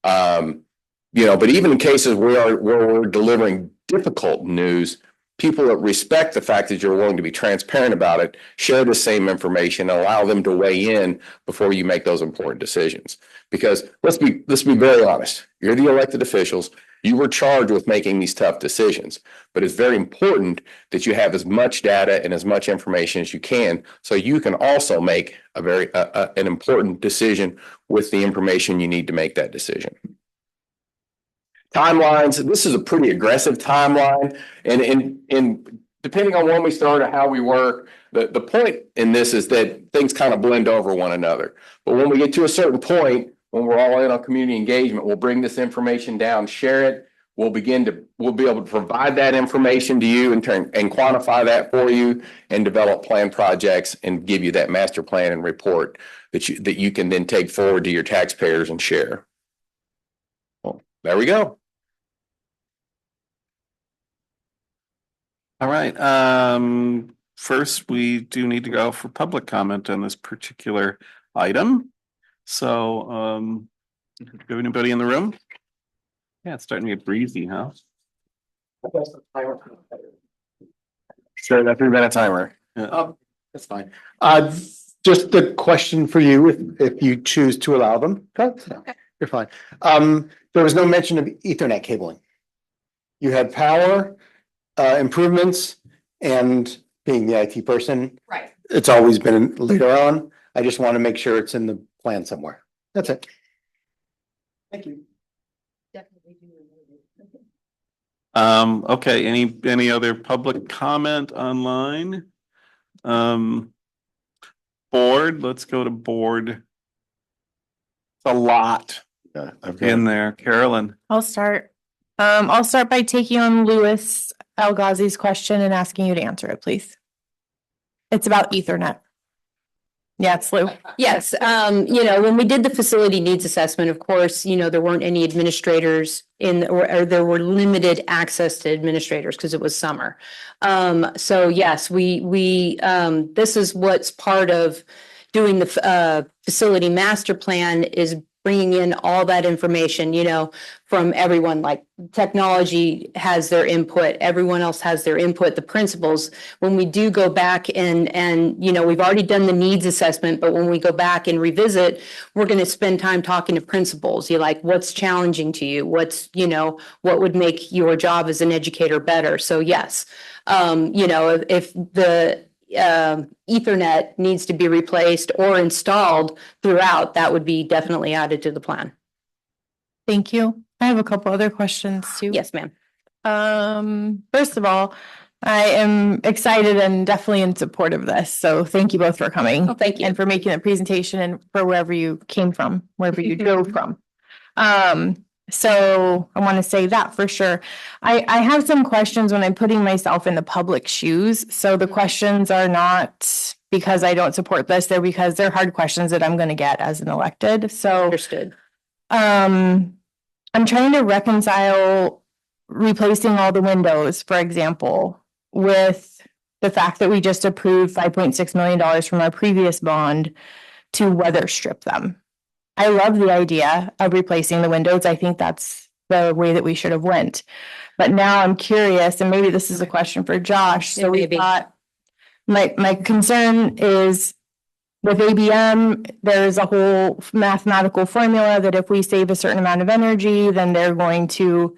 You know, but even in cases where we're delivering difficult news, people that respect the fact that you're willing to be transparent about it, share the same information, and allow them to weigh in before you make those important decisions. Because let's be very honest, you're the elected officials, you were charged with making these tough decisions, but it's very important that you have as much data and as much information as you can, so you can also make an important decision with the information you need to make that decision. Timelines, this is a pretty aggressive timeline, and depending on when we start or how we work, the point in this is that things kind of blend over one another. But when we get to a certain point, when we're all in on community engagement, we'll bring this information down, share it. We'll be able to provide that information to you and quantify that for you and develop plan projects and give you that master plan and report that you can then take forward to your taxpayers and share. Well, there we go. All right. First, we do need to go for public comment on this particular item. So, do we have anybody in the room? Yeah, it's starting to get breezy, huh? Sure, that 3-minute timer. That's fine. Just a question for you, if you choose to allow them. Okay. You're fine. There was no mention of Ethernet cabling. You had power, improvements, and being the IT person. Right. It's always been later on. I just want to make sure it's in the plan somewhere. That's it. Thank you. Okay, any other public comment online? Board, let's go to board. It's a lot in there. Carolyn. I'll start. I'll start by taking on Louis Algazi's question and asking you to answer it, please. It's about Ethernet. Yeah, it's Lou. Yes, when we did the facility needs assessment, of course, there weren't any administrators or there were limited access to administrators because it was summer. So yes, we this is what's part of doing the facility master plan is bringing in all that information, from everyone, like technology has their input, everyone else has their input, the principals. When we do go back and we've already done the needs assessment, but when we go back and revisit, we're going to spend time talking to principals. You're like, what's challenging to you? What's, what would make your job as an educator better? So yes, if the Ethernet needs to be replaced or installed throughout, that would be definitely added to the plan. Thank you. I have a couple other questions too. Yes, ma'am. First of all, I am excited and definitely in support of this. So thank you both for coming. Oh, thank you. And for making the presentation and for wherever you came from, wherever you drove from. So I want to say that for sure. I have some questions when I'm putting myself in the public shoes. So the questions are not because I don't support this, they're because they're hard questions that I'm going to get as an elected. So Understood. I'm trying to reconcile replacing all the windows, for example, with the fact that we just approved $5.6 million from our previous bond to weather strip them. I love the idea of replacing the windows. I think that's the way that we should have went. But now I'm curious, and maybe this is a question for Josh. So we thought, my concern is with ABM, there's a whole mathematical formula that if we save a certain amount of energy, then they're going to,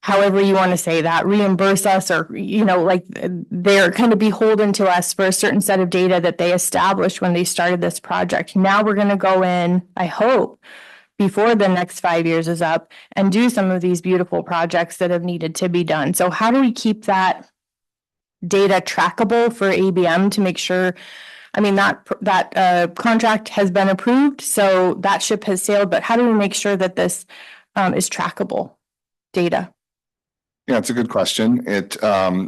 however you want to say that, reimburse us, or, they're kind of beholden to us for a certain set of data that they established when they started this project. Now we're going to go in, I hope, before the next 5 years is up and do some of these beautiful projects that have needed to be done. So how do we keep that data trackable for ABM to make sure, that contract has been approved, so that ship has sailed, but how do we make sure that this is trackable data? Yeah, it's a good question.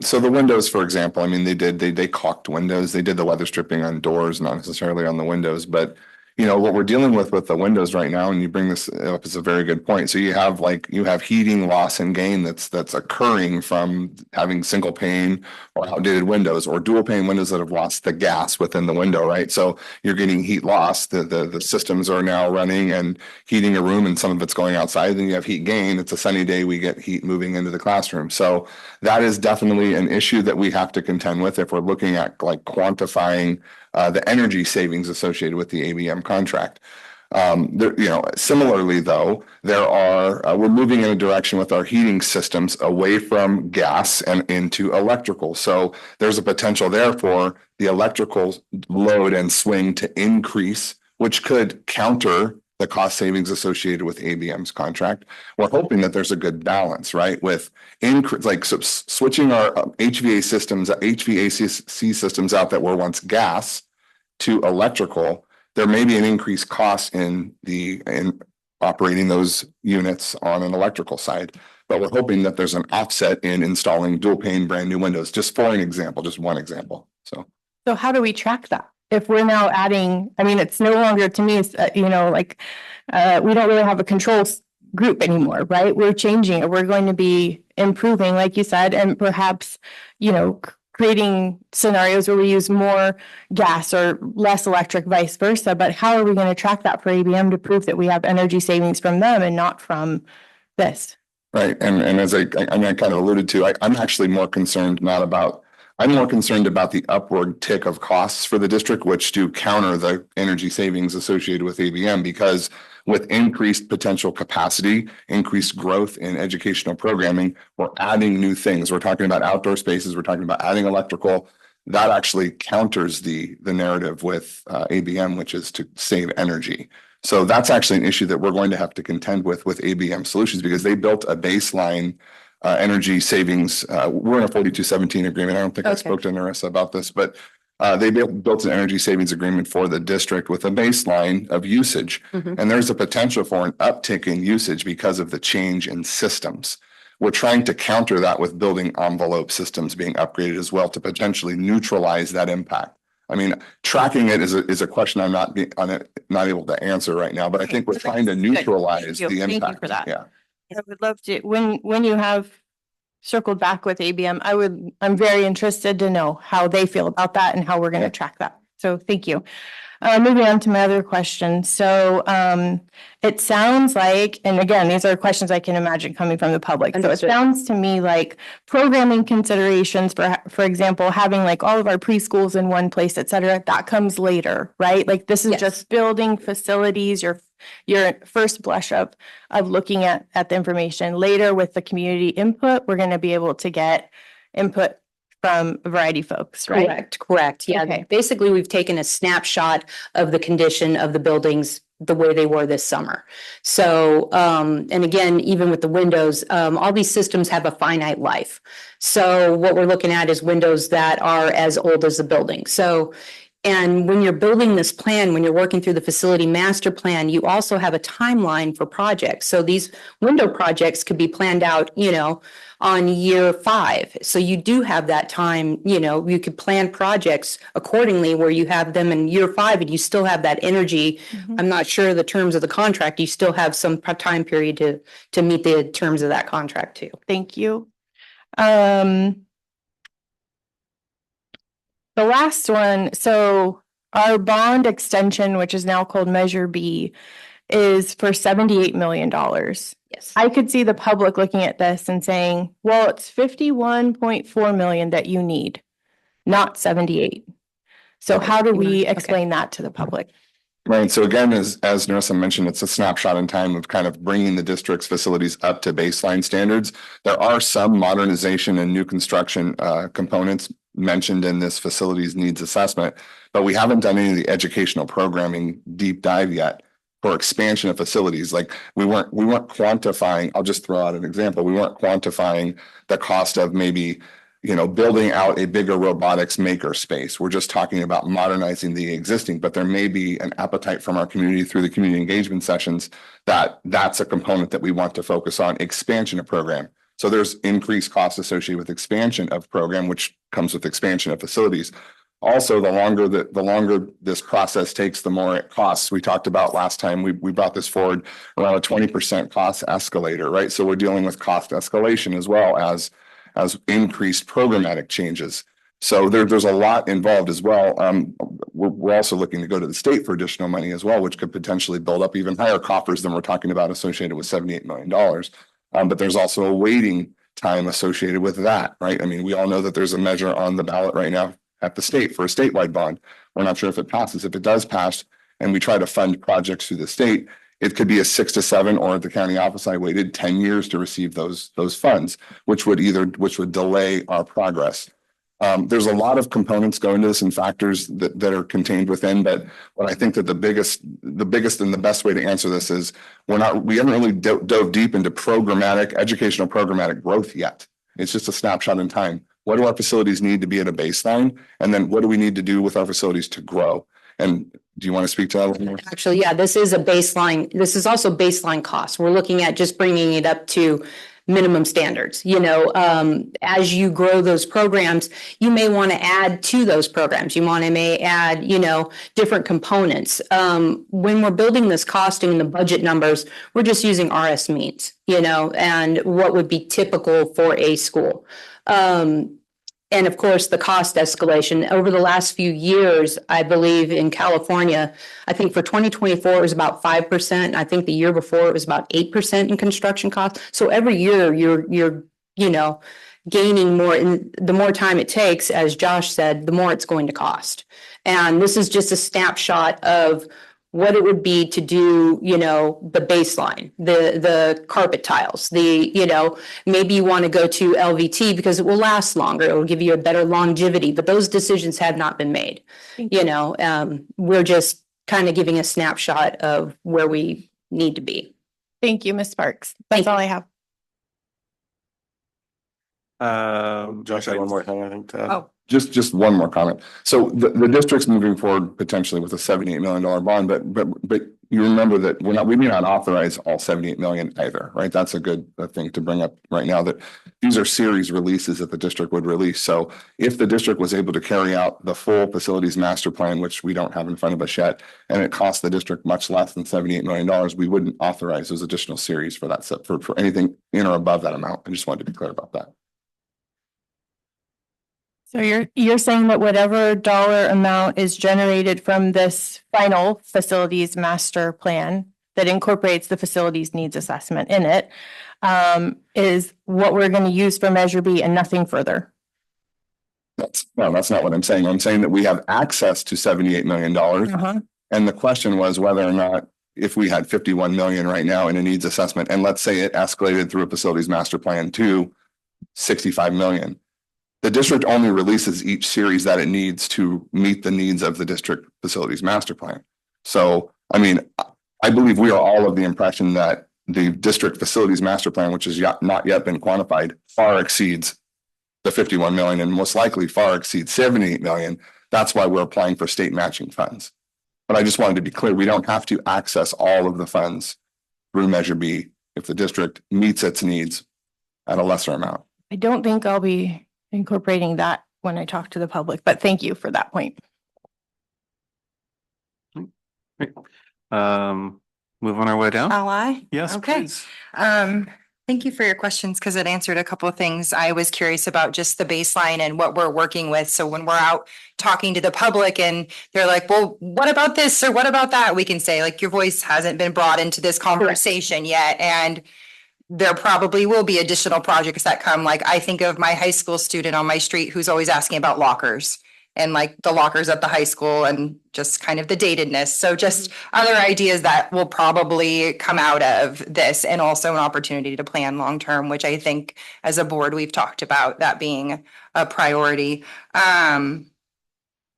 So the windows, for example, they caulked windows. They did the weather stripping on doors, not necessarily on the windows, but what we're dealing with the windows right now, and you bring this up, is a very good point. So you have heating loss and gain that's occurring from having single pane or outdated windows or dual pane windows that have lost the gas within the window, right? So you're getting heat loss. The systems are now running and heating a room, and some of it's going outside. Then you have heat gain. It's a sunny day, we get heat moving into the classroom. So that is definitely an issue that we have to contend with if we're looking at quantifying the energy savings associated with the ABM contract. Similarly, though, we're moving in a direction with our heating systems away from gas and into electrical. So there's a potential there for the electrical load and swing to increase, which could counter the cost savings associated with ABM's contract. We're hoping that there's a good balance, right? With switching our HVAC systems out that were once gas to electrical, there may be an increased cost in operating those units on an electrical side. But we're hoping that there's an offset in installing dual pane brand new windows, just one example. So how do we track that? If we're now adding, it's no longer, to me, it's, we don't really have a controls group anymore, right? We're changing it. We're going to be improving, like you said, and perhaps, creating scenarios where we use more gas or less electric, vice versa. But how are we going to track that for ABM to prove that we have energy savings from them and not from this? Right. And as I kind of alluded to, I'm actually more concerned I'm more concerned about the upward tick of costs for the district, which do counter the energy savings associated with ABM, because with increased potential capacity, increased growth in educational programming, we're adding new things. We're talking about outdoor spaces. We're talking about adding electrical. That actually counters the narrative with ABM, which is to save energy. So that's actually an issue that we're going to have to contend with ABM Solutions, because they built a baseline energy savings. We're in a 4217 agreement. I don't think I spoke to Narissa about this, but they built an energy savings agreement for the district with a baseline of usage. And there's a potential for an uptick in usage because of the change in systems. We're trying to counter that with building envelope systems being upgraded as well to potentially neutralize that impact. I mean, tracking it is a question I'm not able to answer right now, but I think we're trying to neutralize the impact. Thank you for that. Yeah. I would love to, when you have circled back with ABM, I'm very interested to know how they feel about that and how we're going to track that. So thank you. Moving on to my other question. So it sounds like, and again, these are questions I can imagine coming from the public. So it sounds to me like programming considerations, for example, having like all of our preschools in one place, et cetera, that comes later, right? Like this is just building facilities, your first blush of looking at the information. Later with the community input, we're going to be able to get input from a variety of folks, right? Correct. Yeah. Okay. Basically, we've taken a snapshot of the condition of the buildings the way they were this summer. So, and again, even with the windows, all these systems have a finite life. So what we're looking at is windows that are as old as the building. So, and when you're building this plan, when you're working through the facility master plan, you also have a timeline for projects. So these window projects could be planned out, on year 5. So you do have that time, you could plan projects accordingly where you have them in year 5 and you still have that energy. I'm not sure the terms of the contract. You still have some time period to meet the terms of that contract too. Thank you. The last one, so our bond extension, which is now called Measure B, is for $78 million. Yes. I could see the public looking at this and saying, well, it's 51.4 million that you need, not 78. So how do we explain that to the public? Right. So again, as Narissa mentioned, it's a snapshot in time of kind of bringing the district's facilities up to baseline standards. There are some modernization and new construction components mentioned in this facilities needs assessment, but we haven't done any of the educational programming deep dive yet for expansion of facilities. Like we weren't quantifying, I'll just throw out an example. We weren't quantifying the cost of maybe, building out a bigger robotics maker space. We're just talking about modernizing the existing, but there may be an appetite from our community through the community engagement sessions that's a component that we want to focus on, expansion of program. So there's increased costs associated with expansion of program, which comes with expansion of facilities. Also, the longer this process takes, the more it costs. We talked about last time, we brought this forward around a 20% cost escalator, right? So we're dealing with cost escalation as well as increased programmatic changes. So there's a lot involved as well. We're also looking to go to the state for additional money as well, which could potentially build up even higher coffers than we're talking about associated with $78 million. But there's also a waiting time associated with that, right? I mean, we all know that there's a measure on the ballot right now at the state for a statewide bond. We're not sure if it passes. If it does pass and we try to fund projects through the state, it could be a 6 to 7, or at the county office, I waited 10 years to receive those funds, which would delay our progress. There's a lot of components going into this and factors that are contained within, but what I think that the biggest and the best way to answer this is we haven't really dove deep into educational programmatic growth yet. It's just a snapshot in time. What do our facilities need to be at a baseline? And then what do we need to do with our facilities to grow? And do you want to speak to that a little more? Actually, yeah, this is a baseline. This is also baseline cost. We're looking at just bringing it up to minimum standards. As you grow those programs, you may want to add to those programs. You may add, different components. When we're building this costing and the budget numbers, we're just using RS means, and what would be typical for a school. And of course, the cost escalation over the last few years, I believe in California, I think for 2024 it was about 5%. I think the year before it was about 8% in construction costs. So every year you're gaining more, and the more time it takes, as Josh said, the more it's going to cost. And this is just a snapshot of what it would be to do, the baseline, the carpet tiles, maybe you want to go to LVT because it will last longer. It will give you a better longevity, but those decisions have not been made. We're just kind of giving a snapshot of where we need to be. Thank you, Ms. Sparks. That's all I have. Josh, I had one more thing, I think. Just one more comment. So the district's moving forward potentially with a $78 million bond, but you remember that we may not authorize all 78 million either, right? That's a good thing to bring up right now, that these are series releases that the district would release. So if the district was able to carry out the full facilities master plan, which we don't have in front of us yet, and it costs the district much less than $78 million, we wouldn't authorize those additional series for that for anything in or above that amount. I just wanted to be clear about that. So you're saying that whatever dollar amount is generated from this final facilities master plan that incorporates the facilities needs assessment in it, is what we're going to use for Measure B and nothing further. That's not what I'm saying. I'm saying that we have access to $78 million. And the question was whether or not, if we had 51 million right now in a needs assessment, and let's say it escalated through a facilities master plan to 65 million. The district only releases each series that it needs to meet the needs of the district facilities master plan. So, I mean, I believe we are all of the impression that the district facilities master plan, which has not yet been quantified, far exceeds the 51 million and most likely far exceeds 78 million. That's why we're applying for state matching funds. But I just wanted to be clear, we don't have to access all of the funds through Measure B if the district meets its needs at a lesser amount. I don't think I'll be incorporating that when I talk to the public, but thank you for that point. Move on our way down. Shall I? Yes, Okay. please. Thank you for your questions because it answered a couple of things. I was curious about just the baseline and what we're working with. So when we're out talking to the public and they're like, well, what about this or what about that? We can say like, your voice hasn't been brought into this conversation yet. And there probably will be additional projects that come. Like I think of my high school student on my street who's always asking about lockers and like the lockers at the high school and just kind of the datedness. So just other ideas that will probably come out of this, and also an opportunity to plan long-term, which I think as a board, we've talked about that being a priority. I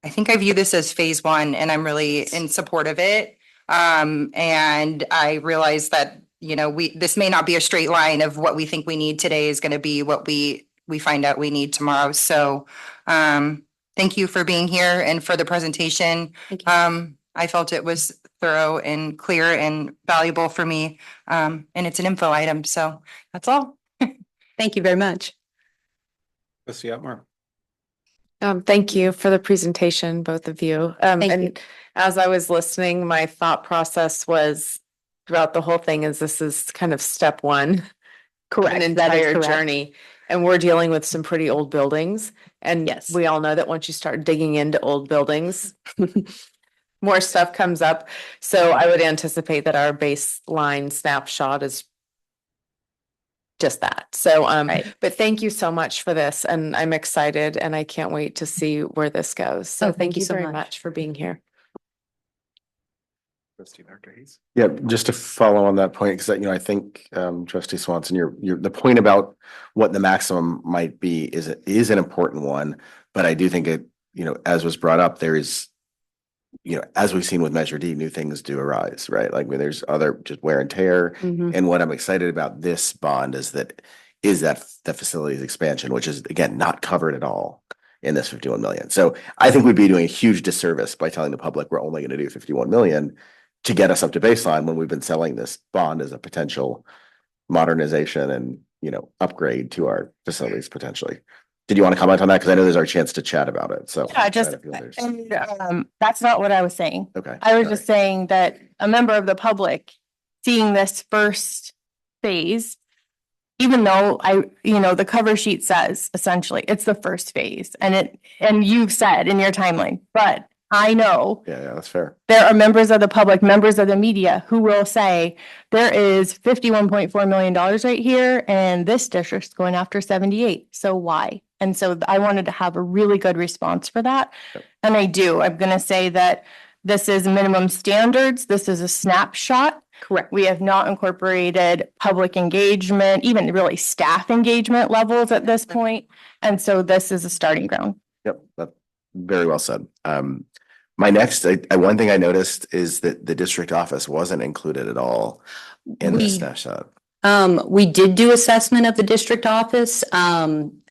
think I view this as phase one and I'm really in support of it. And I realize that this may not be a straight line of what we think we need today is going to be what we find out we need tomorrow. So thank you for being here and for the presentation. I felt it was thorough and clear and valuable for me. And it's an info item. So that's all. Thank you very much. Let's see more. Thank you for the presentation, both of you. And as I was listening, my thought process was throughout the whole thing is this is kind of step one. Correct. An entire journey. And we're dealing with some pretty old buildings. And yes, we all know that once you start digging into old buildings, more stuff comes up. So I would anticipate that our baseline snapshot is just that. So, but thank you so much for this. And I'm excited and I can't wait to see where this goes. So thank you so much for being here. Yeah, just to follow on that point, because I think Trustee Swanson, the point about what the maximum might be is an important one, but I do think it, as was brought up, there is, as we've seen with Measure D, new things do arise, right? Like when there's other just wear and tear. And what I'm excited about this bond is that the facilities expansion, which is again not covered at all in this 51 million. So I think we'd be doing a huge disservice by telling the public we're only going to do 51 million to get us up to baseline when we've been selling this bond as a potential modernization and, upgrade to our facilities potentially. Did you want to comment on that? Because I know there's our chance to chat about it. So yeah, that's not what I was saying. Okay. I was just saying that a member of the public seeing this first phase even though the cover sheet says essentially it's the first phase and you've said in your timeline, but I know Yeah, that's fair. there are members of the public, members of the media who will say there is $51.4 million right here and this district's going after 78. So why? And so I wanted to have a really good response for that. And I do. I'm going to say that this is minimum standards. This is a snapshot. Correct. We have not incorporated public engagement, even really staff engagement levels at this point. And so this is a starting ground. Yep, very well said. My next, one thing I noticed is that the district office wasn't included at all in this snapshot. We did do assessment of the district office.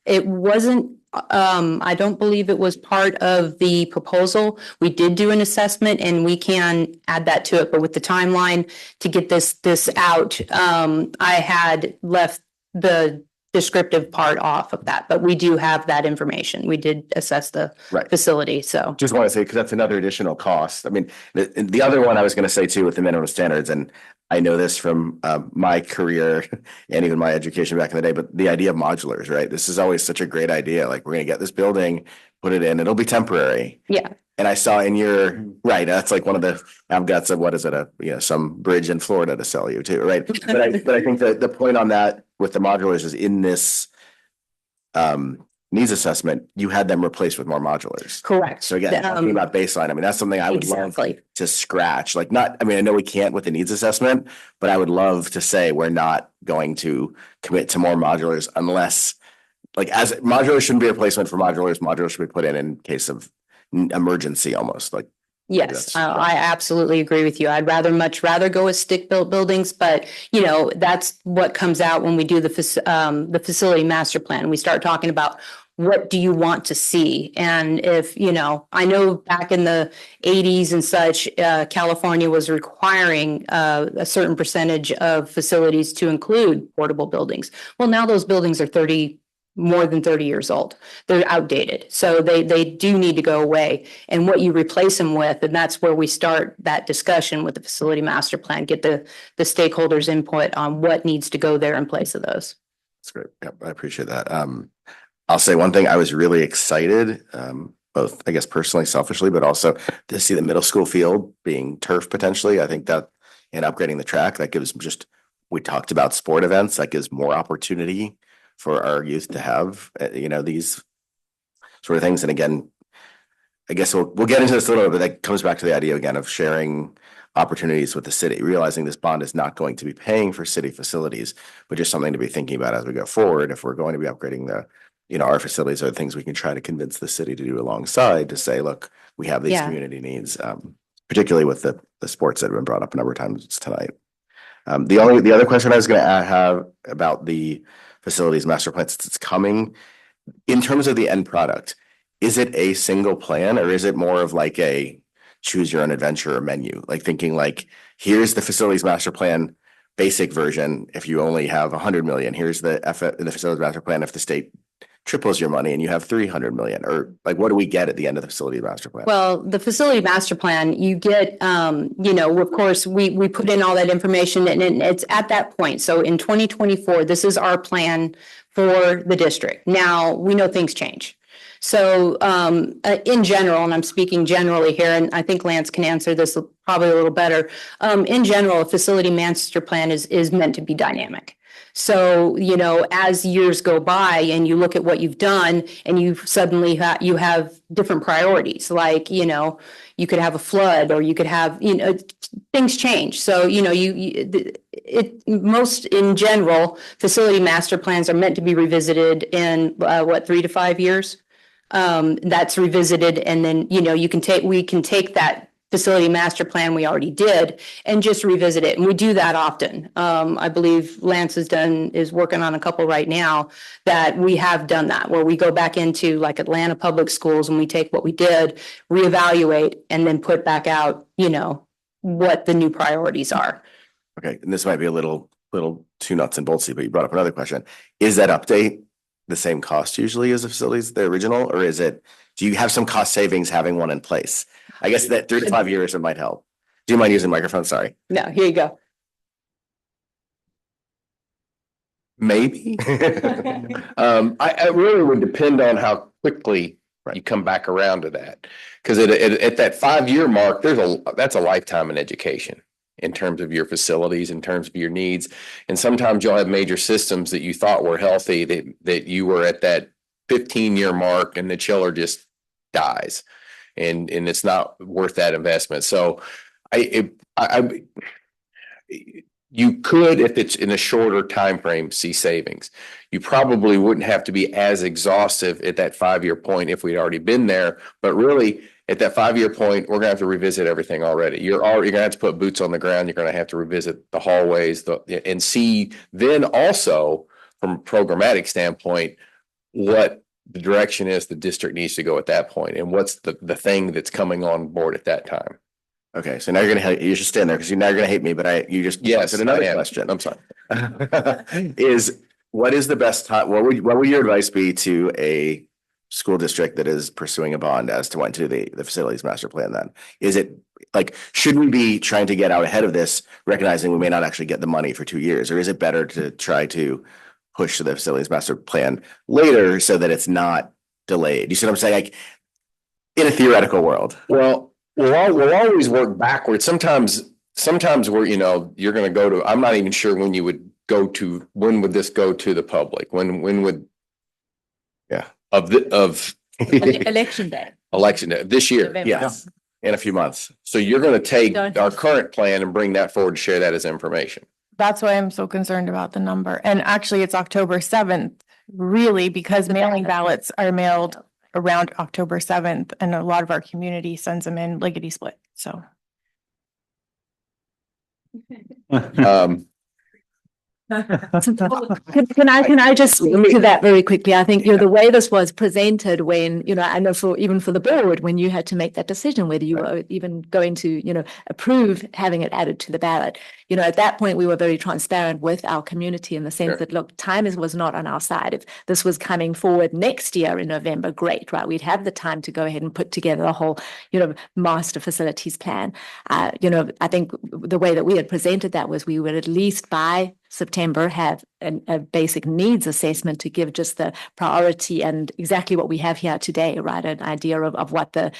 It wasn't, I don't believe it was part of the proposal. We did do an assessment and we can add that to it, but with the timeline to get this out, I had left the descriptive part off of that, but we do have that information. We did assess the facility, so. Just want to say, because that's another additional cost. I mean, the other one I was going to say too with the minimum standards, and I know this from my career and even my education back in the day, but the idea of modulars, right? This is always such a great idea. Like, we're going to get this building, put it in, it'll be temporary. Yeah. And I saw in your, right, that's like one of the, I've got some, what is it, some bridge in Florida to sell you too, right? But I think that the point on that with the modulars is in this needs assessment, you had them replaced with more modulars. Correct. So again, talking about baseline, I mean, that's something I would love to scratch, like not, I mean, I know we can't with the needs assessment, but I would love to say we're not going to commit to more modulars unless, like, as modulars shouldn't be a replacement for modulars, modulars should be put in case of emergency almost, like. Yes, I absolutely agree with you. I'd much rather go with stick-built buildings, but that's what comes out when we do the facility master plan. We start talking about what do you want to see? And if, I know back in the 80s and such, California was requiring a certain percentage of facilities to include portable buildings. Well, now those buildings are more than 30 years old. They're outdated. So they do need to go away. And what you replace them with, and that's where we start that discussion with the facility master plan, get the stakeholders' input on what needs to go there in place of those. That's great. Yep, I appreciate that. I'll say one thing, I was really excited, both, I guess, personally, selfishly, but also to see the middle school field being turf potentially. I think that in upgrading the track, that gives we talked about sport events, that gives more opportunity for our youth to have, these sort of things. And again, I guess we'll get into this a little bit, but that comes back to the idea again of sharing opportunities with the city, realizing this bond is not going to be paying for city facilities, but just something to be thinking about as we go forward. If we're going to be upgrading our facilities, are things we can try to convince the city to do alongside to say, look, we have these community needs, particularly with the sports that have been brought up a number of times tonight. The other question I was going to have about the facilities master plan, since it's coming, in terms of the end product, is it a single plan or is it more of like a choose your own adventure menu? Like thinking like, here's the facilities master plan basic version. If you only have 100 million, here's the facilities master plan. If the state triples your money and you have 300 million, or like, what do we get at the end of the facility master plan? Well, the facility master plan, you get, of course, we put in all that information and it's at that point. So in 2024, this is our plan for the district. Now, we know things change. So in general, and I'm speaking generally here, and I think Lance can answer this probably a little better. In general, a facility master plan is meant to be dynamic. So, as years go by and you look at what you've done and you suddenly you have different priorities, like, you could have a flood or you could have, things change. So, most in general, facility master plans are meant to be revisited in 3 to 5 years. That's revisited. And then, we can take that facility master plan we already did and just revisit it. And we do that often. I believe Lance is working on a couple right now that we have done that, where we go back into like Atlanta Public Schools and we take what we did, reevaluate, and then put back out, what the new priorities are. Okay. And this might be a little too nuts and boltsy, but you brought up another question. Is that update the same cost usually as the facilities, the original, or do you have some cost savings having one in place? I guess that 3 to 5 years, it might help. Do you mind using the microphone? Sorry. No, here you go. Maybe. I really would depend on how quickly you come back around to that. Because at that 5-year mark, that's a lifetime in education in terms of your facilities, in terms of your needs. And sometimes you'll have major systems that you thought were healthy, that you were at that 15-year mark and the chiller just dies. And it's not worth that investment. So you could, if it's in a shorter time frame, see savings. You probably wouldn't have to be as exhaustive at that 5-year point if we'd already been there. But really, at that 5-year point, we're gonna have to revisit everything already. You're gonna have to put boots on the ground. You're gonna have to revisit the hallways, and see then also from a programmatic standpoint what the direction is the district needs to go at that point, and what's the thing that's coming on board at that time. Okay, so now you should stand there because you're gonna hate me, but you just answered another question. I'm sorry. What is the best time? What would your advice be to a school district that is pursuing a bond as to when to do the facilities master plan? Then is it like, should we be trying to get out ahead of this, recognizing we may not actually get the money for 2 years, or is it better to try to push to the facilities master plan later so that it's not delayed? You see what I'm saying? Like in a theoretical world. Well, we'll always work backwards. Sometimes we're, you're going to go to, I'm not even sure when you would go to, when would this go to the public? When would, Election day. Election day this year. November. Yes, in a few months. So you're going to take our current plan and bring that forward to share that as information. That's why I'm so concerned about the number. And actually, it's October 7th, really, because mailing ballots are mailed around October 7th, and a lot of our community sends them in lickety split. So. Can I just speak to that very quickly? I think, the way this was presented when, I know even for the board, when you had to make that decision, whether you were even going to, approve having it added to the ballot. At that point, we were very transparent with our community in the sense that, look, time was not on our side. If this was coming forward next year in November, great, right? We'd have the time to go ahead and put together a whole, master facilities plan. I think the way that we had presented that was we would at least by September have a basic needs assessment to give just the priority and exactly what we have here today, right? An idea of what the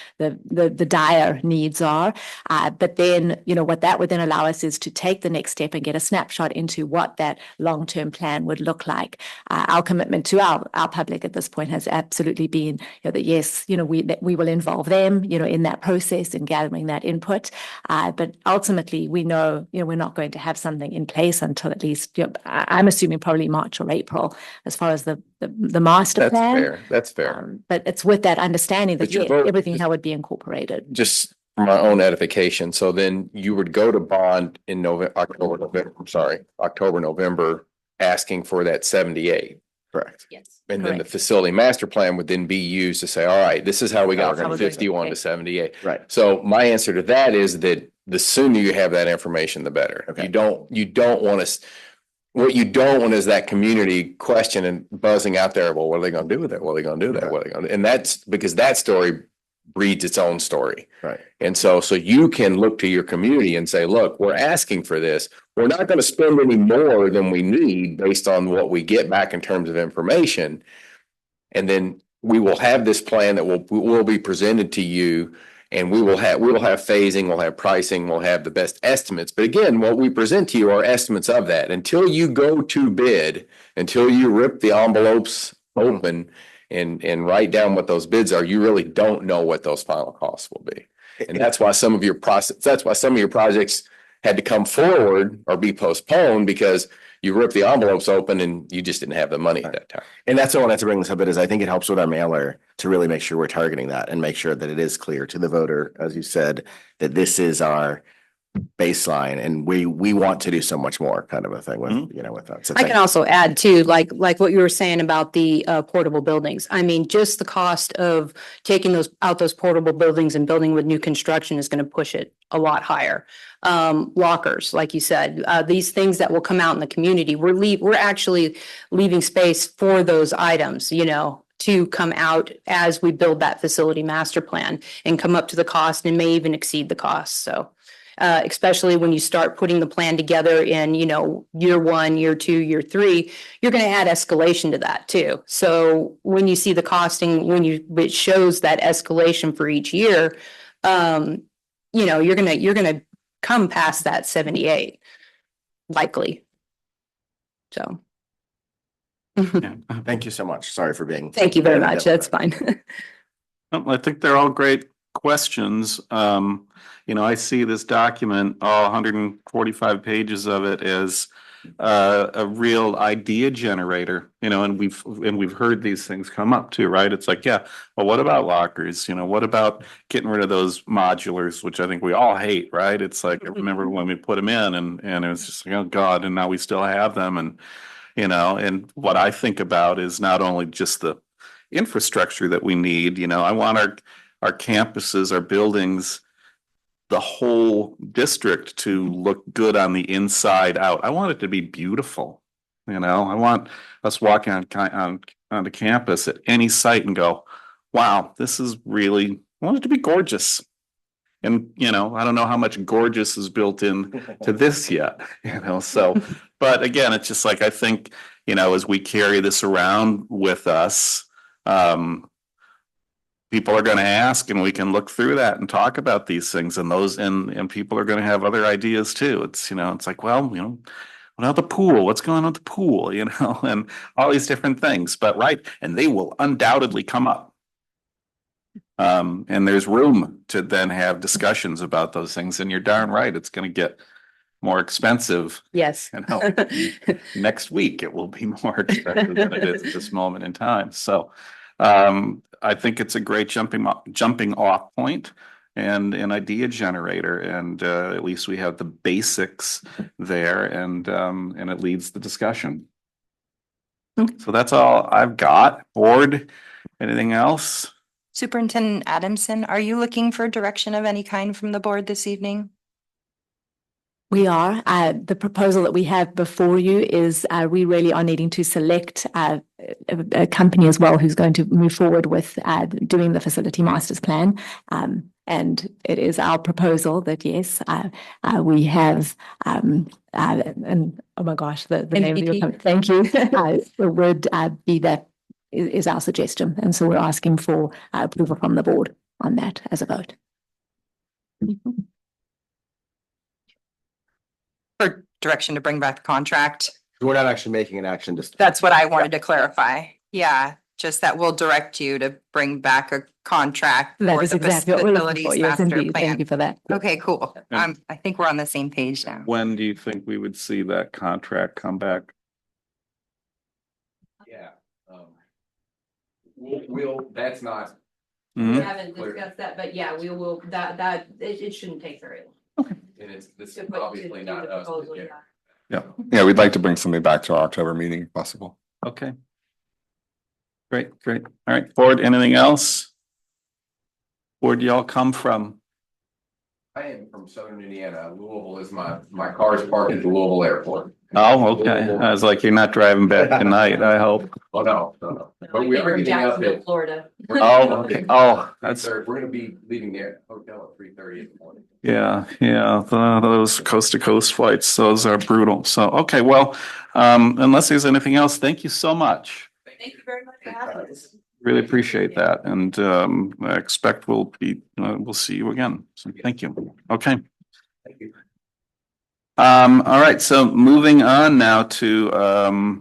dire needs are. But then, what that would then allow us is to take the next step and get a snapshot into what that long-term plan would look like. Our commitment to our public at this point has absolutely been that yes, we will involve them, in that process and gathering that input. But ultimately, we know, we're not going to have something in place until at least, I'm assuming probably March or April as far as the master plan. That's fair. But it's with that understanding that But your vote everything here would be incorporated. Just for my own edification. So then you would go to bond in October, November, asking for that 78. Correct. Yes. And then the facility master plan would then be used to say, all right, this is how we got from 51 to 78. Right. So my answer to that is that the sooner you have that information, the better. Okay. You don't want to, what you don't want is that community question and buzzing out there. Well, what are they going to do with it? What are they going to do that? What are they going to do? And that's because that story breeds its own story. Right. And so you can look to your community and say, look, we're asking for this. We're not going to spend any more than we need based on what we get back in terms of information. And then we will have this plan that will be presented to you, and we will have phasing, we'll have pricing, we'll have the best estimates. But again, what we present to you are estimates of that. Until you go to bid, until you rip the envelopes open and write down what those bids are, you really don't know what those final costs will be. And that's why some of your projects had to come forward or be postponed, because you ripped the envelopes open and you just didn't have the money at that time. And that's what I wanted to bring this up, is I think it helps with our mailer to really make sure we're targeting that and make sure that it is clear to the voter, as you said, that this is our baseline and we want to do so much more, kind of a thing with, with that. So I can also add too, like what you were saying about the portable buildings. I mean, just the cost of taking those portable buildings and building with new construction is going to push it a lot higher. Lockers, like you said, these things that will come out in the community, we're actually leaving space for those items, to come out as we build that facility master plan and come up to the cost and may even exceed the cost. So especially when you start putting the plan together in, year one, year two, year three, you're going to add escalation to that too. So when you see the costing, it shows that escalation for each year, you're gonna come past that 78, likely. So. Thank you so much. Sorry for being. Thank you very much. That's fine. I think they're all great questions. I see this document, all 145 pages of it, as a real idea generator, and we've heard these things come up too, right? It's like, yeah, well, what about lockers? What about getting rid of those modulars, which I think we all hate, right? It's like, I remember when we put them in and it was just like, oh God, and now we still have them. And what I think about is not only just the infrastructure that we need, I want our campuses, our buildings, the whole district to look good on the inside out. I want it to be beautiful. I want us walking on the campus at any site and go, wow, this is really, I want it to be gorgeous. And, I don't know how much gorgeous is built in to this yet, so, but again, it's just like, I think, as we carry this around with us, people are going to ask, and we can look through that and talk about these things, and people are going to have other ideas too. It's, it's like, well, what about the pool? What's going on with the pool? And all these different things, but right. And they will undoubtedly come up. And there's room to then have discussions about those things, and you're darn right, it's going to get more expensive. Yes. Next week it will be more expensive than it is at this moment in time. So, I think it's a great jumping off point and an idea generator, and at least we have the basics there, and it leads the discussion. So that's all I've got. Board, anything else? Superintendent Adamson, are you looking for direction of any kind from the board this evening? We are. The proposal that we have before you is we really are needing to select a company as well who's going to move forward with doing the facility master's plan. And it is our proposal that, yes, we have, and oh my gosh, the name of your company, thank you, would be that is our suggestion. And so we're asking for approval from the board on that as a vote. For direction to bring back the contract? We're not actually making an action. Just That's what I wanted to clarify. Yeah, just that we'll direct you to bring back a contract. That for is the exactly what we're looking facilities for. Yes, master indeed. plan. Thank you for that. Okay, cool. Yeah. I think we're on the same page now. When do you think we would see that contract come back? Yeah. That's not. Mhm. Haven't discussed that, but yeah, we will, it shouldn't take very long. And this is obviously not us. Yeah, we'd like to bring something back to our October meeting if possible. Okay. Great. All right, board, anything else? Where'd y'all come from? I am from Southern Indiana. Louisville is my car's parked at the Louisville airport. Oh, okay. I was like, you're not driving back tonight, I hope. Oh, no. But we are getting up at. Florida. Oh, okay. Oh, that's, We're gonna be leaving the hotel at 3:30 in the morning. yeah, those coast to coast flights, those are brutal. So, okay, well, unless there's anything else, thank you so much. Thank you very much for having us. Really appreciate that. And I expect we'll see you again. So thank you. Okay. Thank you. All right, so moving on now to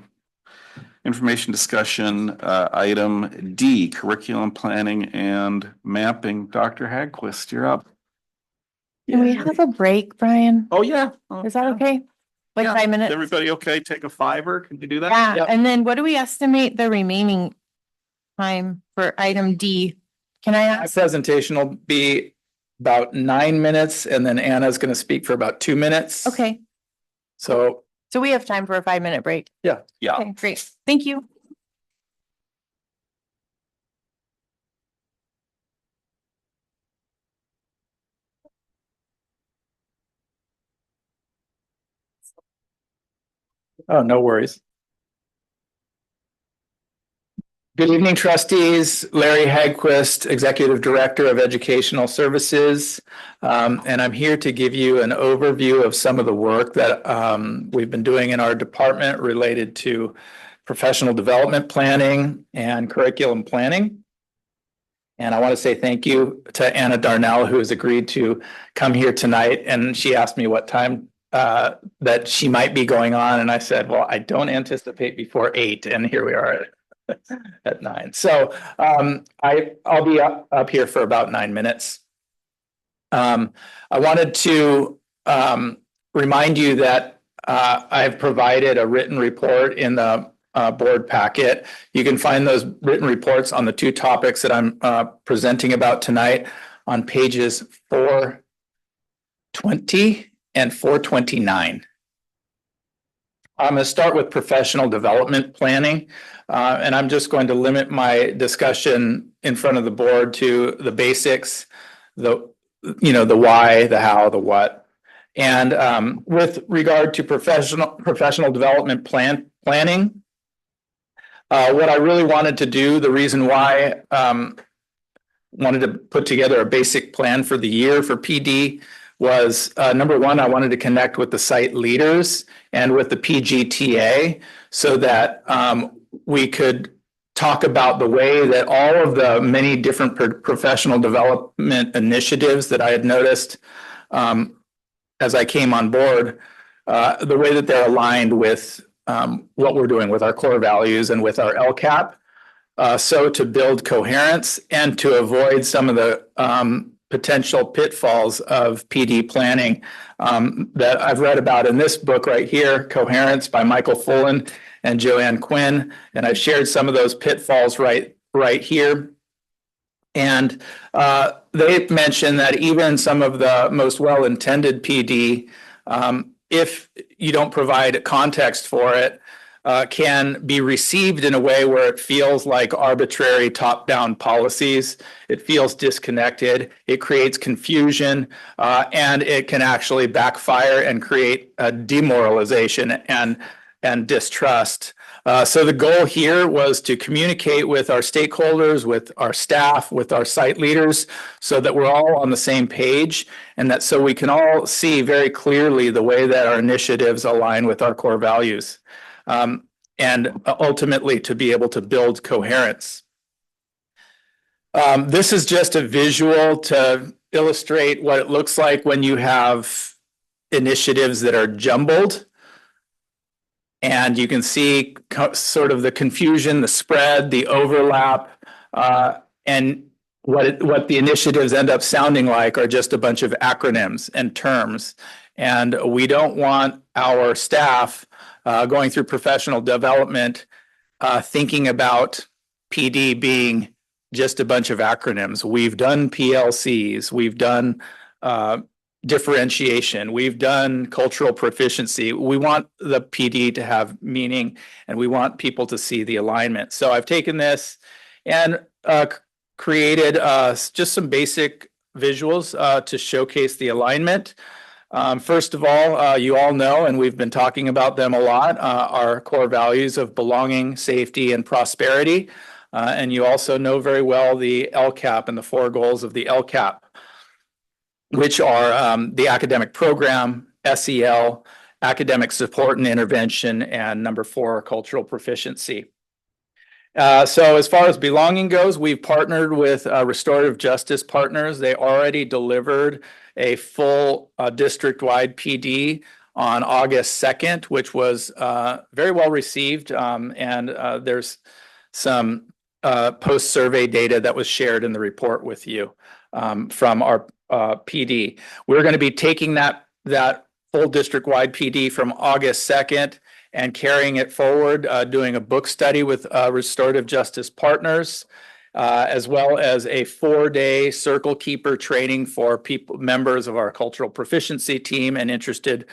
information discussion, item D, curriculum planning and mapping. Dr. Hagquist, you're up. Can we have a break, Brian? Oh, yeah. Is that okay? Like Yeah. 5 minutes? Everybody okay? Take a fiver? Can you do that? Yeah, Yep. and then what do we estimate the remaining time for item D? Can I My ask? presentation will be about 9 minutes, and then Anna's going to speak for about 2 minutes. Okay, So, so we have time for a 5-minute break. yeah. Okay, great. Thank you. Oh, no worries. Good evening, trustees. Larry Hagquist, Executive Director of Educational Services. And I'm here to give you an overview of some of the work that we've been doing in our department related to professional development planning and curriculum planning. And I want to say thank you to Anna Darnell, who has agreed to come here tonight. And she asked me what time that she might be going on. And I said, well, I don't anticipate before 8. And here we are at 9. So I'll be up here for about 9 minutes. I wanted to remind you that I've provided a written report in the board packet. You can find those written reports on the 2 topics that I'm presenting about tonight on pages 420 and 429. I'm going to start with professional development planning, and I'm just going to limit my discussion in front of the board to the basics, the why, the how, the what. And with regard to professional development planning, what I really wanted to do, the reason why wanted to put together a basic plan for the year for PD was number one, I wanted to connect with the site leaders and with the PGTA so that we could talk about the way that all of the many different professional development initiatives that I had noticed as I came on board, the way that they're aligned with what we're doing with our core values and with our LCAP. So to build coherence and to avoid some of the potential pitfalls of PD planning that I've read about in this book right here, Coherence by Michael Fullen and Joanne Quinn. And I've shared some of those pitfalls right here. And they mentioned that even some of the most well-intended PD, if you don't provide context for it, can be received in a way where it feels like arbitrary top-down policies. It feels disconnected. It creates confusion, and it can actually backfire and create a demoralization and distrust. So the goal here was to communicate with our stakeholders, with our staff, with our site leaders, so that we're all on the same page, and that so we can all see very clearly the way that our initiatives align with our core values. And ultimately to be able to build coherence. This is just a visual to illustrate what it looks like when you have initiatives that are jumbled. And you can see sort of the confusion, the spread, the overlap, and what the initiatives end up sounding like are just a bunch of acronyms and terms. And we don't want our staff going through professional development, thinking about PD being just a bunch of acronyms. We've done PLCs, we've done differentiation, we've done cultural proficiency. We want the PD to have meaning, and we want people to see the alignment. So I've taken this and created just some basic visuals to showcase the alignment. First of all, you all know, and we've been talking about them a lot, our core values of belonging, safety, and prosperity. And you also know very well the LCAP and the 4 goals of the LCAP, which are the academic program, SEL, academic support and intervention, and number 4, cultural proficiency. So as far as belonging goes, we've partnered with restorative justice partners. They already delivered a full district-wide PD on August 2nd, which was very well received. And there's some post-survey data that was shared in the report with you from our PD. We're going to be taking that full district-wide PD from August 2nd and carrying it forward, doing a book study with restorative justice partners, as well as a 4-day circle keeper training for members of our cultural proficiency team and interested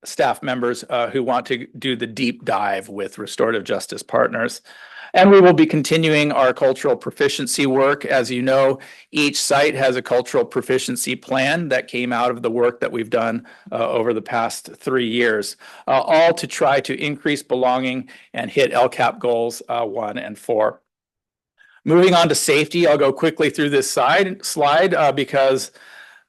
staff members who want to do the deep dive with restorative justice partners. And we will be continuing our cultural proficiency work. As you know, each site has a cultural proficiency plan that came out of the work that we've done over the past 3 years, all to try to increase belonging and hit LCAP goals 1 and 4. Moving on to safety, I'll go quickly through this slide because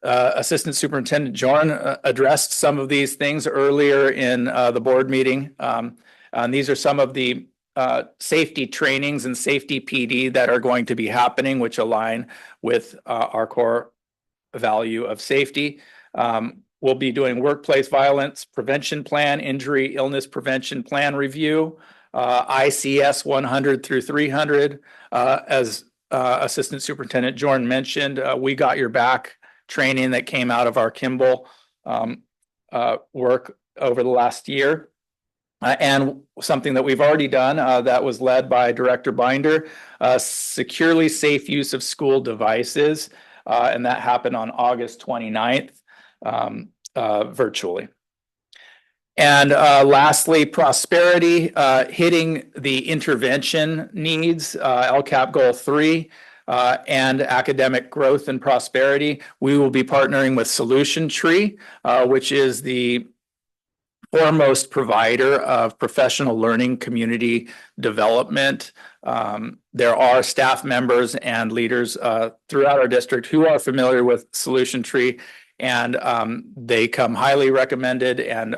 Assistant Superintendent Jorn addressed some of these things earlier in the board meeting. And these are some of the safety trainings and safety PD that are going to be happening, which align with our core value of safety. We'll be doing workplace violence prevention plan, injury illness prevention plan review, ICS 100 through 300. As Assistant Superintendent Jordan mentioned, we got your back training that came out of our Kimball work over the last year. And something that we've already done that was led by Director Binder, securely safe use of school devices. And that happened on August 29th virtually. And lastly, prosperity, hitting the intervention needs, LCAP Goal 3, and academic growth and prosperity. We will be partnering with Solution Tree, which is the foremost provider of professional learning community development. There are staff members and leaders throughout our district who are familiar with Solution Tree, and they come highly recommended, and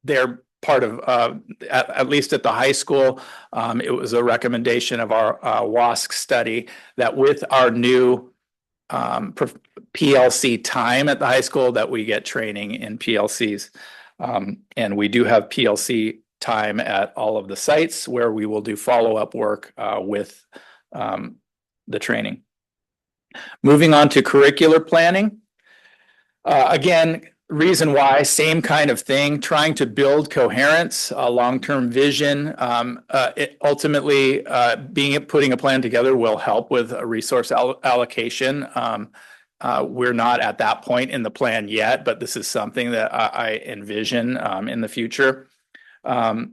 they're part of, at least at the high school, it was a recommendation of our WASC study that with our new PLC time at the high school that we get training in PLCs. And we do have PLC time at all of the sites where we will do follow-up work with the training. Moving on to curricular planning. Again, reason why, same kind of thing, trying to build coherence, long-term vision. Ultimately, putting a plan together will help with a resource allocation. We're not at that point in the plan yet, but this is something that I envision in the future. So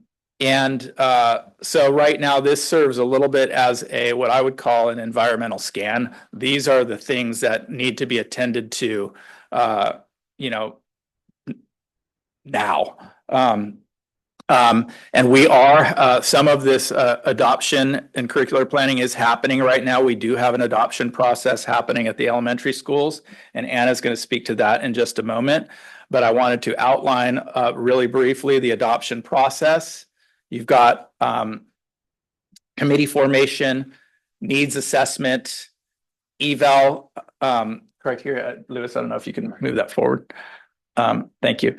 right now, this serves a little bit as what I would call an environmental scan. These are the things that need to be attended to, now. And we are, some of this adoption and curricular planning is happening right now. We do have an adoption process happening at the elementary schools, and Anna's going to speak to that in just a moment. But I wanted to outline really briefly the adoption process. You've got committee formation, needs assessment, eval criteria. Lewis, I don't know if you can move that forward. Thank you.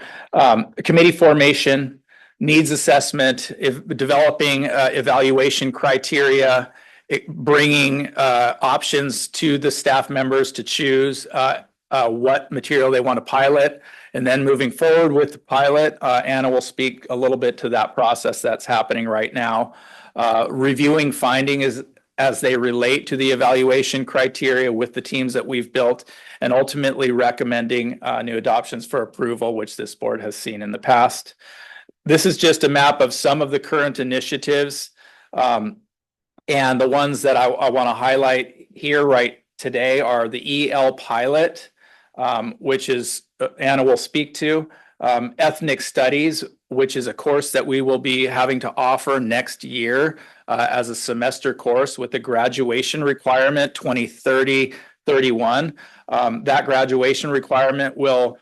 Committee formation, needs assessment, developing evaluation criteria, bringing options to the staff members to choose what material they want to pilot, and then moving forward with the pilot. Anna will speak a little bit to that process that's happening right now. Reviewing findings as they relate to the evaluation criteria with the teams that we've built, and ultimately recommending new adoptions for approval, which this board has seen in the past. This is just a map of some of the current initiatives. And the ones that I want to highlight here right today are the EL pilot, which is Anna will speak to, ethnic studies, which is a course that we will be having to offer next year as a semester course with the graduation requirement 2030-31. That graduation requirement will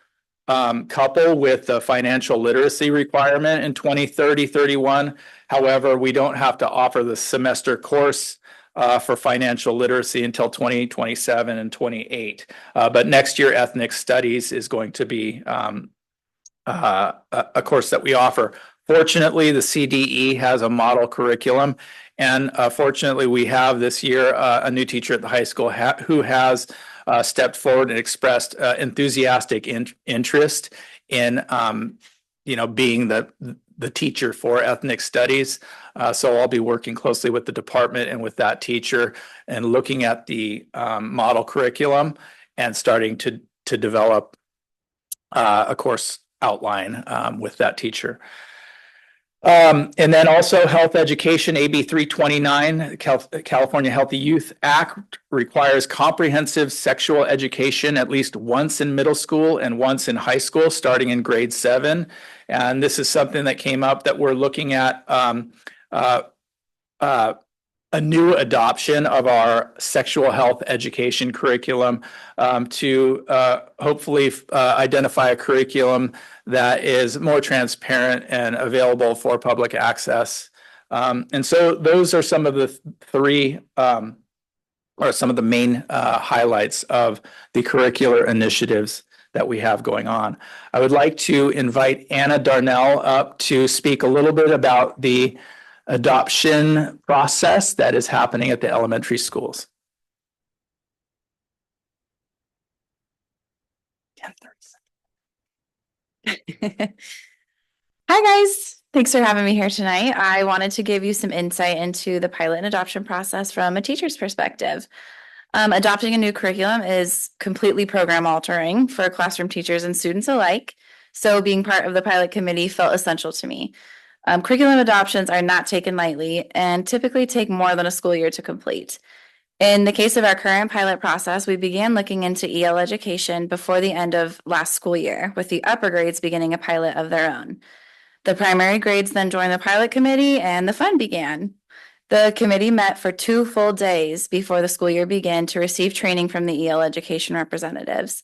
couple with the financial literacy requirement in 2030-31. However, we don't have to offer the semester course for financial literacy until 2027 and 28. But next year, ethnic studies is going to be a course that we offer. Fortunately, the CDE has a model curriculum, and fortunately, we have this year a new teacher at the high school who has stepped forward and expressed enthusiastic interest in, being the teacher for ethnic studies. So I'll be working closely with the department and with that teacher and looking at the model curriculum and starting to develop a course outline with that teacher. And then also health education, AB 329, California Healthy Youth Act requires comprehensive sexual education at least once in middle school and once in high school, starting in grade 7. And this is something that came up that we're looking at a new adoption of our sexual health education curriculum to hopefully identify a curriculum that is more transparent and available for public access. And so those are some of the three or some of the main highlights of the curricular initiatives that we have going on. I would like to invite Anna Darnell up to speak a little bit about the adoption process that is happening at the elementary schools. Hi, guys. Thanks for having me here tonight. I wanted to give you some insight into the pilot and adoption process from a teacher's perspective. Adopting a new curriculum is completely program altering for classroom teachers and students alike. So being part of the pilot committee felt essential to me. Curriculum adoptions are not taken lightly and typically take more than a school year to complete. In the case of our current pilot process, we began looking into EL education before the end of last school year, with the upper grades beginning a pilot of their own. The primary grades then joined the pilot committee and the fun began. The committee met for 2 full days before the school year began to receive training from the EL education representatives.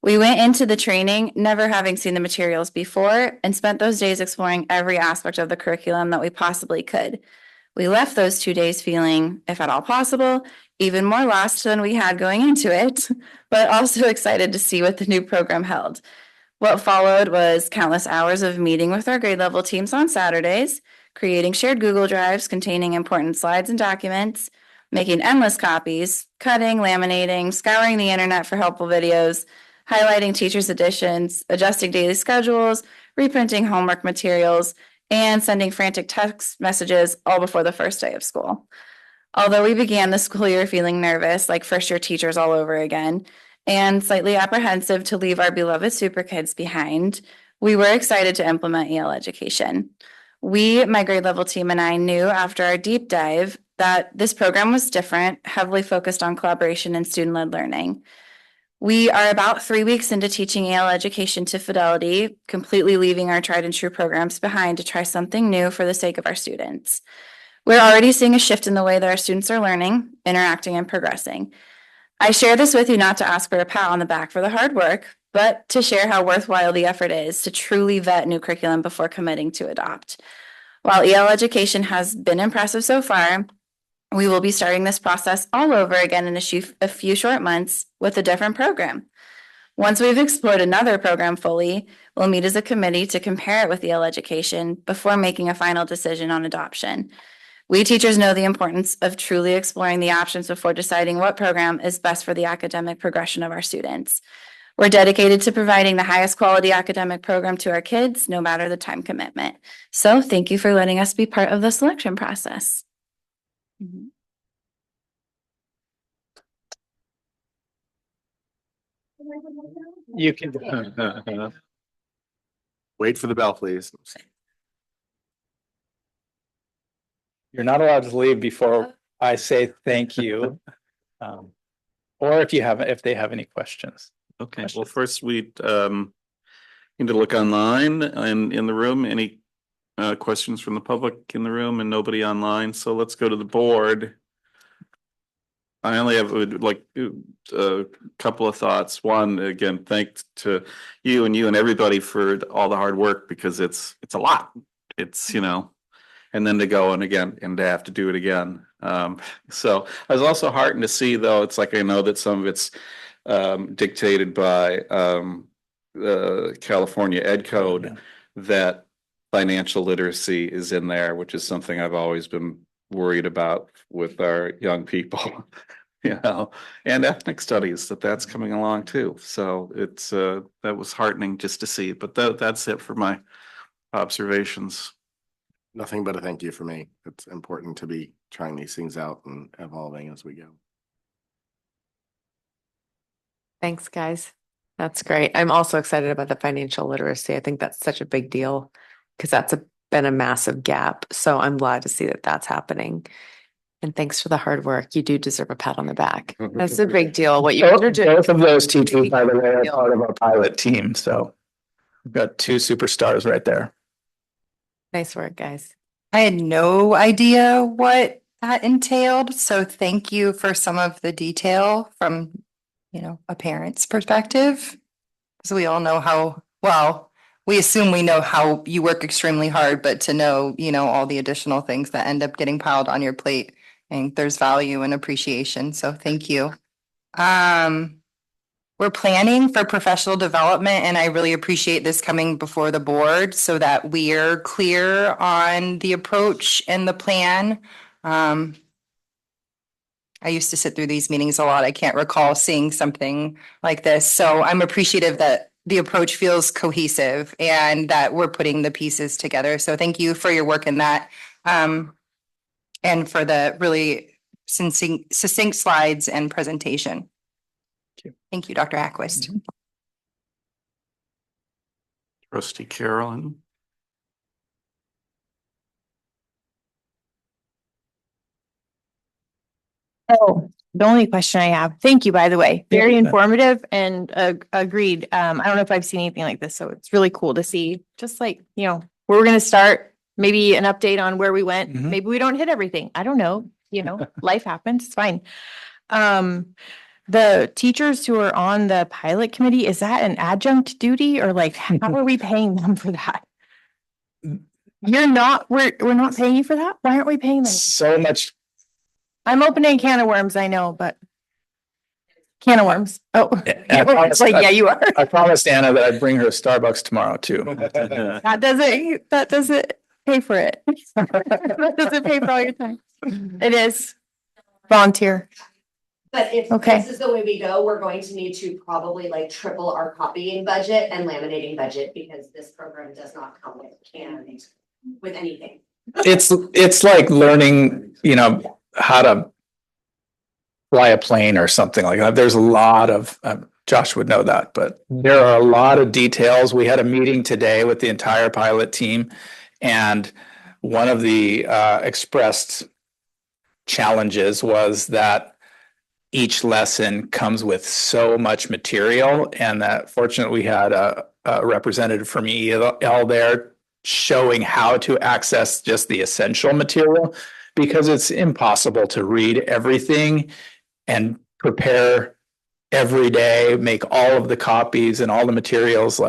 We went into the training never having seen the materials before and spent those days exploring every aspect of the curriculum that we possibly could. We left those 2 days feeling, if at all possible, even more lost than we had going into it, but also excited to see what the new program held. What followed was countless hours of meeting with our grade level teams on Saturdays, creating shared Google Drives containing important slides and documents, making endless copies, cutting, laminating, scouring the internet for helpful videos, highlighting teachers' additions, adjusting daily schedules, reprinting homework materials, and sending frantic text messages all before the first day of school. Although we began the school year feeling nervous, like first-year teachers all over again, and slightly apprehensive to leave our beloved super kids behind, we were excited to implement EL education. We, my grade level team, and I knew after our deep dive that this program was different, heavily focused on collaboration and student-led learning. We are about 3 weeks into teaching EL education to fidelity, completely leaving our tried and true programs behind to try something new for the sake of our students. We're already seeing a shift in the way that our students are learning, interacting, and progressing. I share this with you not to ask for a pat on the back for the hard work, but to share how worthwhile the effort is to truly vet new curriculum before committing to adopt. While EL education has been impressive so far, we will be starting this process all over again in a few short months with a different program. Once we've explored another program fully, we'll meet as a committee to compare it with EL education before making a final decision on adoption. We teachers know the importance of truly exploring the options before deciding what program is best for the academic progression of our students. We're dedicated to providing the highest quality academic program to our kids, no matter the time commitment. So thank you for letting us be part of the selection process. You can. Wait for the bell, please. You're not allowed to leave before I say thank you. Or if they have any questions. Okay, well, first we need to look online and in the room. Any questions from the public in the room, and nobody online? So let's go to the board. I only have like a couple of thoughts. One, again, thanks to you and everybody for all the hard work, because it's a lot. It's, and then to go and to have to do it again. So I was also heartened to see, though, it's like I know that some of it's dictated by the California Ed Code, that financial literacy is in there, which is something I've always been worried about with our young people, and ethnic studies, that's coming along too. So it's that was heartening just to see. But that's it for my observations. Nothing but a thank you for me. It's important to be trying these things out and evolving as we go. Thanks, guys. That's great. I'm also excited about the financial literacy. I think that's such a big deal because been a massive gap. So I'm glad to see that that's happening. And thanks for the hard work. You do deserve a pat on the back. That's a big deal. What you guys are doing. Both of those teachers, by the way, are part of our pilot team. So we've got two superstars right there. Nice work, guys. I had no idea what that entailed, so thank you for some of the detail from, a parent's perspective. Because we all know we assume we know how you work extremely hard, but to know, all the additional things that end up getting piled on your plate, and there's value and appreciation, so thank you. We're planning for professional development, and I really appreciate this coming before the board so that we're clear on the approach and the plan. I used to sit through these meetings a lot. I can't recall seeing something like this. So I'm appreciative that the approach feels cohesive and that we're putting the pieces together. So thank you for your work in that. And for the really succinct slides and presentation. Thank you, Dr. Acquist. Trustee Carolyn. Oh, the only question I have, thank you, by the way, very informative and agreed. I don't know if I've seen anything like this, so it's really cool to see just like, where we're going to start, maybe an update on where we went. Maybe we don't hit everything. I don't know, life happens, it's fine. The teachers who are on the pilot committee, is that an adjunct duty or like, how are we paying them for that? We're not paying you for that? Why aren't we paying them? So much. I'm opening a can of worms, I know, but can of worms. Oh, Promised, yeah, you are. I promised Anna that I'd bring her Starbucks tomorrow too. That doesn't pay for it. That doesn't pay for all your time. It is volunteer. But if Okay. this is the way we go, we're going to need to probably like triple our copying budget and laminating budget because this program does not come with cans with anything. It's like learning, how to fly a plane or something like that. There's a lot of, Josh would know that, but there are a lot of details. We had a meeting today with the entire pilot team, and one of the expressed challenges was that each lesson comes with so much material, and that fortunately we had a representative from EL there showing how to access just the essential material, because it's impossible to read everything and prepare every day, make all of the copies and all the materials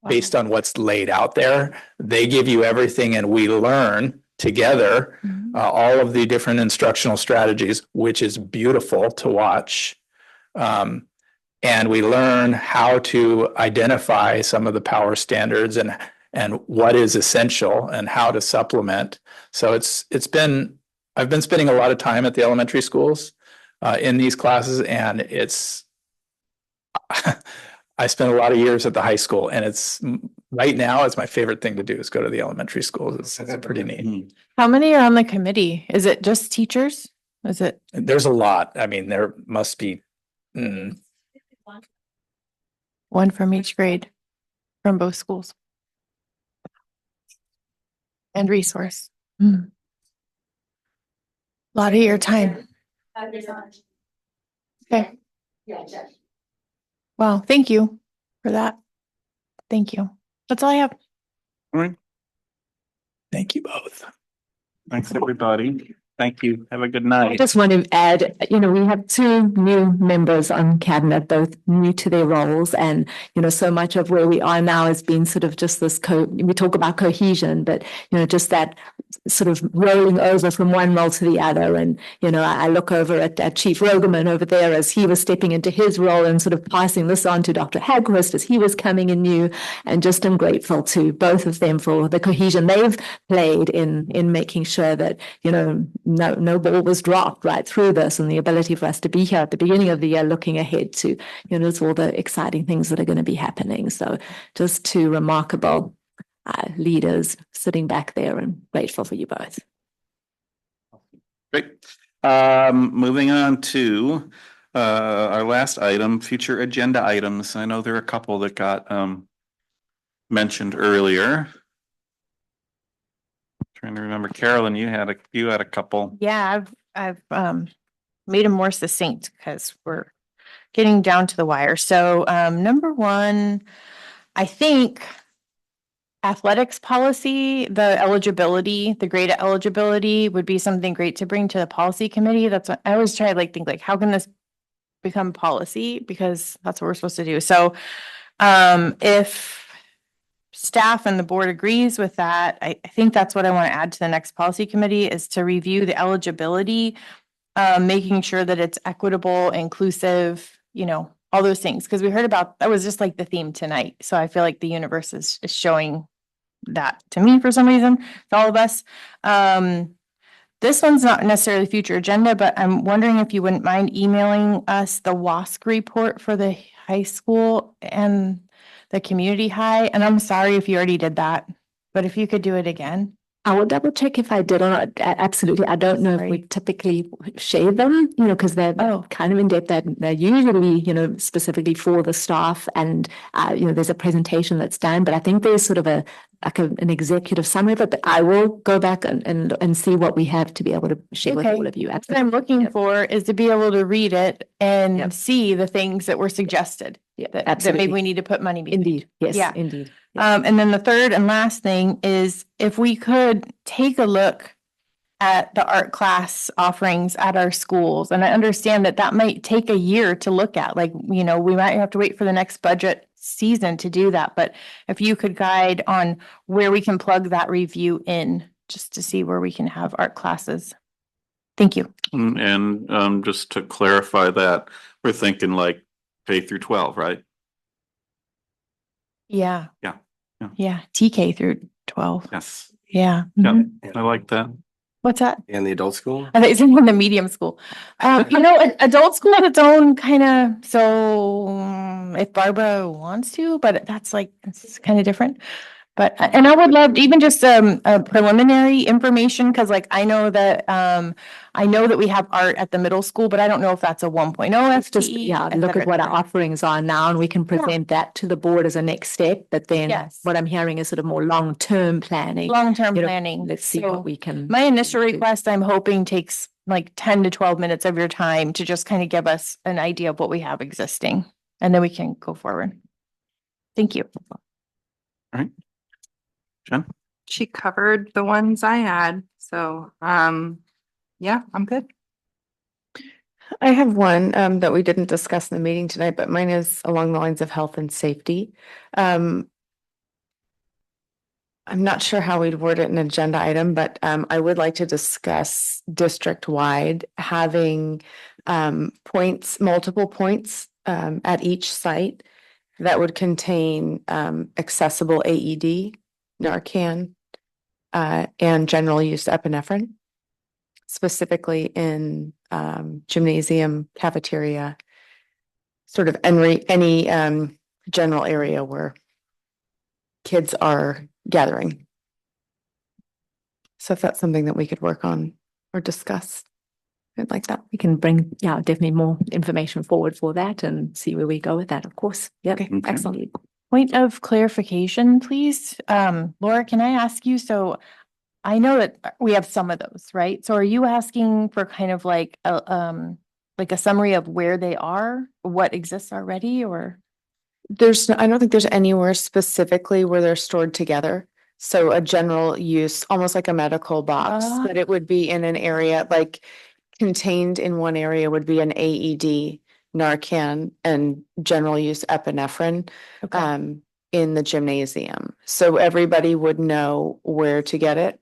based on what's laid out there. They give you everything and we learn together all of the different instructional strategies, which is beautiful to watch. And we learn how to identify some of the power standards and what is essential and how to supplement. So I've been spending a lot of time at the elementary schools in these classes, and I spent a lot of years at the high school, and right now it's my favorite thing to do is go to the elementary schools. It's pretty neat. How many are on the committee? Is it just teachers? Is it? There's a lot. I mean, there must be. One from each grade, from both schools. And resource. A lot of your time. Okay. Wow, thank you for that. Thank you. That's all I have. All right. Thank you both. Thanks, everybody. Thank you. Have a good night. I just want to add, we have two new members on cabinet, both new to their roles. And, so much of where we are now has been sort of just this, we talk about cohesion, but, just that sort of rolling over from one role to the other. And, I look over at Chief Rogerman over there as he was stepping into his role and sort of passing this on to Dr. Hagquist as he was coming in new. And just am grateful to both of them for the cohesion they've played in making sure that, no ball was dropped right through this, and the ability for us to be here at the beginning of the year looking ahead to, all the exciting things that are going to be happening. So just two remarkable leaders sitting back there, and grateful for you both. Great. Moving on to Our last item, future agenda items. I know there are a couple that got mentioned earlier. Trying to remember, Carolyn, you had a couple. Yeah, I've made them more succinct because we're getting down to the wire. So number one, I think athletics policy, the eligibility, the grade eligibility would be something great to bring to the policy committee. That's what I always try to think like, how can this become policy? Because that's what we're supposed to do. So if staff and the board agrees with that, I think that's what I want to add to the next policy committee is to review the eligibility, making sure that it's equitable, inclusive, all those things. Because we heard about, that was just like the theme tonight. So I feel like the universe is showing that to me for some reason, to all of us. This one's not necessarily future agenda, but I'm wondering if you wouldn't mind emailing us the WASC report for the high school and the community high. And I'm sorry if you already did that, but if you could do it again. I will double check if I did or not. Absolutely. I don't know if we typically share them, because they're kind of in depth. They're usually, specifically for the staff and, there's a presentation that's done, but I think there's sort of an executive summary of it, but I will go back and see what we have to be able to share with all of you. What I'm looking for is to be able to read it and see the things that were suggested. That maybe we need to put money behind. Indeed. Yes, Yeah. indeed. And then the third and last thing is if we could take a look at the art class offerings at our schools. And I understand that might take a year to look at, we might have to wait for the next budget season to do that. But if you could guide on where we can plug that review in, just to see where we can have art classes. Thank you. And just to clarify that, we're thinking like K through 12, right? Yeah. Yeah. Yeah. TK through 12. Yes. Yeah. Yeah, I like that. What's that? And the adult school? I think it's in the medium school. Adult school has its own kind of, so if Barbara wants to, but that's it's kind of different. But, and I would love even just a preliminary information, because I know that we have art at the middle school, but I don't know if that's a 1.0 FTE. Look at what our offerings are now, and we can present that to the board as a next step. But then what I'm hearing is sort of more long-term planning. Long-term planning. Let's see what we can. My initial request, I'm hoping takes 10 to 12 minutes of your time to just kind of give us an idea of what we have existing, and then we can go forward. Thank you. All right. Jen? She covered the ones I had. So, yeah, I'm good. I have one that we didn't discuss in the meeting tonight, but mine is along the lines of health and safety. I'm not sure how we'd word it in an agenda item, but I would like to discuss district-wide having multiple points at each site that would contain accessible AED, Narcan, and general use epinephrine, specifically in gymnasium, cafeteria, sort of any general area where kids are gathering. So if that's something that we could work on or discuss, I'd like that. We can bring, definitely more information forward for that and see where we go with that, of course. Yep. Okay. Excellent. Point of clarification, please. Laura, can I ask you, so I know that we have some of those, right? So are you asking for kind of like a summary of where they are, what exists already, or? I don't think there's anywhere specifically where they're stored together. So a general use, almost like a medical box, but it would be in an area, contained in one area would be an AED, Narcan, and general use epinephrine in the gymnasium. So everybody would know where to get it.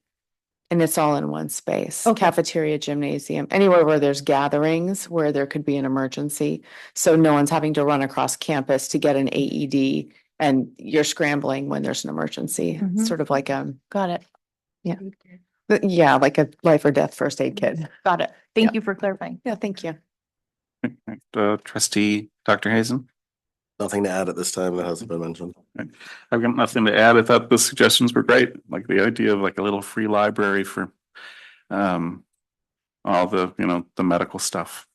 And it's all in one space. Cafeteria, gymnasium, anywhere where there's gatherings where there could be an emergency. So no one's having to run across campus to get an AED and you're scrambling when there's an emergency. Sort of like got it. Yeah. Yeah, like a life or death first aid kit. Got it. Thank you for clarifying. Yeah, thank you. Trustee Dr. Hazen? Nothing to add at this time that hasn't been mentioned. I've got nothing to add. I thought the suggestions were great. Like the idea of a little free library for all the, the medical stuff.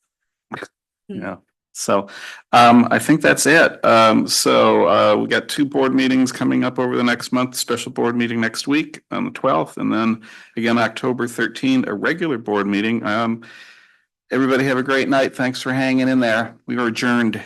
Yeah. So I think that's it. We got two board meetings coming up over the next month, special board meeting next week on the 12th, and then again, October 13th, a regular board meeting. Everybody have a great night. Thanks for hanging in there. We are adjourned.